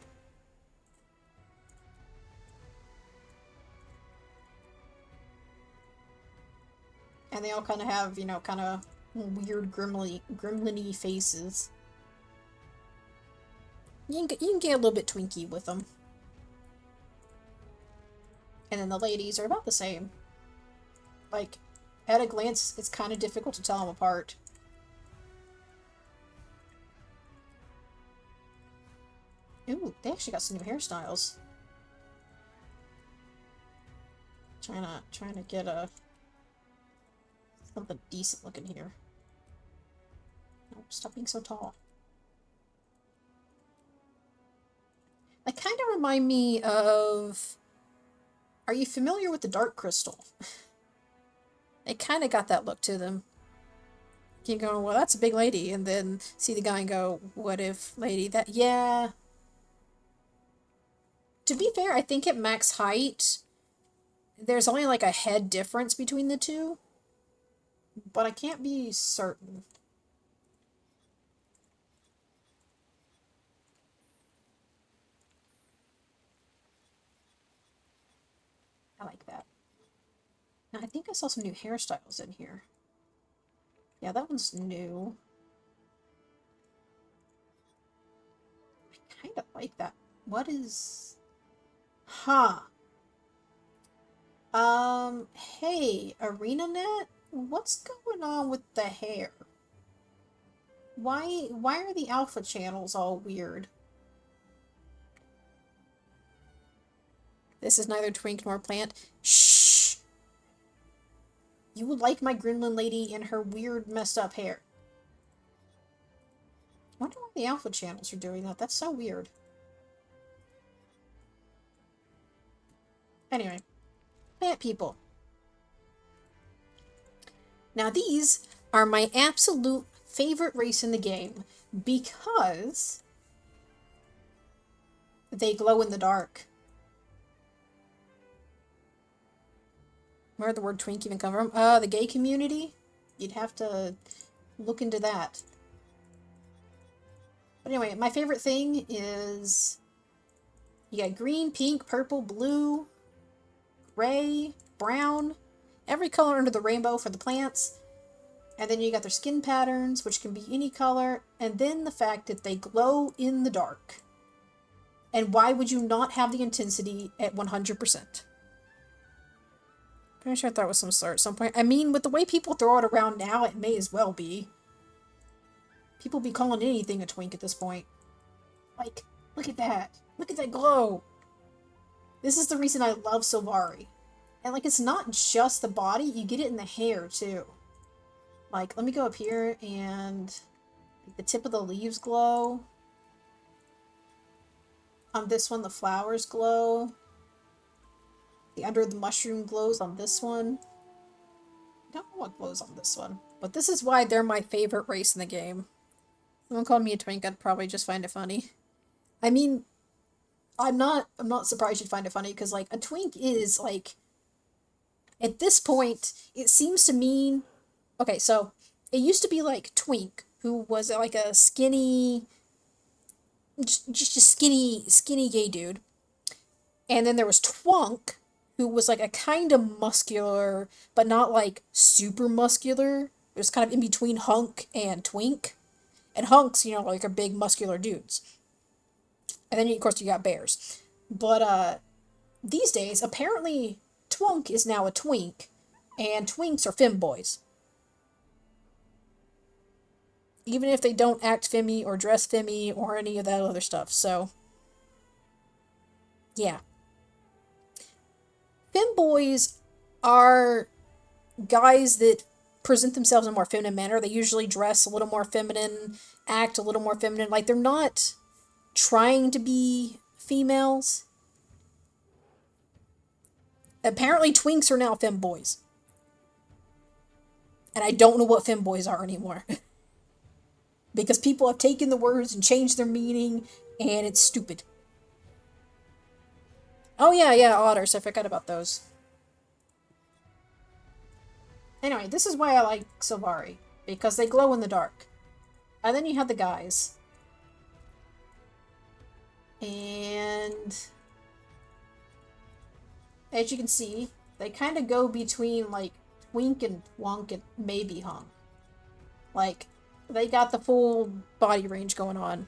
A: And they all kind of have, you know, kind of weird gremlin-y faces. You can get a little bit twinky with them. And then the ladies are about the same. Like, at a glance, it's kind of difficult to tell them apart. Ooh, they actually got some new hairstyles. Trying to get something decent looking here. No, stop being so tall. They kind of remind me of... Are you familiar with the Dark Crystal? They kind of got that look to them. You go, well, that's a big lady, and then see the guy and go, what if lady that... Yeah. To be fair, I think at max height, there's only like a head difference between the two. But I can't be certain. I like that. Now, I think I saw some new hairstyles in here. Yeah, that one's new. I kind of like that. What is... Huh. Hey, ArenaNet? What's going on with the hair? Why are the alpha channels all weird? This is neither twink nor plant. Shh! You would like my gremlin lady and her weird, messed up hair. I wonder why the alpha channels are doing that. That's so weird. Anyway. Plant people. Now these are my absolute favorite race in the game because they glow in the dark. Where'd the word twink even come from? The gay community? You'd have to look into that. But anyway, my favorite thing is you got green, pink, purple, blue, gray, brown, every color under the rainbow for the plants. And then you got their skin patterns, which can be any color. And then the fact that they glow in the dark. And why would you not have the intensity at 100%? Pretty sure I thought it was some sort at some point. I mean, with the way people throw it around now, it may as well be. People be calling anything a twink at this point. Like, look at that. Look at that glow. This is the reason I love Sylvari. And, like, it's not just the body. You get it in the hair, too. Like, let me go up here and... the tip of the leaves glow. On this one, the flowers glow. The under the mushroom glows on this one. I don't know what glows on this one. But this is why they're my favorite race in the game. Someone called me a twink, I'd probably just find it funny. I mean, I'm not surprised you'd find it funny, because, like, a twink is, like... At this point, it seems to mean... Okay, so, it used to be, like, twink, who was, like, a skinny... Just a skinny gay dude. And then there was twunk, who was, like, a kind of muscular, but not, like, super muscular. It was kind of in between hunk and twink. And hunks, you know, like are big muscular dudes. And then, of course, you got bears. But these days, apparently, twunk is now a twink, and twinks are femboys. Even if they don't act femmy or dress femmy or any of that other stuff. So, yeah. Femboys are guys that present themselves in a more feminine manner. They usually dress a little more feminine, act a little more feminine. Like, they're not trying to be females. Apparently, twinks are now femboys. And I don't know what femboys are anymore. Because people have taken the words and changed their meaning, and it's stupid. Oh yeah, otters. I forgot about those. Anyway, this is why I like Sylvari. Because they glow in the dark. And then you have the guys. And as you can see, they kind of go between, like, twink and twunk and maybe hunk. Like, they got the full body range going on.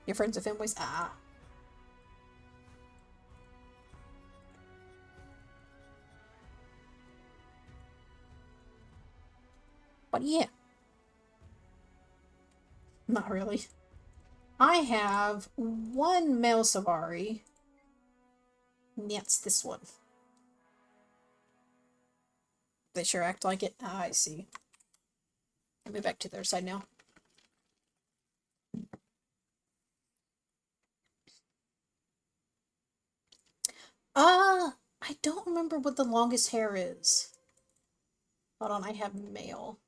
A: Your friends are femboys? Ah. But yeah. Not really. I have one male Sylvari. And that's this one. They sure act like it. Ah, I see. I'll move back to the other side now. I don't remember what the longest hair is. Hold on, I have male.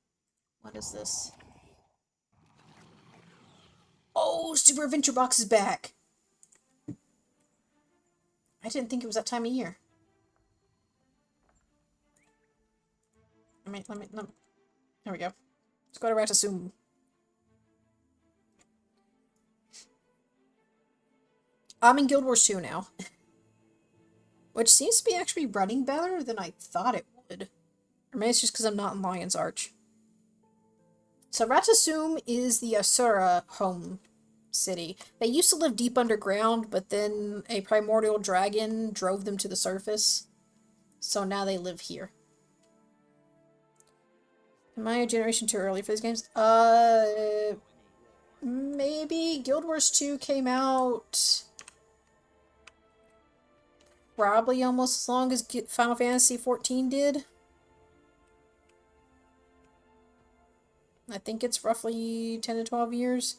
A: What is this? Oh, Super Adventure Box is back! I didn't think it was that time of year. Let me, there we go. Let's go to Ratasum. I'm in Guild Wars 2 now. Which seems to be actually running better than I thought it would. Or maybe it's just because I'm not in Lion's Arch. So Ratasum is the Asura home city. They used to live deep underground, but then a primordial dragon drove them to the surface. So now they live here. Am I a generation too early for these games? Maybe. Guild Wars 2 came out probably almost as long as Final Fantasy XIV did. I think it's roughly 10 to 12 years.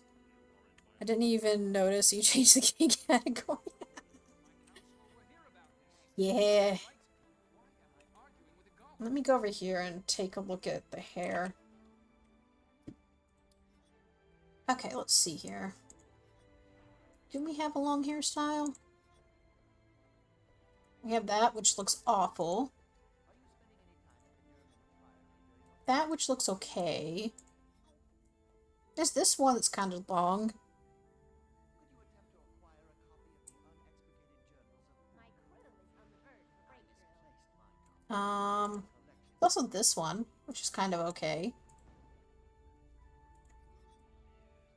A: I didn't even notice you changed the game category. Yeah. Let me go over here and take a look at the hair. Okay, let's see here. Do we have a long hairstyle? We have that, which looks awful. That, which looks okay. There's this one that's kind of long. Also this one, which is kind of okay.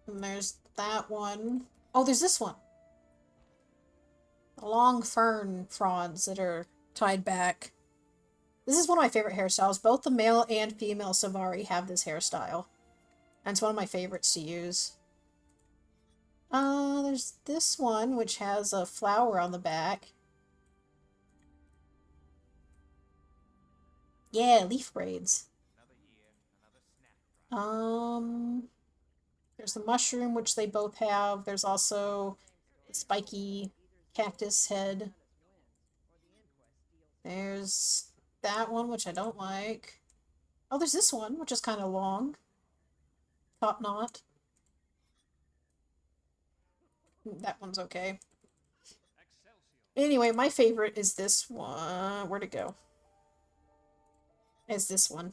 A: And there's that one. Oh, there's this one. The long fern fronds that are tied back. This is one of my favorite hairstyles. Both the male and female Sylvari have this hairstyle. And it's one of my favorites to use. There's this one, which has a flower on the back. Yeah, leaf braids. There's the mushroom, which they both have. There's also the spiky cactus head. There's that one, which I don't like. Oh, there's this one, which is kind of long. Top knot. That one's okay. Anyway, my favorite is this one. Where'd it go? Is this one.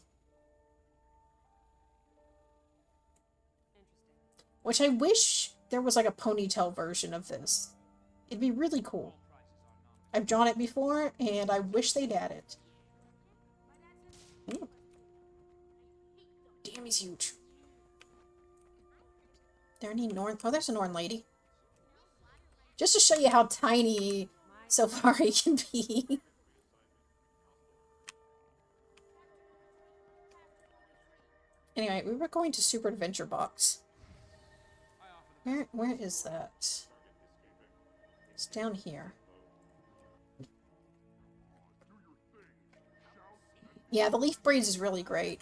A: Which I wish there was like a ponytail version of this. It'd be really cool. I've drawn it before, and I wish they'd add it. Ooh. Damn, he's huge. there any Norn? Oh, there's a Norn lady. Just to show you how tiny Safari can be. Anyway, we were going to Super Adventure Box. Where is that? It's down here. Yeah, the leaf braids is really great.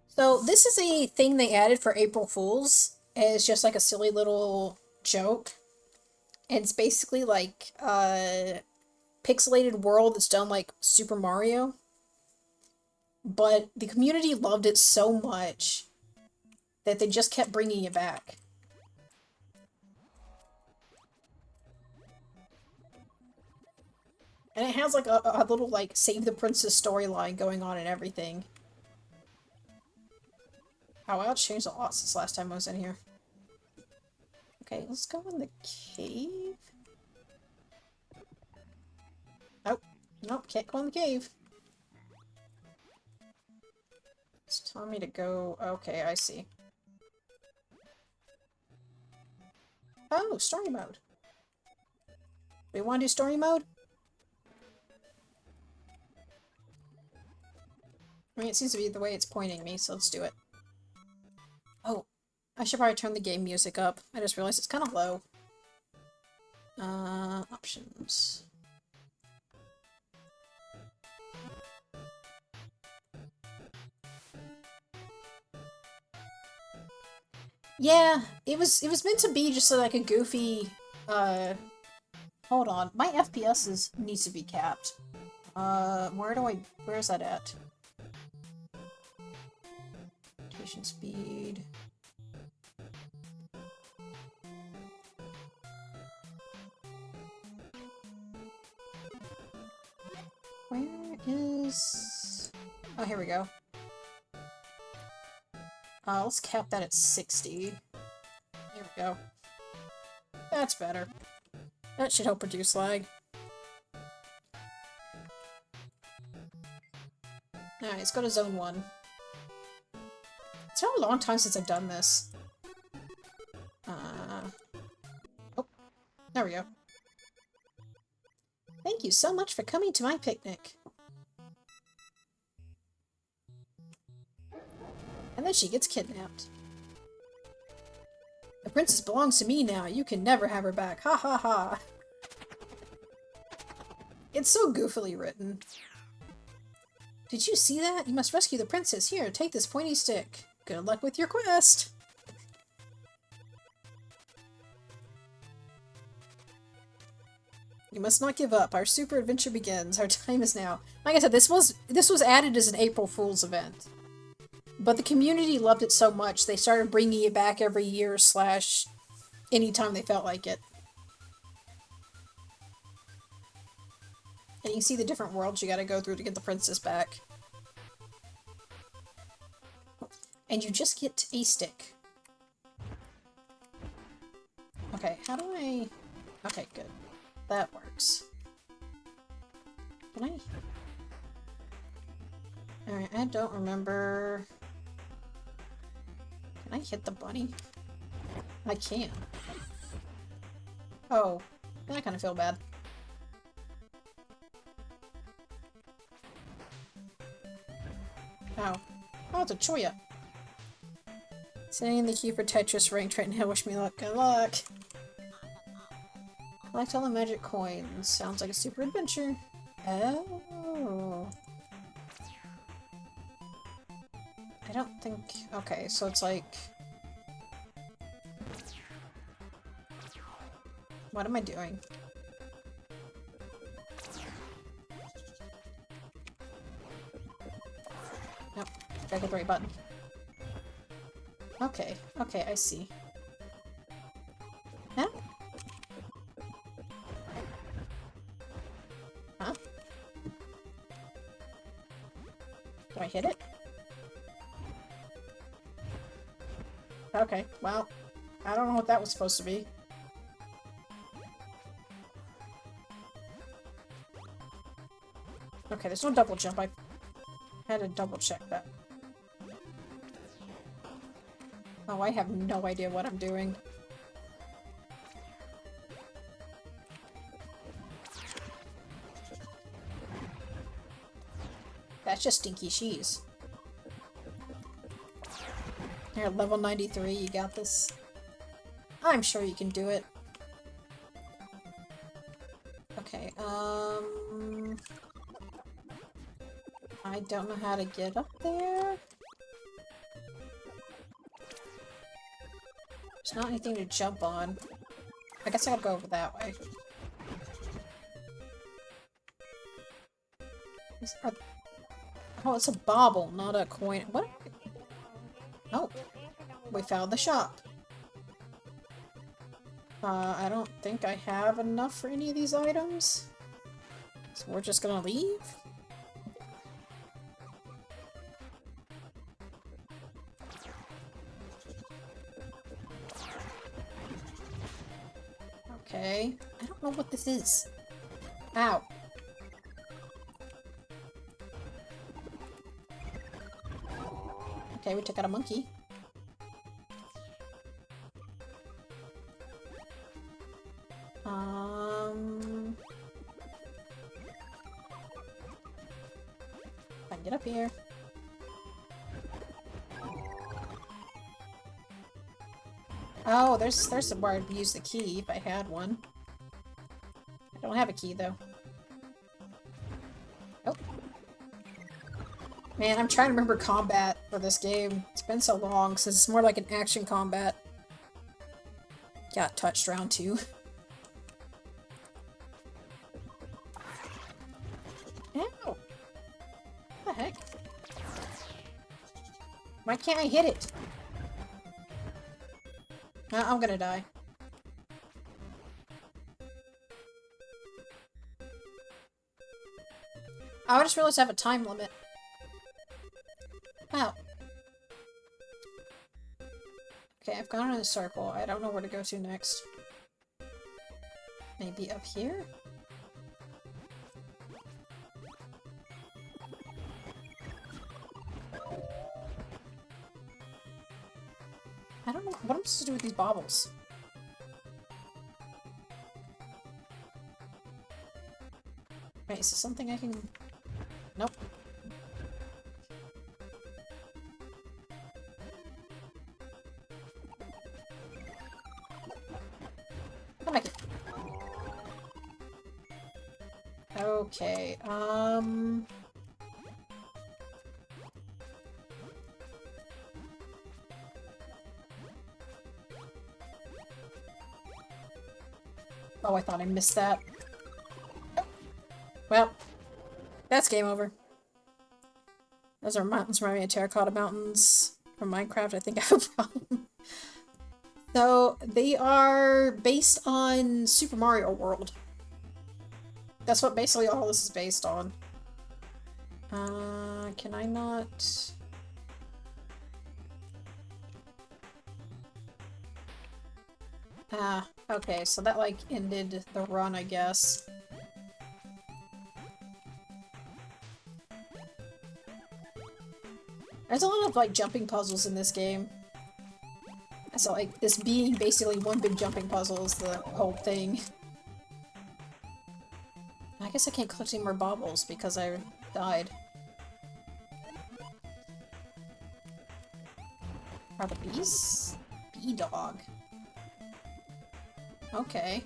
A: So this is a thing they added for April Fools. It's just like a silly little joke. And it's basically like a pixelated world that's done like Super Mario. But the community loved it so much that they just kept bringing it back. And it has like a little like Save the Princess storyline going on and everything. Oh wow, it's changed a lot since last time I was in here. Okay, let's go in the cave. Oh, nope, can't go in the cave. It's telling me to go... Okay, I see. Oh, story mode. We want to do story mode? I mean, it seems to be the way it's pointing me, so let's do it. Oh, I should probably turn the game music up. I just realized it's kind of low. Options. Yeah, it was meant to be just like a goofy, hold on. My FPS needs to be capped. Where's that at? Rotation speed. Where is... Oh, here we go. Let's cap that at 60. Here we go. That's better. That should help reduce lag. Alright, let's go to Zone 1. It's been a long time since I've done this. Oh, there we go. Thank you so much for coming to my picnic. And then she gets kidnapped. The princess belongs to me now. You can never have her back. Ha ha ha. It's so goofily written. Did you see that? You must rescue the princess. Here, take this pointy stick. Good luck with your quest. You must not give up. Our super adventure begins. Our time is now. Like I said, this was added as an April Fool's event. But the community loved it so much, they started bringing it back every year / anytime they felt like it. And you can see the different worlds you gotta go through to get the princess back. And you just get a stick. Okay, how do I... Okay, good. That works. Can I... Alright, I don't remember... Can I hit the bunny? I can. Oh, I kind of feel bad. Oh. Oh, it's a Choya. Saying the key for Tetris ranked right now. Wish me luck. Good luck. Collect all the magic coins. Sounds like a super adventure. Oh. I don't think... Okay, so it's like... What am I doing? Nope. Gotta get the right button. Okay, okay, I see. Huh? Huh? Do I hit it? Okay, well, I don't know what that was supposed to be. Okay, there's no double jump. Had to double check that. Oh, I have no idea what I'm doing. That's just stinky cheese. You're at level 93, you got this. I'm sure you can do it. Okay, I don't know how to get up there. There's not anything to jump on. I guess I gotta go over that way. Oh, it's a bauble, not a coin. What? Oh, we found the shop. I don't think I have enough for any of these items. So we're just gonna leave? Okay. I don't know what this is. Ow. Okay, we took out a monkey. If I can get up here. Oh, there's where I'd use the key if I had one. I don't have a key though. Oh. Man, I'm trying to remember combat for this game. It's been so long since it's more like an action combat. Got touched round 2. Ow! What the heck? Why can't I hit it? I'm gonna die. I just realized I have a time limit. Wow. Okay, I've gone in a circle. I don't know where to go to next. Maybe up here? I don't know what I'm supposed to do with these baubles. Wait, is this something I can... Nope. Come back here. Okay, Oh, I thought I missed that. Well, that's game over. Those are mountains reminding me of Terracotta Mountains from Minecraft. I think I have a problem. So, they are based on Super Mario World. That's what basically all this is based on. Can I not... Ah, okay, so that, like, ended the run, I guess. There's a lot of, like, jumping puzzles in this game. So, like, this being basically one big jumping puzzle is the whole thing. I guess I can't collect any more baubles because I died. Are the bees? Bee dog. Okay.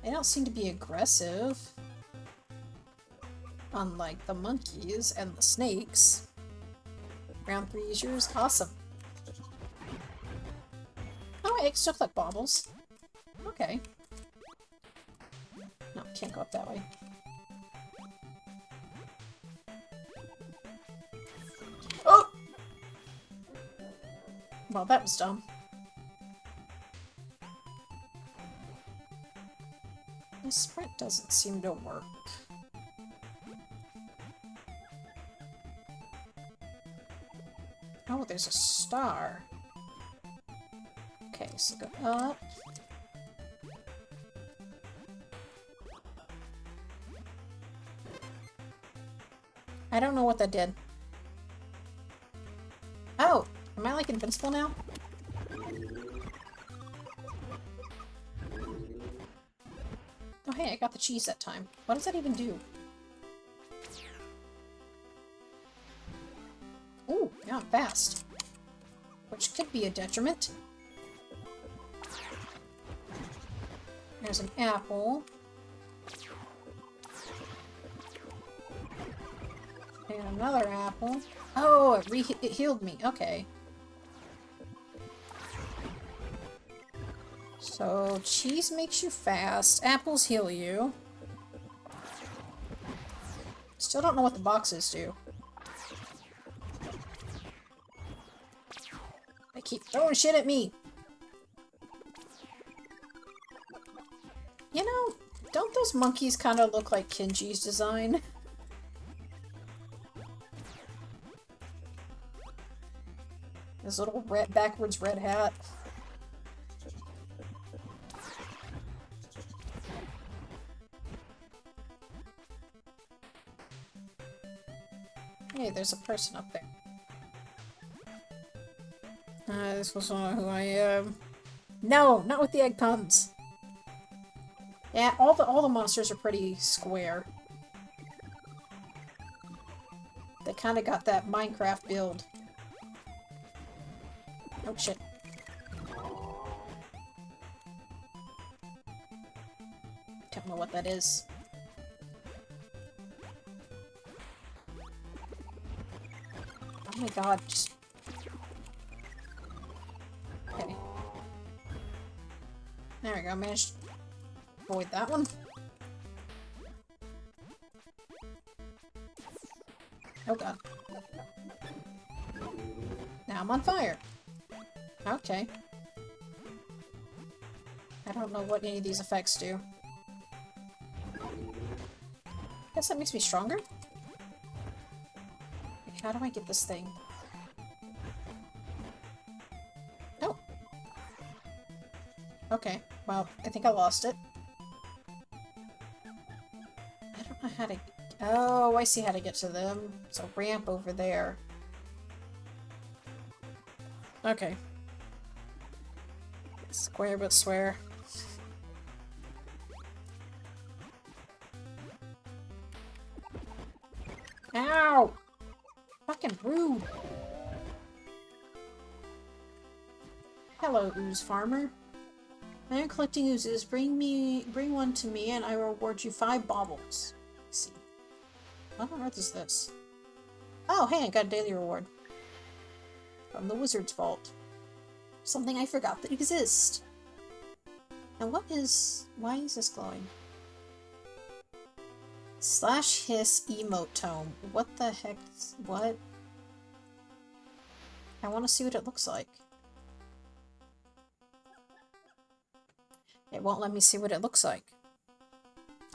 A: They don't seem to be aggressive. Unlike the monkeys and the snakes. Round 3 is yours. Awesome. Oh, I can still collect baubles. Okay. No, can't go up that way. Oh! Well, that was dumb. The sprint doesn't seem to work. Oh, there's a star. Okay, so go up. I don't know what that did. Oh, am I like invincible now? Oh hey, I got the cheese that time. What does that even do? Ooh, now I'm fast. Which could be a detriment. There's an apple. And another apple. Oh, it healed me. Okay. So, cheese makes you fast. Apples heal you. Still don't know what the boxes do. They keep throwing shit at me. You know, don't those monkeys kind of look like Kinji's design? His little backwards red hat. Hey, there's a person up there. This was not who I am. No, not with the egg puns. Yeah, all the monsters are pretty square. They kind of got that Minecraft build. Oh shit. Don't know what that is. Oh my god, just... Okay. There we go, managed to avoid that one. Oh god. Now I'm on fire. Okay. I don't know what any of these effects do. Guess that makes me stronger? Like, how do I get this thing? Oh. Okay. Well, I think I lost it. I don't know how to... Oh, I see how to get to them. It's a ramp over there. Okay. Square but swear. Ow! Fucking rude. Hello, ooze farmer. I am collecting oozes. Bring one to me and I will reward you 5 baubles. Let's see. What on earth is this? Oh, hey, I got a daily reward. From the wizard's vault. Something I forgot that exists. And why is this glowing? Slash hiss emote tome. What the heck? What? I want to see what it looks like. It won't let me see what it looks like.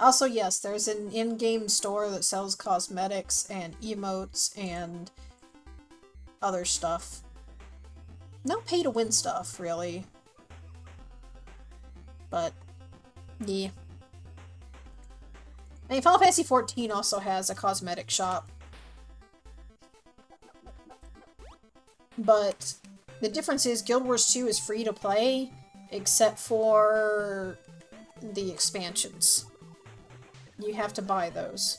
A: Also, yes, there's an in-game store that sells cosmetics and emotes and other stuff. No pay-to-win stuff, really. But, yeah. I mean, Final Fantasy XIV also has a cosmetic shop. But the difference is Guild Wars 2 is free to play, except for the expansions. You have to buy those.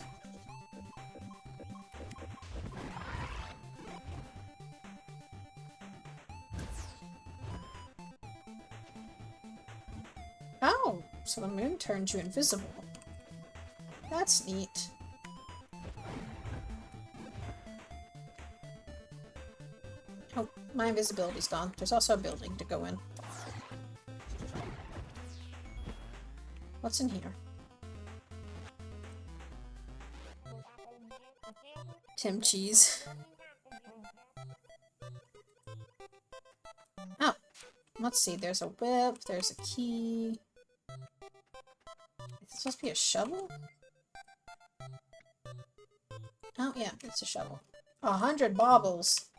A: Oh, so the moon turns you invisible. That's neat. Oh, my invisibility's gone. There's also a building to go in. What's in here? Tim Cheese. Oh, let's see. There's a whip. There's a key. It's supposed to be a shovel? Oh, yeah, it's a shovel. 100 baubles.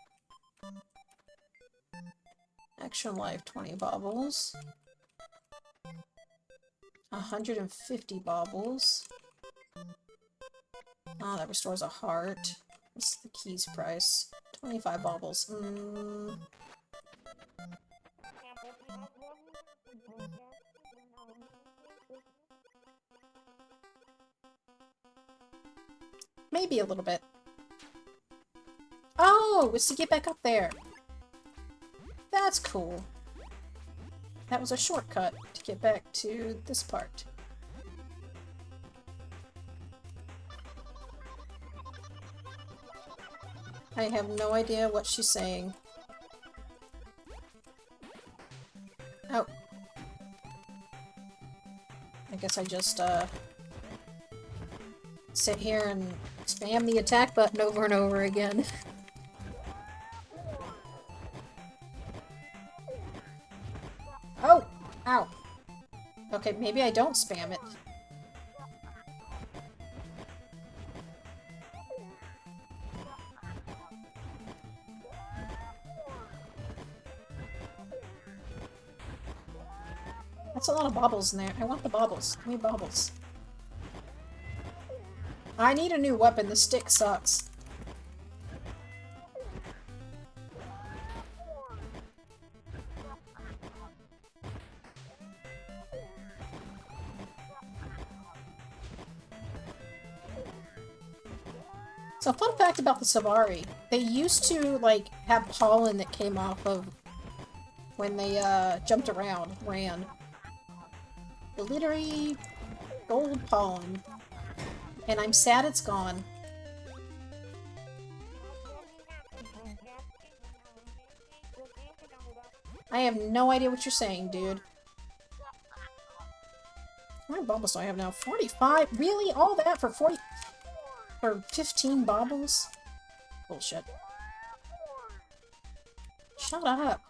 A: Action life, 20 baubles. 150 baubles. Oh, that restores a heart. What's the keys price? 25 baubles. Maybe a little bit. Oh, it's to get back up there. That's cool. That was a shortcut to get back to this part. I have no idea what she's saying. Oh. I guess I just, sit here and spam the attack button over and over again. Oh! Ow! Okay, maybe I don't spam it. That's a lot of baubles in there. I want the baubles. Give me baubles. I need a new weapon. The stick sucks. So, fun fact about the Savari. They used to, like, have pollen that came off of when they, jumped around, ran. Glittery gold pollen. And I'm sad it's gone. I have no idea what you're saying, dude. How many baubles do I have now? 45? Really? All that for 40? For 15 baubles? Bullshit. Shut up.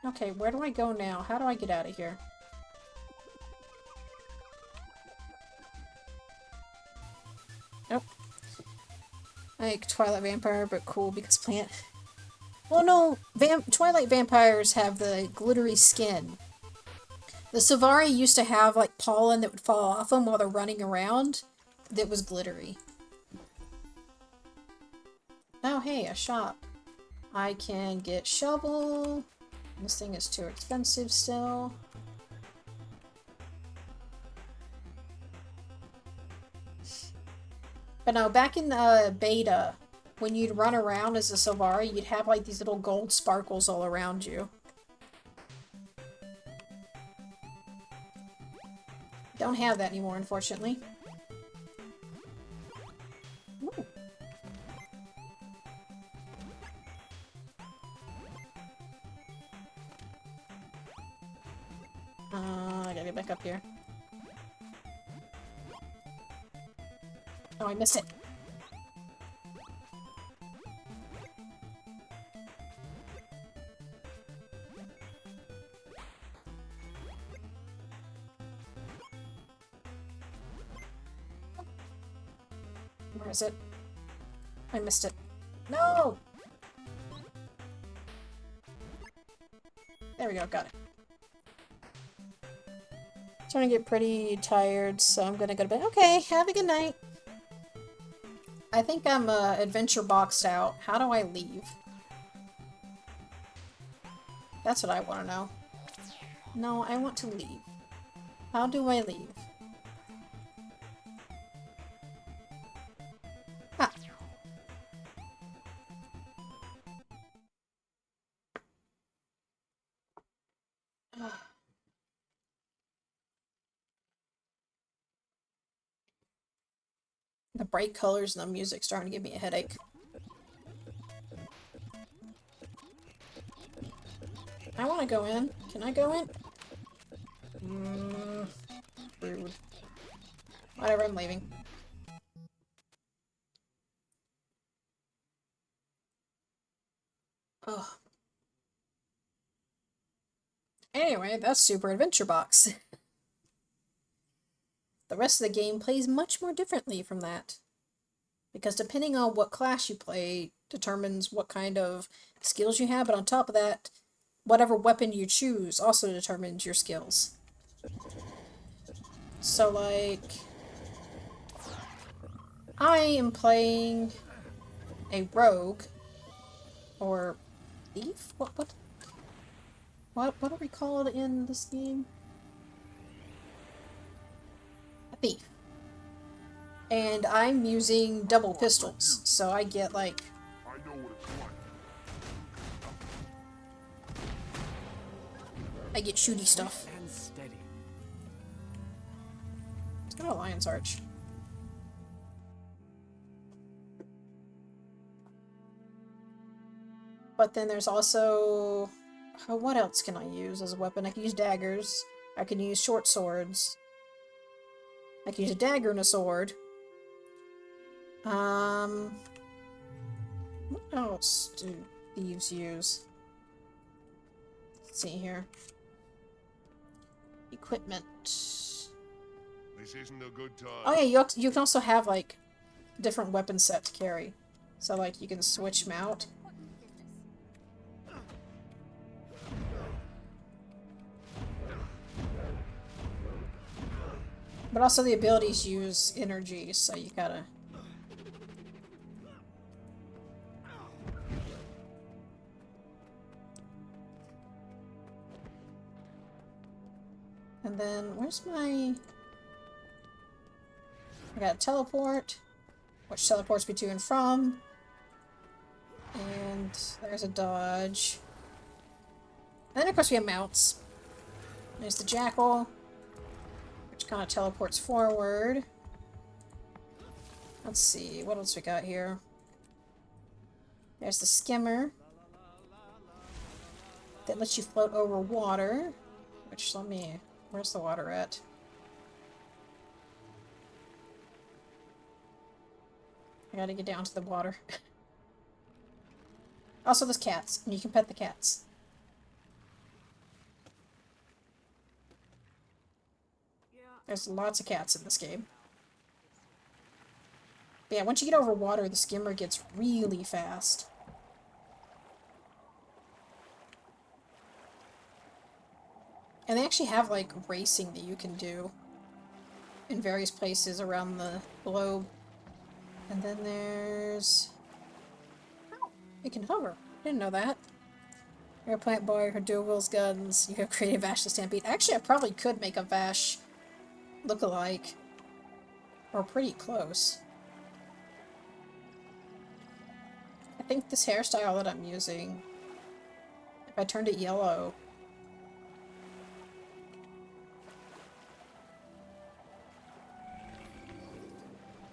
A: Okay, where do I go now? How do I get out of here? Nope. Like Twilight Vampire, but cool because plant. Well, no, Twilight Vampires have the glittery skin. The Savari used to have, like, pollen that would fall off them while they're running around that was glittery. Oh, hey, a shop. I can get shovel. This thing is too expensive still. But no, back in the beta, when you'd run around as a Savari, you'd have like these little gold sparkles all around you. Don't have that anymore, unfortunately. Ooh. I gotta get back up here. Oh, I missed it. Where is it? I missed it. No! There we go, got it. Starting to get pretty tired, so I'm gonna go to bed. Okay, have a good night. I think I'm adventure boxed out. How do I leave? That's what I want to know. No, I want to leave. How do I leave? Ah. The bright colors and the music starting to give me a headache. I want to go in. Can I go in? Rude. Whatever, I'm leaving. Ugh. Anyway, that's Super Adventure Box. The rest of the game plays much more differently from that. Because depending on what class you play determines what kind of skills you have, but on top of that, whatever weapon you choose also determines your skills. So, like... I am playing a rogue, or thief? What are we called in this game? A thief. And I'm using double pistols, so I get like... I get shooty stuff. It's got a lion's arch. But then there's also... Oh, what else can I use as a weapon? I can use daggers. I can use short swords. I can use a dagger and a sword. What else do thieves use? Let's see here. Equipment.
B: This isn't a good time.
A: Oh yeah, you can also have like different weapon set to carry. So like you can switch them out. But also the abilities use energy, so you gotta... And then, where's my... I got a teleport, which teleports me to and from. And there's a dodge. And then of course we have mounts. There's the jackal, which kind of teleports forward. Let's see, what else we got here? There's the skimmer. That lets you float over water. Which, let me... Where's the water at? I gotta get down to the water. Also, there's cats, and you can pet the cats. There's lots of cats in this game. But yeah, once you get over water, the skimmer gets really fast. And they actually have, like, racing that you can do in various places around the globe. And then there's... Oh, you can hover. Didn't know that. You're a plant boy who dual wields guns. You have created Vash the Stampede. Actually, I probably could make a Vash look-alike. Or pretty close. I think this hairstyle that I'm using, if I turned it yellow...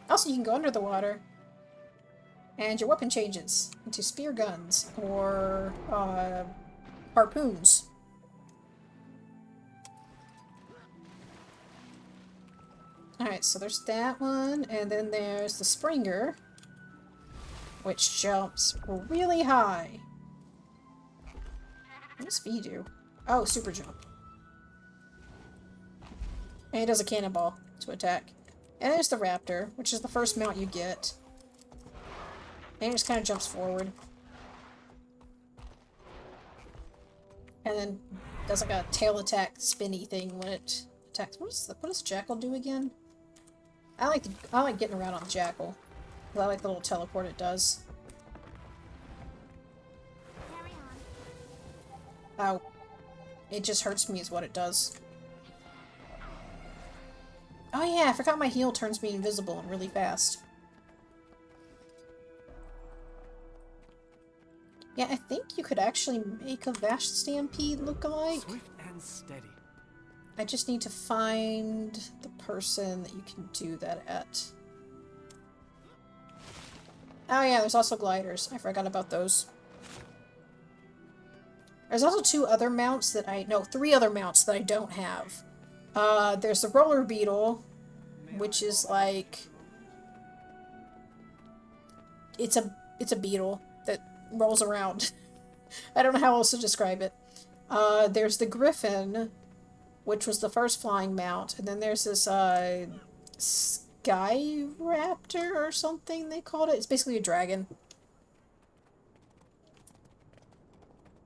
A: Also, you can go under the water, and your weapon changes into spear guns or harpoons. Alright, so there's that one, and then there's the Springer, which jumps really high. What does V do? Oh, super jump. And it does a cannonball to attack. And there's the Raptor, which is the first mount you get. And it just kind of jumps forward. And then does like a tail attack spinny thing when it attacks. What does Jackal do again? I like getting around on Jackal. I like the little teleport it does. Ow. It just hurts me is what it does. Oh yeah, I forgot my heal turns me invisible and really fast. Yeah, I think you could actually make a Vash Stampede look-alike.
C: Swift and steady.
A: I just need to find the person that you can do that at. Oh yeah, there's also gliders. I forgot about those. There's also three other mounts that I don't have. There's the Roller Beetle, which is like... It's a beetle that rolls around. I don't know how else to describe it. There's the Griffin, which was the first flying mount, and then there's this, Sky Raptor or something they called it. It's basically a dragon.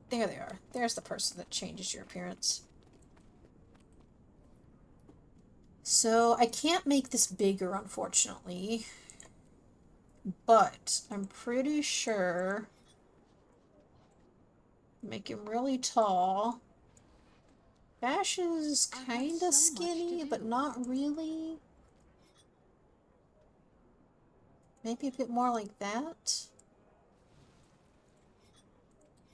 A: There they are. There's the person that changes your appearance. So, I can't make this bigger, unfortunately. but I'm pretty sure make him really tall. Vash is kinda skinny, but not really. Maybe a bit more like that.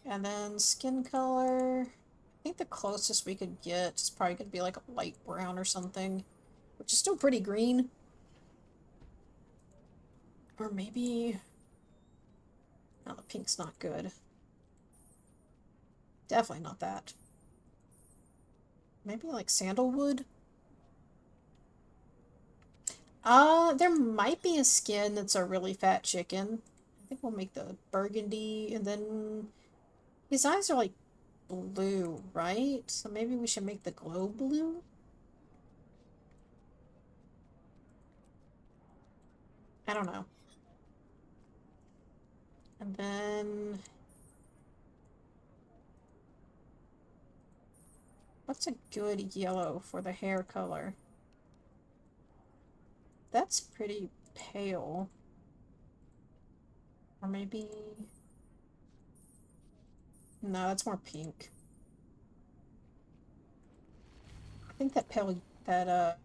A: And then skin color. I think the closest we could get is probably going to be like a light brown or something, which is still pretty green. Or maybe... No, the pink's not good. Definitely not that. Maybe like sandalwood? There might be a skin that's a really fat chicken. I think we'll make the burgundy, and then his eyes are like blue, right? So maybe we should make the glow blue? I don't know. And then... What's a good yellow for the hair color? That's pretty pale. Or maybe... No, that's more pink. I think that pale... That,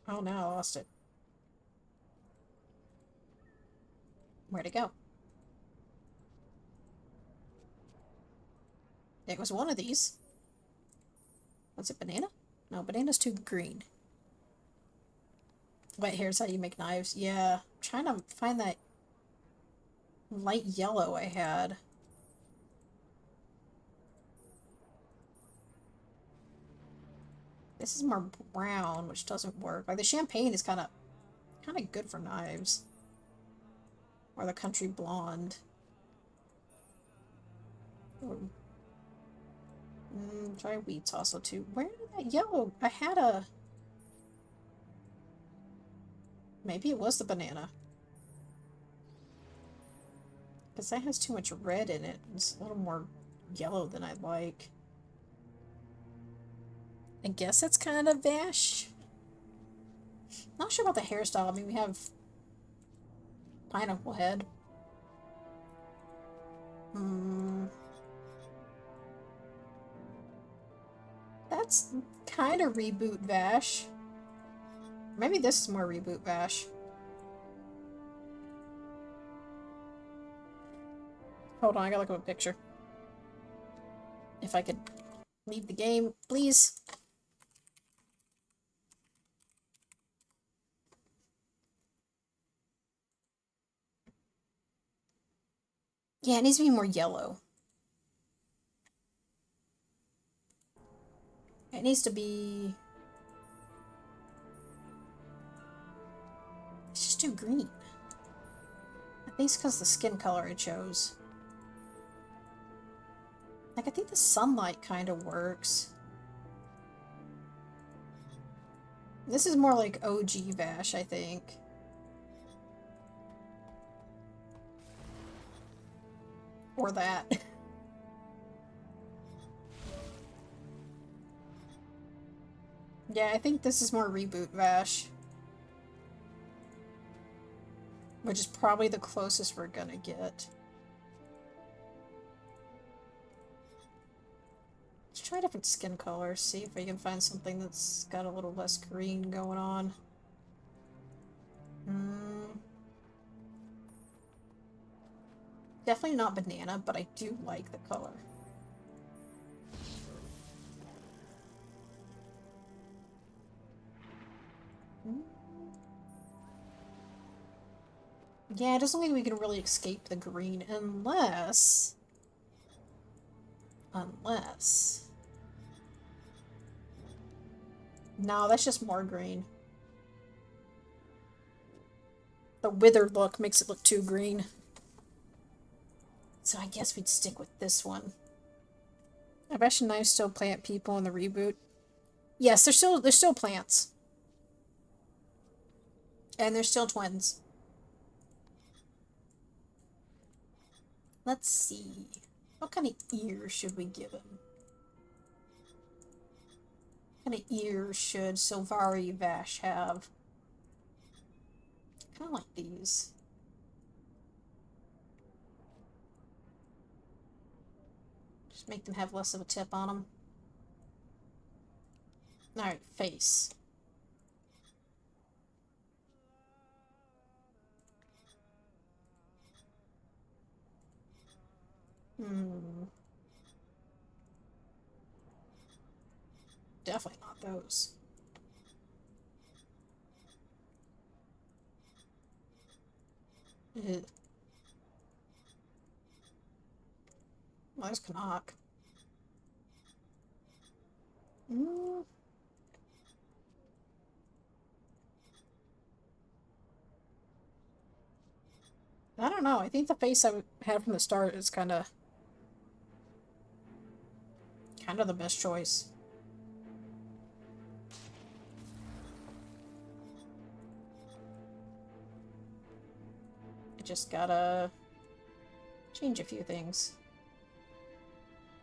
A: Oh no, I lost it. Where'd it go? It was one of these. Was it banana? No, banana's too green. Wait, here's how you make knives. Yeah, I'm trying to find that light yellow I had. This is more brown, which doesn't work. Like the champagne is kind of good for knives. Or the country blonde. Or, try wheats also too. Where did that yellow? I had a... Maybe it was the banana. Because that has too much red in it. It's a little more yellow than I'd like. I guess that's kind of Vash. Not sure about the hairstyle. I mean, we have pineapple head. That's kind of reboot Vash. Maybe this is more reboot Vash. Hold on, I gotta look up a picture. If I could leave the game, please. Yeah, it needs to be more yellow. It needs to be... It's just too green. I think it's because the skin color I chose. Like, I think the sunlight kind of works. This is more like OG Vash, I think. Or that. Yeah, I think this is more reboot Vash. Which is probably the closest we're gonna get. Let's try different skin colors, see if we can find something that's got a little less green going on. Definitely not banana, but I do like the color. Yeah, it doesn't think we can really escape the green unless... No, that's just more green. The withered look makes it look too green. So I guess we'd stick with this one. I bet you knives still plant people in the reboot. Yes, they're still plants. And they're still twins. Let's see. What kind of ears should we give him? What kind of ears should Silvari Vash have? Kind of like these. Just make them have less of a tip on them. Alright, face. Definitely not those. Ugh. Well, there's Canuck. I don't know. I think the face I had from the start is kind of the best choice. I just gotta change a few things.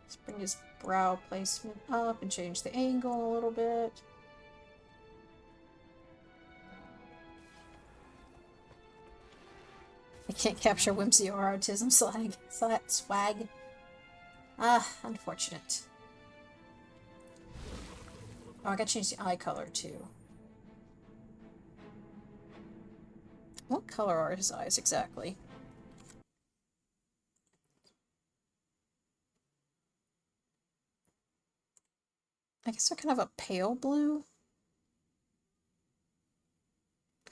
A: Let's bring his brow placement up and change the angle a little bit. I can't capture whimsy or autism swag. Ah, unfortunate. Oh, I gotta change the eye color too. What color are his eyes exactly? I guess they're kind of a pale blue.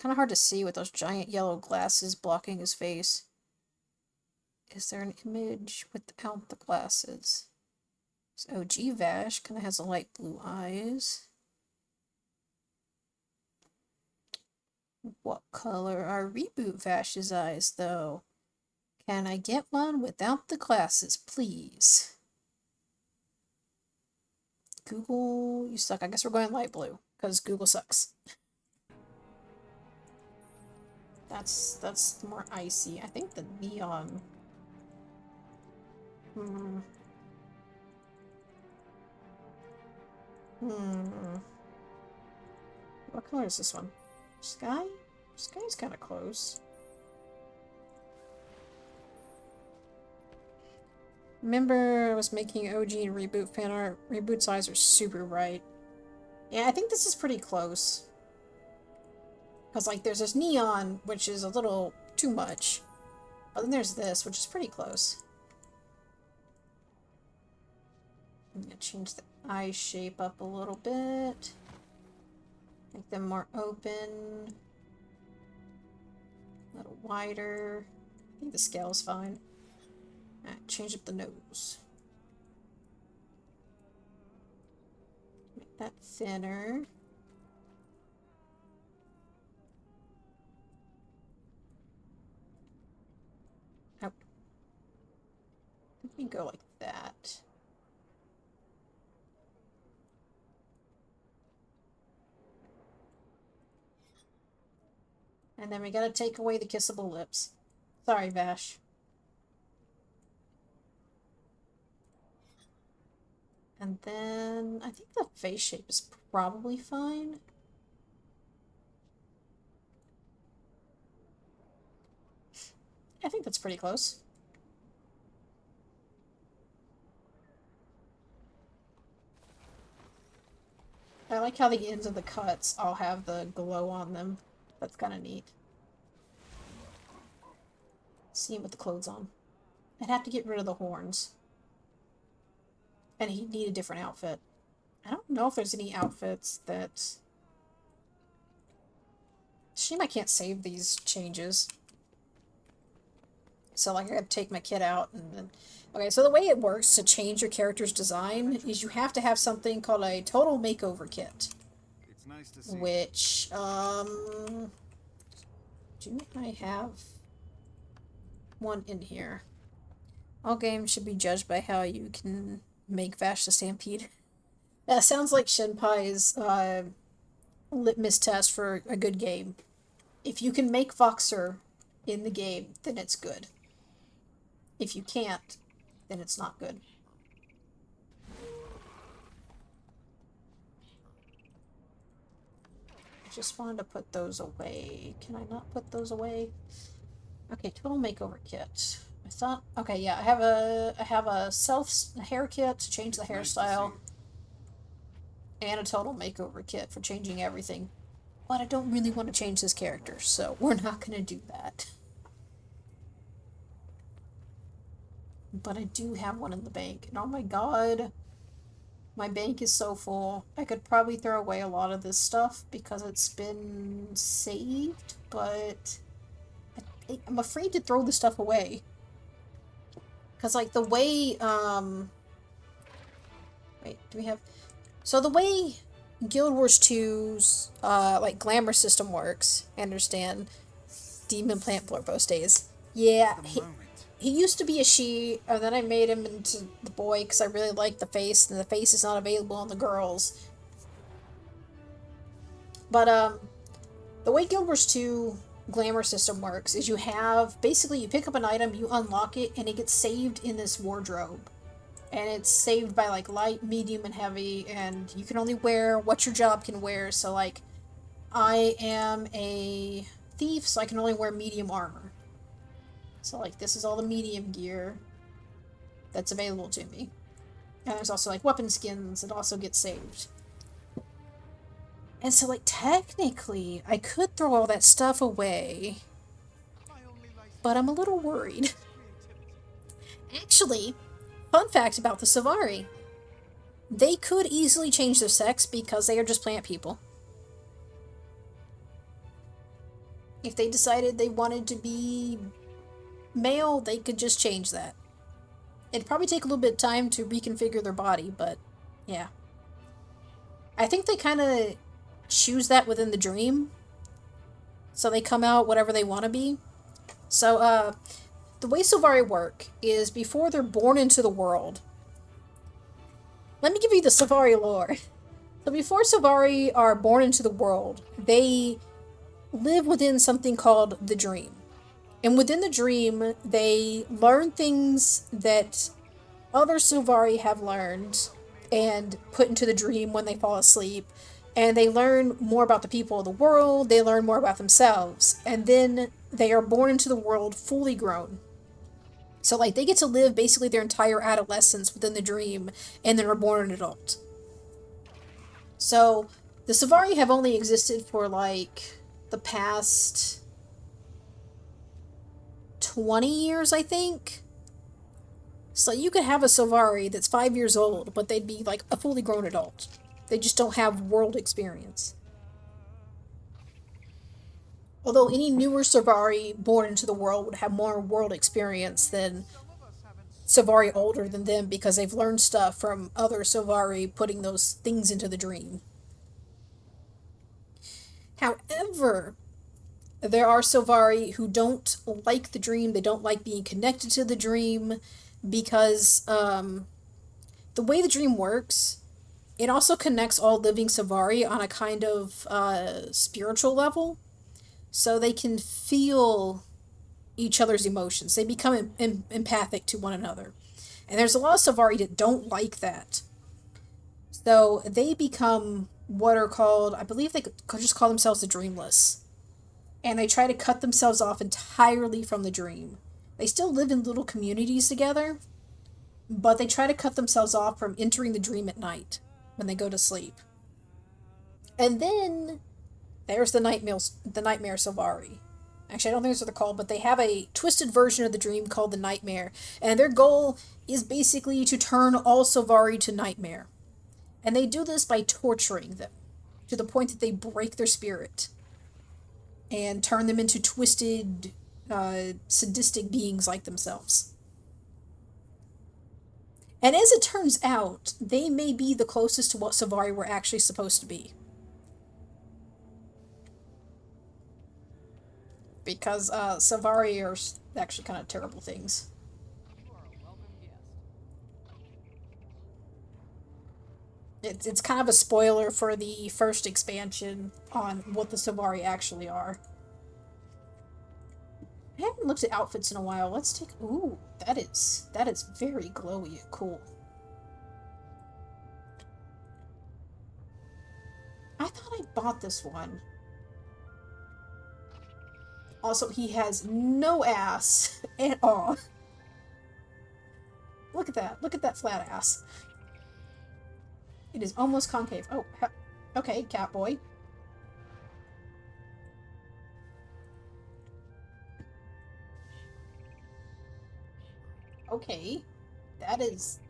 A: Kind of hard to see with those giant yellow glasses blocking his face. Is there an image without the glasses? This OG Vash kind of has a light blue eyes. What color are Reboot Vash's eyes, though? Can I get one without the glasses, please? Google, you suck. I guess we're going light blue, because Google sucks. That's more icy. I think the neon. What color is this one? Sky? Sky's kind of close. Remember I was making OG and Reboot fan art. Reboot's eyes are super bright. Yeah, I think this is pretty close. Because, like, there's this neon, which is a little too much. But then there's this, which is pretty close. I'm gonna change the eye shape up a little bit. Make them more open. A little wider. I think the scale is fine. Alright, change up the nose. Make that thinner. Oh. Let me go like that. And then we gotta take away the kissable lips. Sorry, Vash. And then I think the face shape is probably fine. I think that's pretty close. I like how the ends of the cuts all have the glow on them. That's kind of neat. See him with the clothes on. I'd have to get rid of the horns. And he'd need a different outfit. I don't know if there's any outfits that... Shame I can't save these changes. So, like, I gotta take my kid out and then... Okay, so the way it works to change your character's design is you have to have something called a total makeover kit.
B: It's nice to see.
A: Which, do I have one in here? All games should be judged by how you can make Vash the Stampede. That sounds like Shinpai's, litmus test for a good game. If you can make Voxer in the game, then it's good. If you can't, then it's not good. just wanted to put those away. Can I not put those away? Okay, total makeover kit. I thought, okay, yeah, I have a hair kit to change the hairstyle, and a total makeover kit for changing everything. But I don't really want to change this character, so we're not gonna do that. But I do have one in the bank, and oh my god, my bank is so full. I could probably throw away a lot of this stuff because it's been saved, but I'm afraid to throw the stuff away. Because, like, the way, wait, do we have... So the way Guild Wars 2's, like, glamour system works, I understand. Demon Plant Blurbo stays. Yeah, he used to be a she, and then I made him into the boy because I really like the face, and the face is not available on the girls. But, the way Guild Wars 2 glamour system works is you have, basically you pick up an item, you unlock it, and it gets saved in this wardrobe. And it's saved by, like, light, medium, and heavy, and you can only wear what your job can wear, so, like, I am a thief, so I can only wear medium armor. So, like, this is all the medium gear that's available to me. And there's also, like, weapon skins that also get saved. And so, like, technically, I could throw all that stuff away, but I'm a little worried. Actually, fun fact about the Savari. They could easily change their sex because they are just plant people. If they decided they wanted to be male, they could just change that. It'd probably take a little bit of time to reconfigure their body, but yeah. I think they kind of choose that within the dream. So they come out whatever they want to be. So, the way Savari work is before they're born into the world. Let me give you the Savari lore. So before Savari are born into the world, they live within something called the dream. And within the dream, they learn things that other Savari have learned and put into the dream when they fall asleep. And they learn more about the people of the world, they learn more about themselves. And then they are born into the world fully grown. So, like, they get to live basically their entire adolescence within the dream, and then are born an adult. So, the Savari have only existed for, like, the past 20 years, I think. So you could have a Savari that's 5 years old, but they'd be, like, a fully grown adult. They just don't have world experience. Although any newer Savari born into the world would have more world experience than Savari older than them because they've learned stuff from other Savari putting those things into the dream. However, there are Savari who don't like the dream, they don't like being connected to the dream because the way the dream works, it also connects all living Savari on a kind of spiritual level. So they can feel each other's emotions. They become empathic to one another. And there's a lot of Savari that don't like that. So they become what are called, I believe they could just call themselves the dreamless. And they try to cut themselves off entirely from the dream. They still live in little communities together, but they try to cut themselves off from entering the dream at night when they go to sleep. And then there's the nightmare Savari. Actually, I don't think that's what they're called, but they have a twisted version of the dream called the Nightmare, and their goal is basically to turn all Savari to Nightmare. And they do this by torturing them, to the point that they break their spirit, and turn them into twisted, sadistic beings like themselves. And as it turns out, they may be the closest to what Savari were actually supposed to be. Because Savari are actually kind of terrible things. It's kind of a spoiler for the first expansion on what the Savari actually are. I haven't looked at outfits in a while. Let's take... Ooh, that is very glowy and cool. I thought I bought this one. Also, he has no ass at all. Look at that. Look at that flat ass. It is almost concave. Oh, okay, Catboy. Okay. That is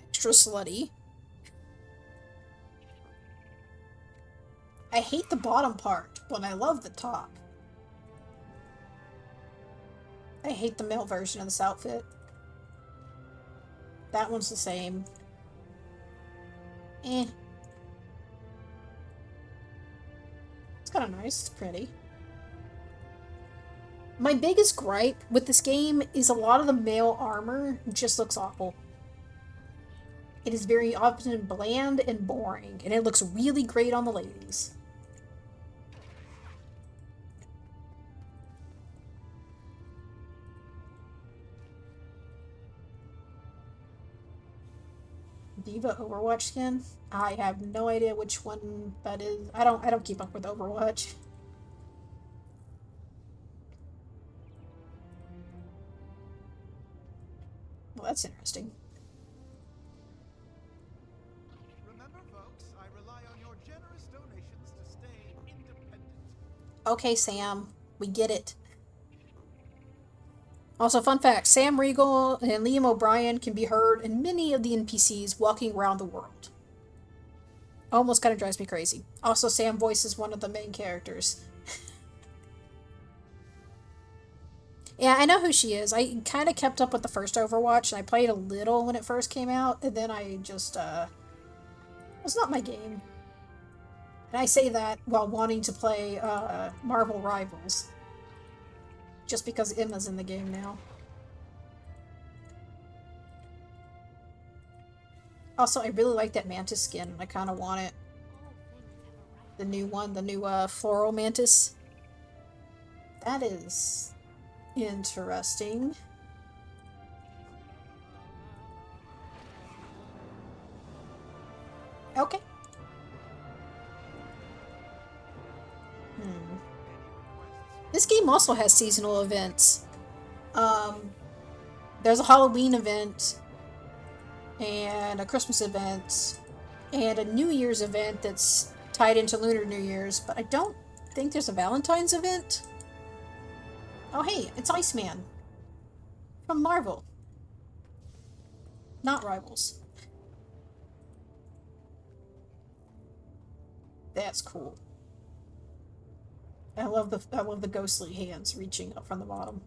A: extra slutty. I hate the bottom part, but I love the top. I hate the male version of this outfit. That one's the same. Eh. It's kind of nice. It's pretty. My biggest gripe with this game is a lot of the male armor just looks awful. It is very often bland and boring, and it looks really great on the ladies. Diva Overwatch skin? I have no idea which one that is. I don't keep up with Overwatch. Well, that's interesting.
C: Remember, folks, I rely on your generous donations to stay independent.
A: Okay, Sam. We get it. Also, fun fact, Sam Riegel and Liam O'Brien can be heard in many of the NPCs walking around the world. Almost kind of drives me crazy. Also, Sam voices one of the main characters. Yeah, I know who she is. I kind of kept up with the first Overwatch, and I played a little when it first came out, and then I just, it's not my game. And I say that while wanting to play, Marvel Rivals. Just because Emma's in the game now. Also, I really like that Mantis skin. I kind of want it. The new one, the new floral Mantis. That is interesting. Okay. This game also has seasonal events. There's a Halloween event, and a Christmas event, and a New Year's event that's tied into Lunar New Year's, but I don't think there's a Valentine's event. Oh hey, it's Iceman. From Marvel. Not Rivals. That's cool. I love the ghostly hands reaching up from the bottom.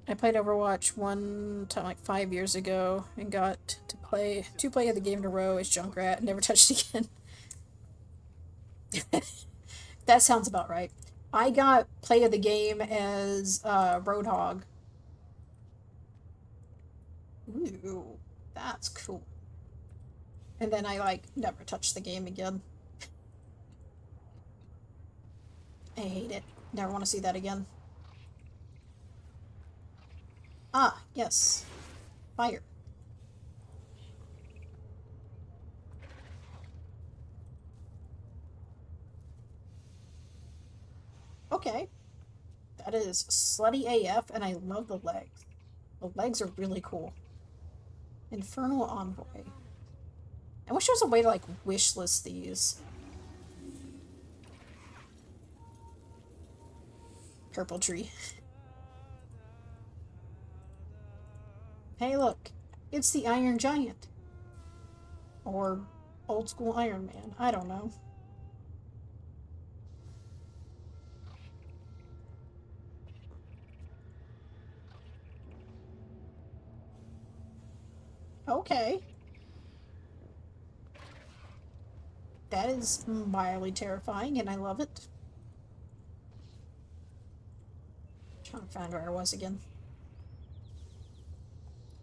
A: I played Overwatch one time like 5 years ago and got to play the game in a row as Junkrat and never touched it again. That sounds about right. I got play of the game as Roadhog. Ooh, that's cool. And then I like never touched the game again. I hate it. Never want to see that again. Ah, yes. Fire. Okay. That is slutty AF, and I love the legs. The legs are really cool. Infernal Envoy. I wish there was a way to, like, wishlist these. Purple tree. Hey, look. It's the Iron Giant. Or old school Iron Man. I don't know. Okay. That is mildly terrifying, and I love it. Trying to find where I was again.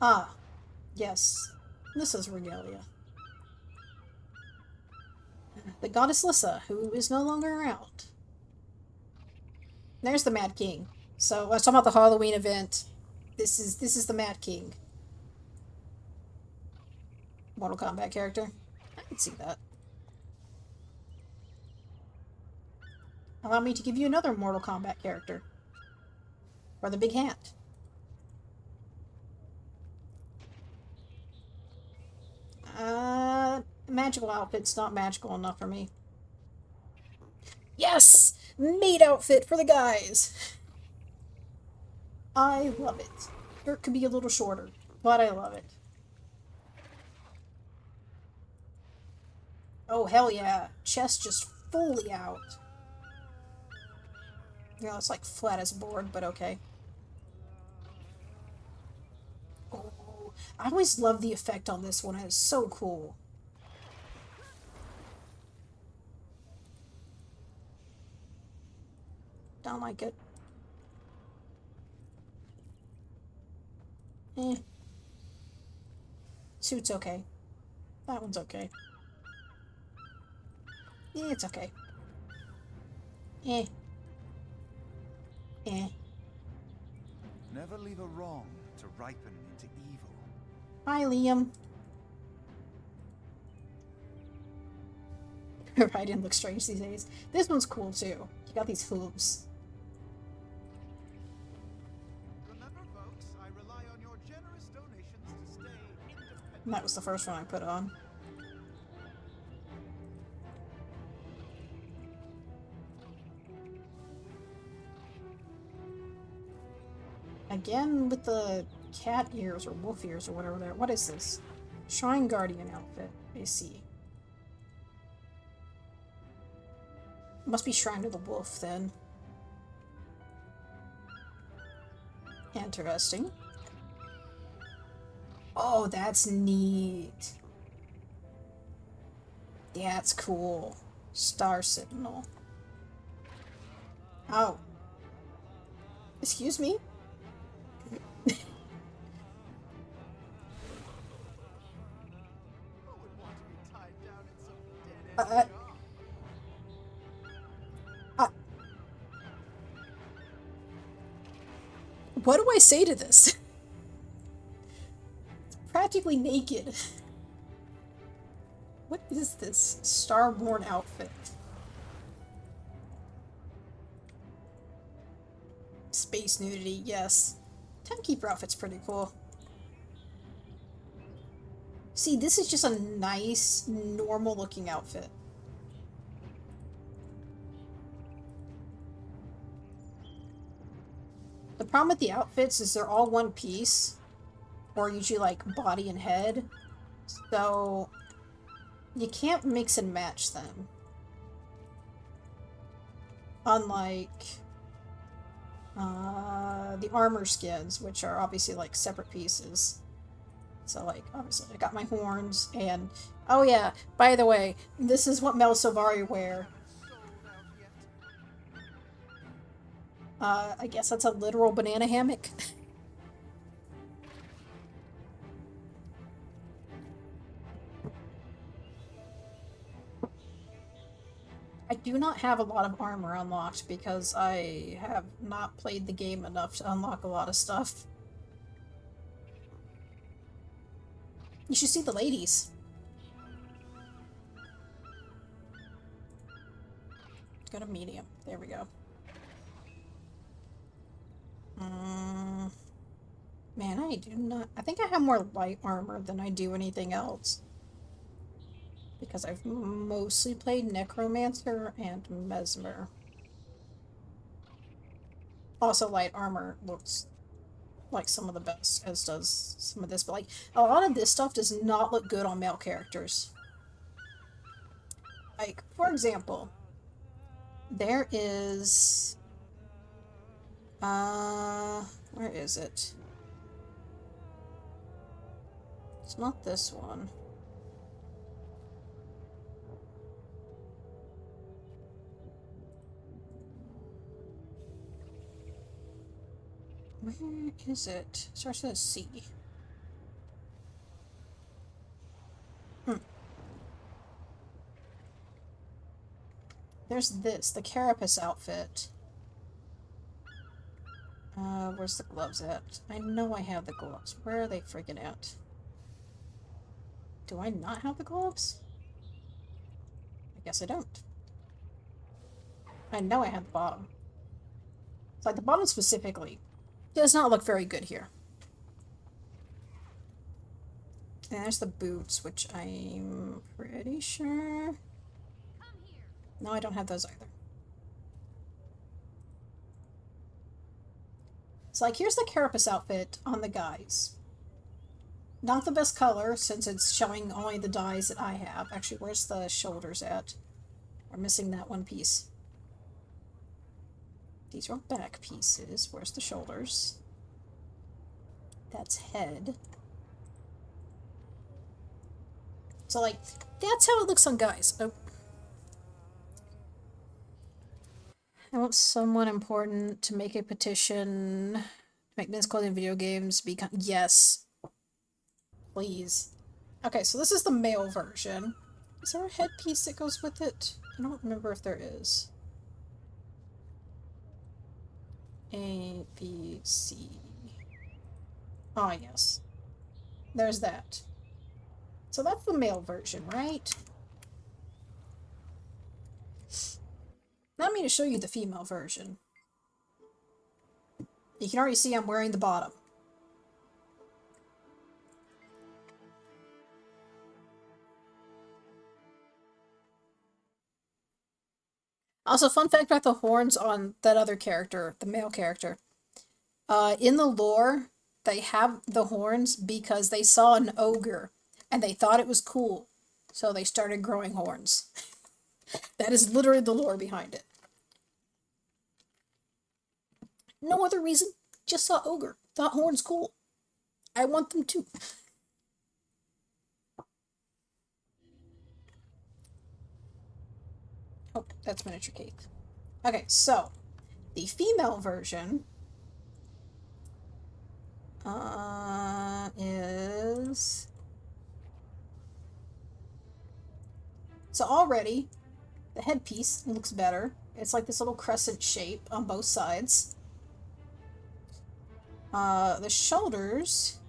A: Ah, yes. This is Regalia. The goddess Lissa, who is no longer around. There's the Mad King. So I was talking about the Halloween event. This is the Mad King. Mortal Kombat character. Let's see that. Allow me to give you another Mortal Kombat character. Or the big hat. Magical outfit's not magical enough for me. Yes! Maid outfit for the guys! I love it. Shirt could be a little shorter, but I love it. Oh, hell yeah. Chest just fully out. You know, it's like flat as a board, but okay. Oh, I always love the effect on this one. It's so cool. Don't like it. Eh. Suit's okay. That one's okay. Eh, it's okay. Eh. Eh.
C: Never leave a wrong to ripen into evil.
A: Hi, Liam. Raiden looks strange these days. This one's cool too. You got these hooves.
C: Remember, folks, I rely on your generous donations to stay independent.
A: And that was the first one I put on. Again with the cat ears or wolf ears or whatever they're. What is this? Shrine Guardian outfit. I see. Must be Shrine of the Wolf then. Interesting. Oh, that's neat. That's cool. Star Sentinel. Oh. Excuse me?
C: Who would want to be tied down in some dead-end job?
A: What do I say to this? It's practically naked. What is this? Starborn outfit. Space nudity, yes. Timekeeper outfit's pretty cool. See, this is just a nice, normal looking outfit. The problem with the outfits is they're all one piece, or usually like body and head, so you can't mix and match them. Unlike the armor skins, which are obviously like separate pieces. So like, obviously I got my horns, and oh yeah, by the way, this is what Mel Silvari wear. I guess that's a literal banana hammock. I do not have a lot of armor unlocked because I have not played the game enough to unlock a lot of stuff. You should see the ladies. Go to medium. There we go. Man, I do not... I think I have more light armor than I do anything else. Because I've mostly played Necromancer and Mesmer. Also, light armor looks like some of the best, as does some of this. But like, a lot of this stuff does not look good on male characters. Like, for example, there is... where is it? It's not this one. Where is it? It starts with a C. There's this, the Carapace outfit. Where's the gloves at? I know I have the gloves. Where are they freaking at? Do I not have the gloves? I guess I don't. I know I have the bottom. It's like the bottom specifically does not look very good here. And there's the boots, which I'm pretty sure... No, I don't have those either. It's like, here's the carapace outfit on the guys. Not the best color, since it's showing only the dyes that I have. Actually, where's the shoulders at? We're missing that one piece. These are back pieces. Where's the shoulders? That's head. So, like, that's how it looks on guys. Oh. I want someone important to make a petition to make men's clothing video games become... Yes. Please. Okay, so this is the male version. Is there a headpiece that goes with it? I don't remember if there is. A, B, C. Ah, yes. There's that. So that's the male version, right? Now I'm going to show you the female version. You can already see I'm wearing the bottom. Also, fun fact about the horns on that other character, the male character. In the lore, they have the horns because they saw an ogre and they thought it was cool. So they started growing horns. That is literally the lore behind it. No other reason. Just saw ogre. Thought horns cool. I want them too. Oh, that's miniature cake. Okay, so the female version is... So already, the headpiece looks better. It's like this little crescent shape on both sides. The shoulders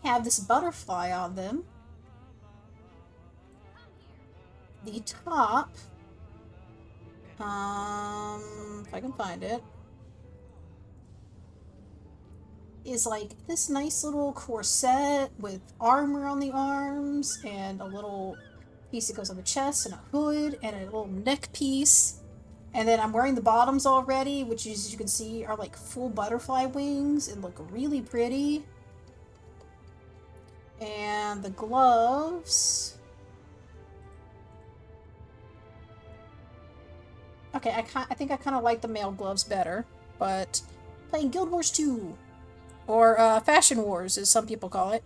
A: have this butterfly on them. The top, if I can find it, is like this nice little corset with armor on the arms and a little piece that goes on the chest and a hood and a little neck piece. And then I'm wearing the bottoms already, which as you can see are like full butterfly wings and look really pretty. And the gloves... Okay, I think I kind of like the male gloves better, but playing Guild Wars 2, or Fashion Wars as some people call it.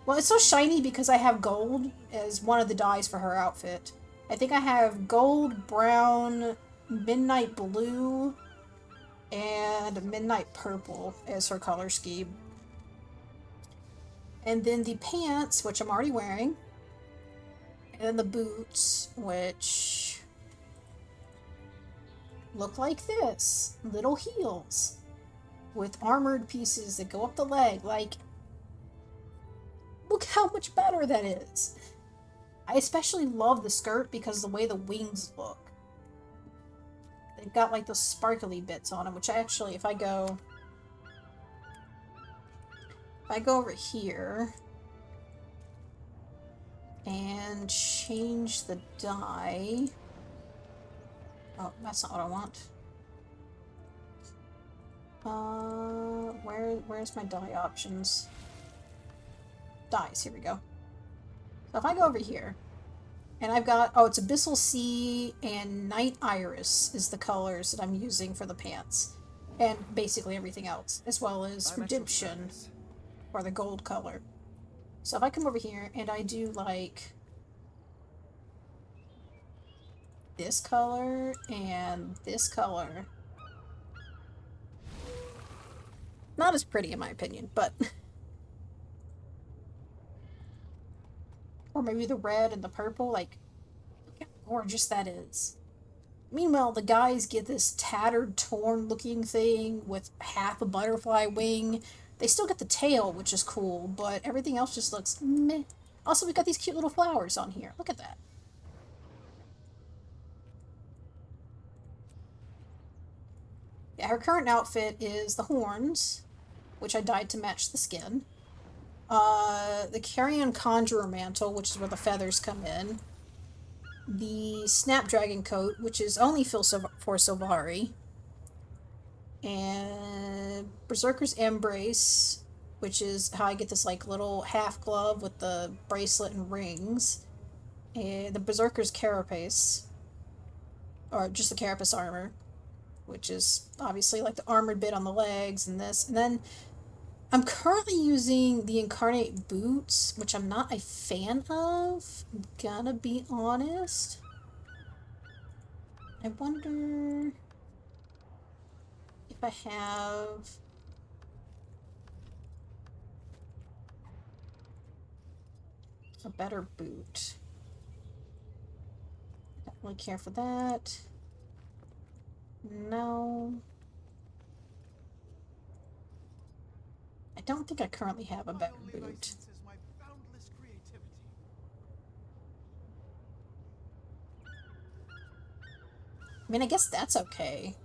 A: Well, it's so shiny because I have gold as one of the dyes for her outfit. I think I have gold, brown, midnight blue, and midnight purple as her color scheme. And then the pants, which I'm already wearing, and then the boots, which... look like this. Little heels with armored pieces that go up the leg. Like, look how much better that is. I especially love the skirt because of the way the wings look. They've got like those sparkly bits on them, which I actually, if I go over here and change the dye... Oh, that's not what I want. Where's my dye options? Dyes, here we go. So if I go over here, and I've got, oh, it's Abyssal Sea and Night Iris is the colors that I'm using for the pants. And basically everything else, as well as Redemption, or the gold color. So if I come over here and I do like this color and this color. Not as pretty in my opinion, but... or maybe the red and the purple, like, look how gorgeous that is. Meanwhile, the guys get this tattered, torn looking thing with half a butterfly wing. They still get the tail, which is cool, but everything else just looks meh. Also, we got these cute little flowers on here. Look at that. yeah, her current outfit is the horns, which I dyed to match the skin. The Carrion Conjurer Mantle, which is where the feathers come in. The Snapdragon Coat, which is only for Sylvari. And Berserker's Embrace, which is how I get this like little half glove with the bracelet and rings. And the Berserker's Carapace, or just the Carapace armor, which is obviously like the armored bit on the legs and this. And then I'm currently using the Incarnate Boots, which I'm not a fan of. I'm gonna be honest. I wonder if I have... a better boot. Don't really care for that. No. I don't think I currently have a better boot. I mean, I guess that's okay.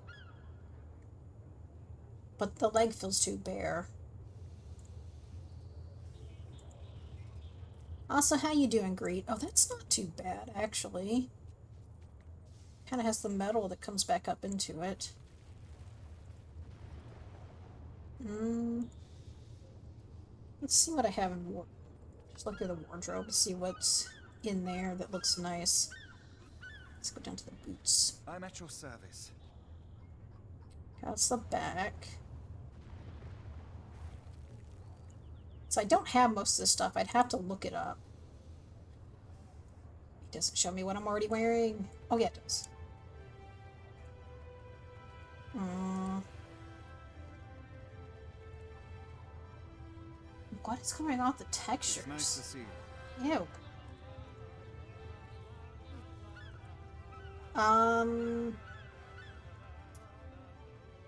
A: But the leg feels too bare. Also, how you doing, Greet? Oh, that's not too bad, actually. Kind of has the metal that comes back up into it. Let's see what I have in wardrobe. Just look through the wardrobe to see what's in there that looks nice. Let's go down to the boots.
C: I'm at your service.
A: That's the back. So I don't have most of this stuff. I'd have to look it up. It doesn't show me what I'm already wearing. Oh yeah, it does. What is going on with the textures?
C: It's nice to see you.
A: Ew.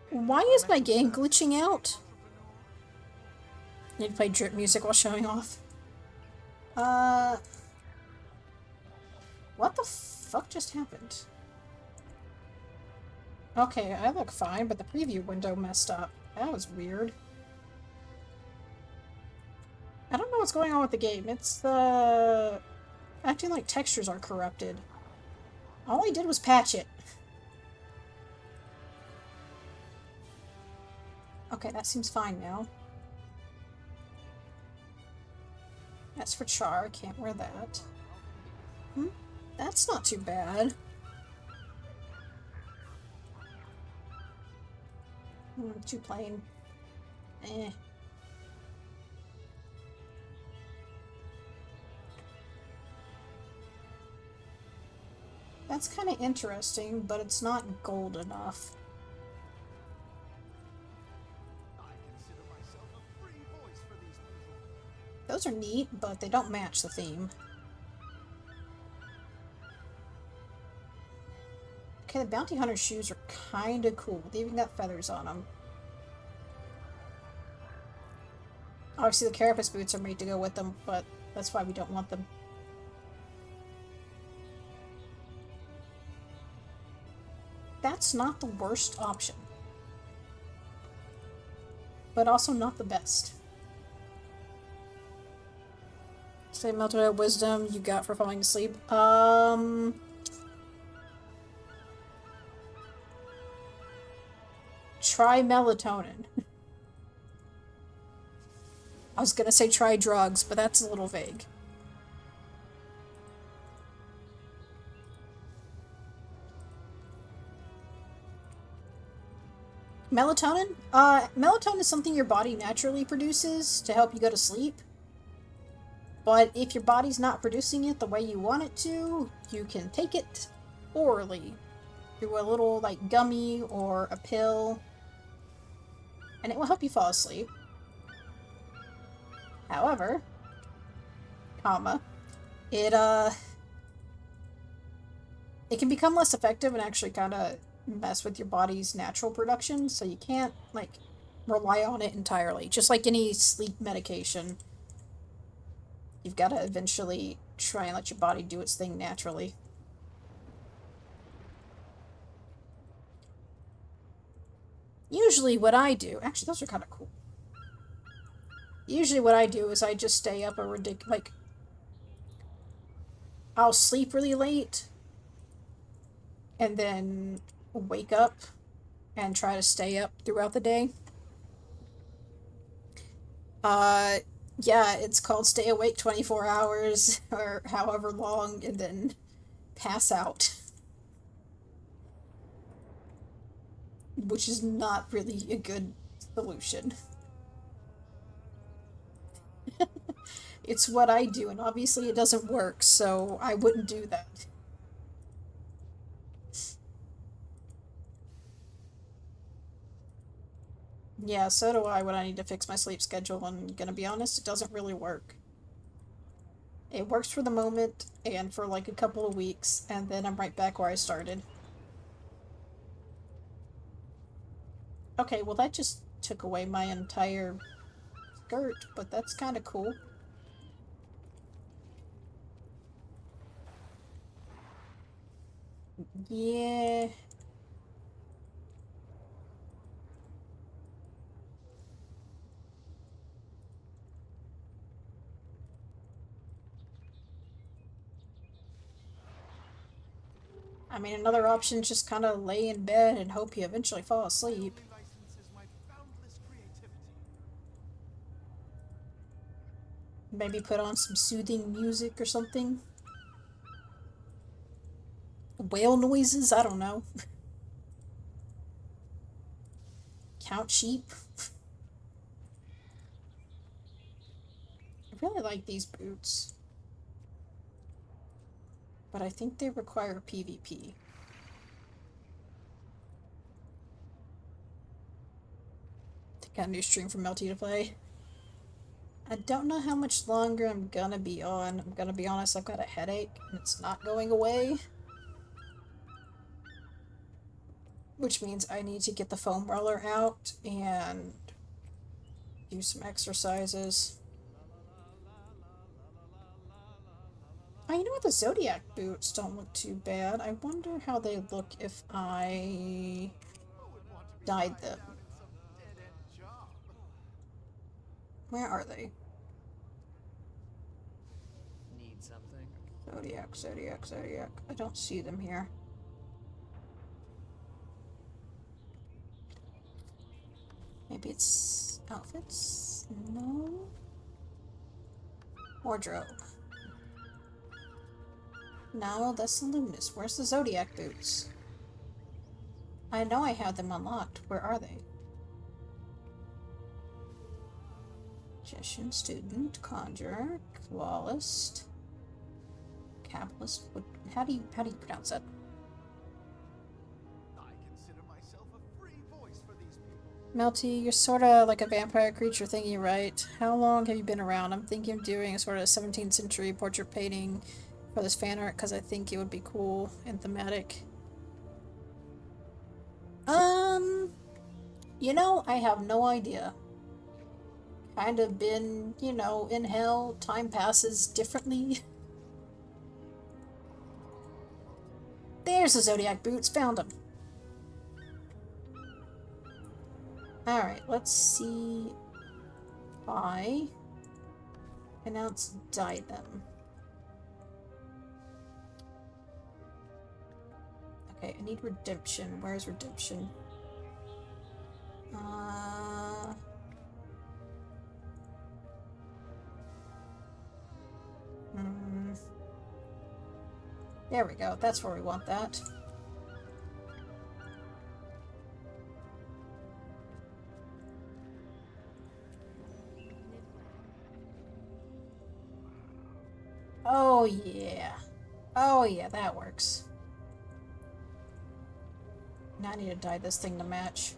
A: Why is my game glitching out? Need to play drip music while showing off. What the fuck just happened? Okay, I look fine, but the preview window messed up. That was weird. I don't know what's going on with the game. It's the... acting like textures are corrupted. All I did was patch it. Okay, that seems fine now. That's for Char, can't wear that. That's not too bad. Too plain. Eh. That's kind of interesting, but it's not gold enough. Those are neat, but they don't match the theme. Okay, the Bounty Hunter shoes are kind of cool. They even got feathers on them. Obviously, the Carapace boots are made to go with them, but that's why we don't want them. That's not the worst option. But also not the best. Say melted wisdom you got for falling asleep. Try melatonin. I was gonna say try drugs, but that's a little vague. Melatonin? Melatonin is something your body naturally produces to help you go to sleep. But if your body's not producing it the way you want it to, you can take it orally through a little, like, gummy or a pill, and it will help you fall asleep. However, it can become less effective and actually kind of mess with your body's natural production, so you can't, like, rely on it entirely. Just like any sleep medication, you've got to eventually try and let your body do its thing naturally. Usually what I do, actually those are kind of cool. Usually what I do is I just stay up a like, I'll sleep really late and then wake up and try to stay up throughout the day. Uh, yeah, it's called stay awake 24 hours or however long and then pass out. Which is not really a good solution. It's what I do, and obviously it doesn't work, so I wouldn't do that. Yeah, so do I when I need to fix my sleep schedule, and gonna be honest, it doesn't really work. It works for the moment and for like a couple of weeks, and then I'm right back where I started. Okay, well that just took away my entire skirt, but that's kind of cool. Yeah. I mean, another option is just kind of lay in bed and hope you eventually fall asleep.
C: Only license is my boundless creativity.
A: Maybe put on some soothing music or something. Whale noises? I don't know. Count sheep? I really like these boots. But I think they require PvP. Got a new stream for Melti to play. I don't know how much longer I'm gonna be on. I'm gonna be honest, I've got a headache and it's not going away. Which means I need to get the foam roller out and do some exercises. Oh, you know what? The Zodiac boots don't look too bad. I wonder how they look if I dyed them. Where are they?
D: Need something?
A: Zodiac, Zodiac, Zodiac. I don't see them here. Maybe it's outfits? No. Wardrobe. No, that's the Luminous. Where's the Zodiac boots? I know I have them unlocked. Where are they? Magician, Student, Conjurer, Clawist, Capitalist. What, how do you pronounce that?
C: I consider myself a free voice for these people.
A: Melty, you're sorta like a vampire creature thingy, right? How long have you been around? I'm thinking of doing a sort of 17th century portrait painting for this fan art because I think it would be cool and thematic. You know, I have no idea. Kind of been, you know, in hell. Time passes differently. There's the Zodiac boots. Found them. Alright, let's see. I announce dye them. Okay, I need redemption. Where's redemption? There we go. That's where we want that. Oh yeah. Oh yeah, that works. Now I need to dye this thing to match.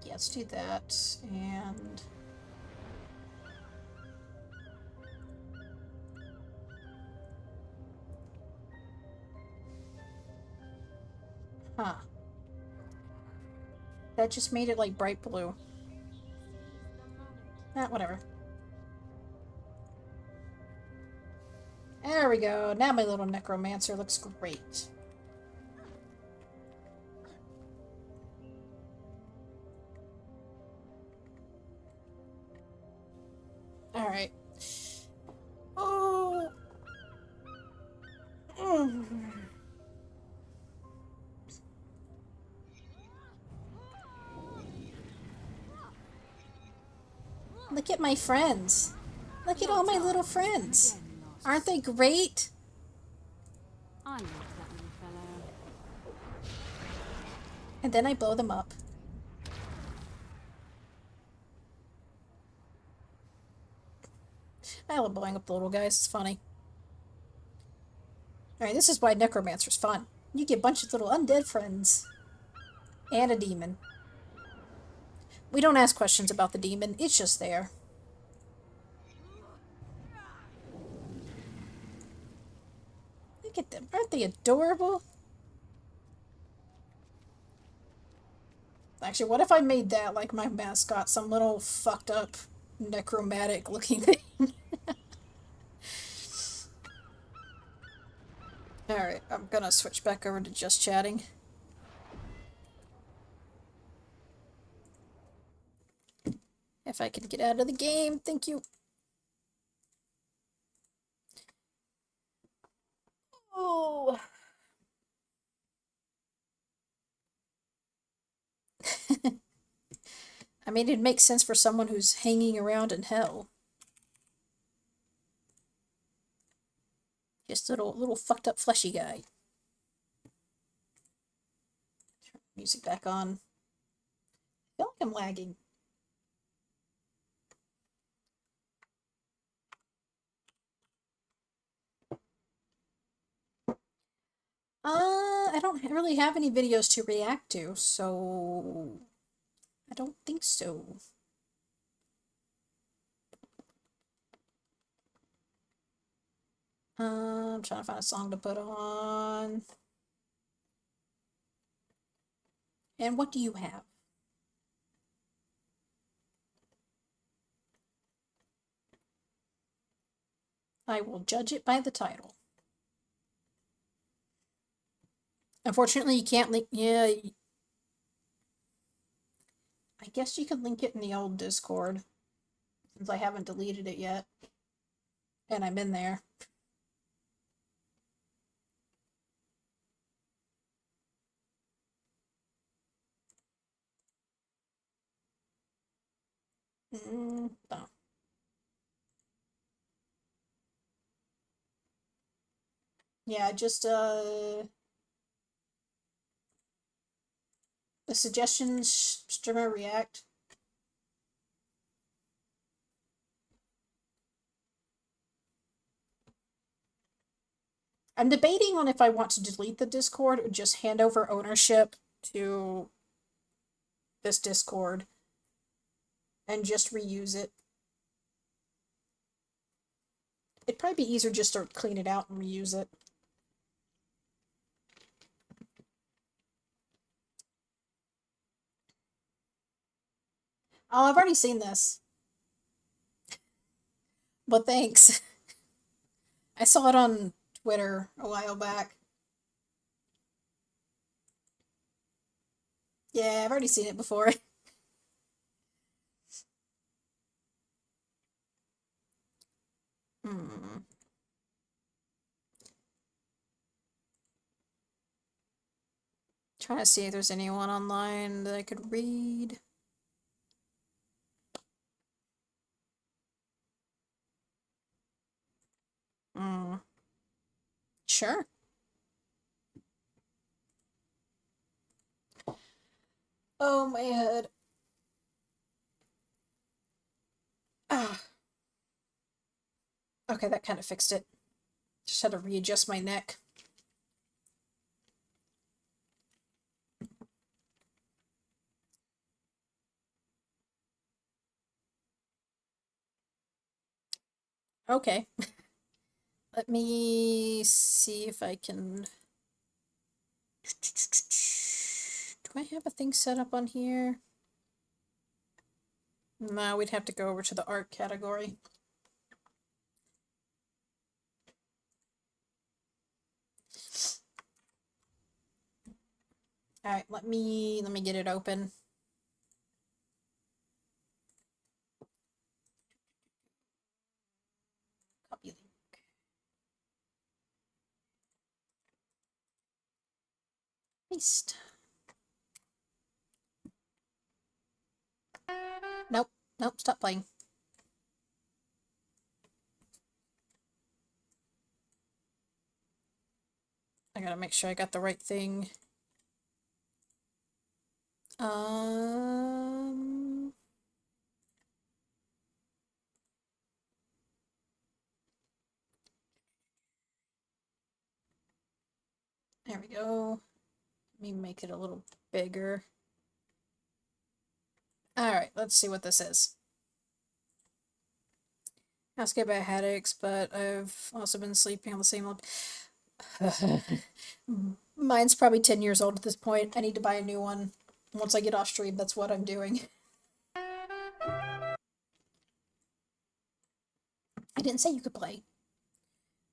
A: Yeah, let's do that. And huh. That just made it like bright blue. Whatever. There we go. Now my little necromancer looks great. Alright. Oh. Look at my friends. Look at all my little friends. Aren't they great?
E: I love that little fellow.
A: And then I blow them up. I love blowing up the little guys. It's funny. Alright, this is why Necromancer's fun. You get a bunch of little undead friends. And a demon. We don't ask questions about the demon. It's just there. Look at them. Aren't they adorable? Actually, what if I made that like my mascot? Some little fucked up necromantic looking thing. Alright, I'm gonna switch back over to just chatting. If I can get out of the game, thank you. Oh. I mean, it makes sense for someone who's hanging around in hell. Just a little fucked up fleshy guy. Turn the music back on. I feel like I'm lagging. I don't really have any videos to react to, so I don't think so. I'm trying to find a song to put on. And what do you have? I will judge it by the title. Unfortunately, you can't link. Yeah. I guess you could link it in the old Discord, since I haven't deleted it yet. And I'm in there. No. Yeah, just, the suggestions, streamer react. I'm debating on if I want to delete the Discord or just hand over ownership to this Discord and just reuse it. It'd probably be easier just to clean it out and reuse it. Oh, I've already seen this. But thanks. I saw it on Twitter a while back. Yeah, I've already seen it before. Hmm. Trying to see if there's anyone online that I could read. Sure. Oh, my head. Ah. Okay, that kind of fixed it. Just had to readjust my neck. Okay. Let me see if I can... Do I have a thing set up on here? No, we'd have to go over to the art category. Alright, let me get it open. Copy link. Paste. Nope. Nope, stop playing. I gotta make sure I got the right thing. There we go. Let me make it a little bigger. Alright, let's see what this is. I was get bad headaches, but I've also been sleeping on the same Mine's probably 10 years old at this point. I need to buy a new one. Once I get off stream, that's what I'm doing. I didn't say you could play.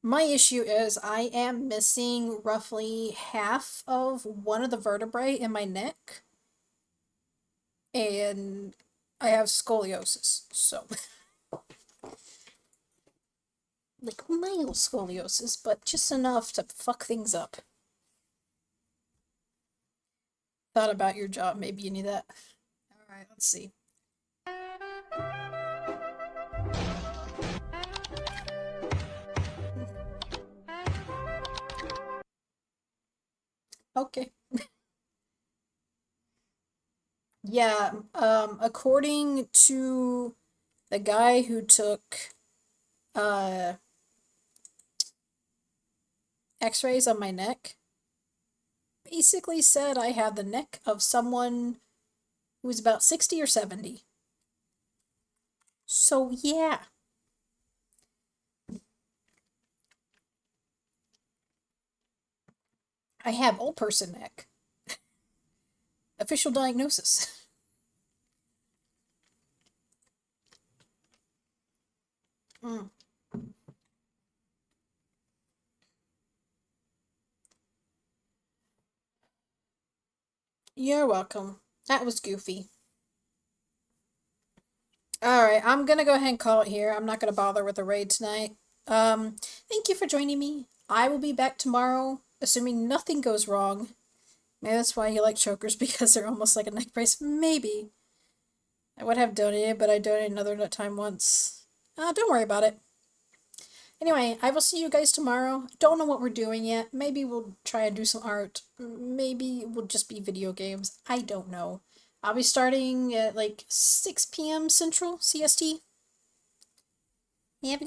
A: My issue is I am missing roughly half of one of the vertebrae in my neck. And I have scoliosis, so... like mild scoliosis, but just enough to fuck things up. Thought about your job, maybe you need that. Alright, let's see. Okay. Yeah, according to the guy who took x-rays on my neck, basically said I had the neck of someone who was about 60 or 70. So yeah. I have old person neck. Official diagnosis. Mm. You're welcome. That was goofy. Alright, I'm gonna go ahead and call it here. I'm not gonna bother with the raid tonight. Thank you for joining me. I will be back tomorrow, assuming nothing goes wrong. Maybe that's why you like chokers, because they're almost like a neck brace. Maybe. I would have donated, but I donated another time once. Don't worry about it. Anyway, I will see you guys tomorrow. Don't know what we're doing yet. Maybe we'll try and do some art. Maybe it will just be video games. I don't know. I'll be starting at like 6 p.m. Central CST. Have a good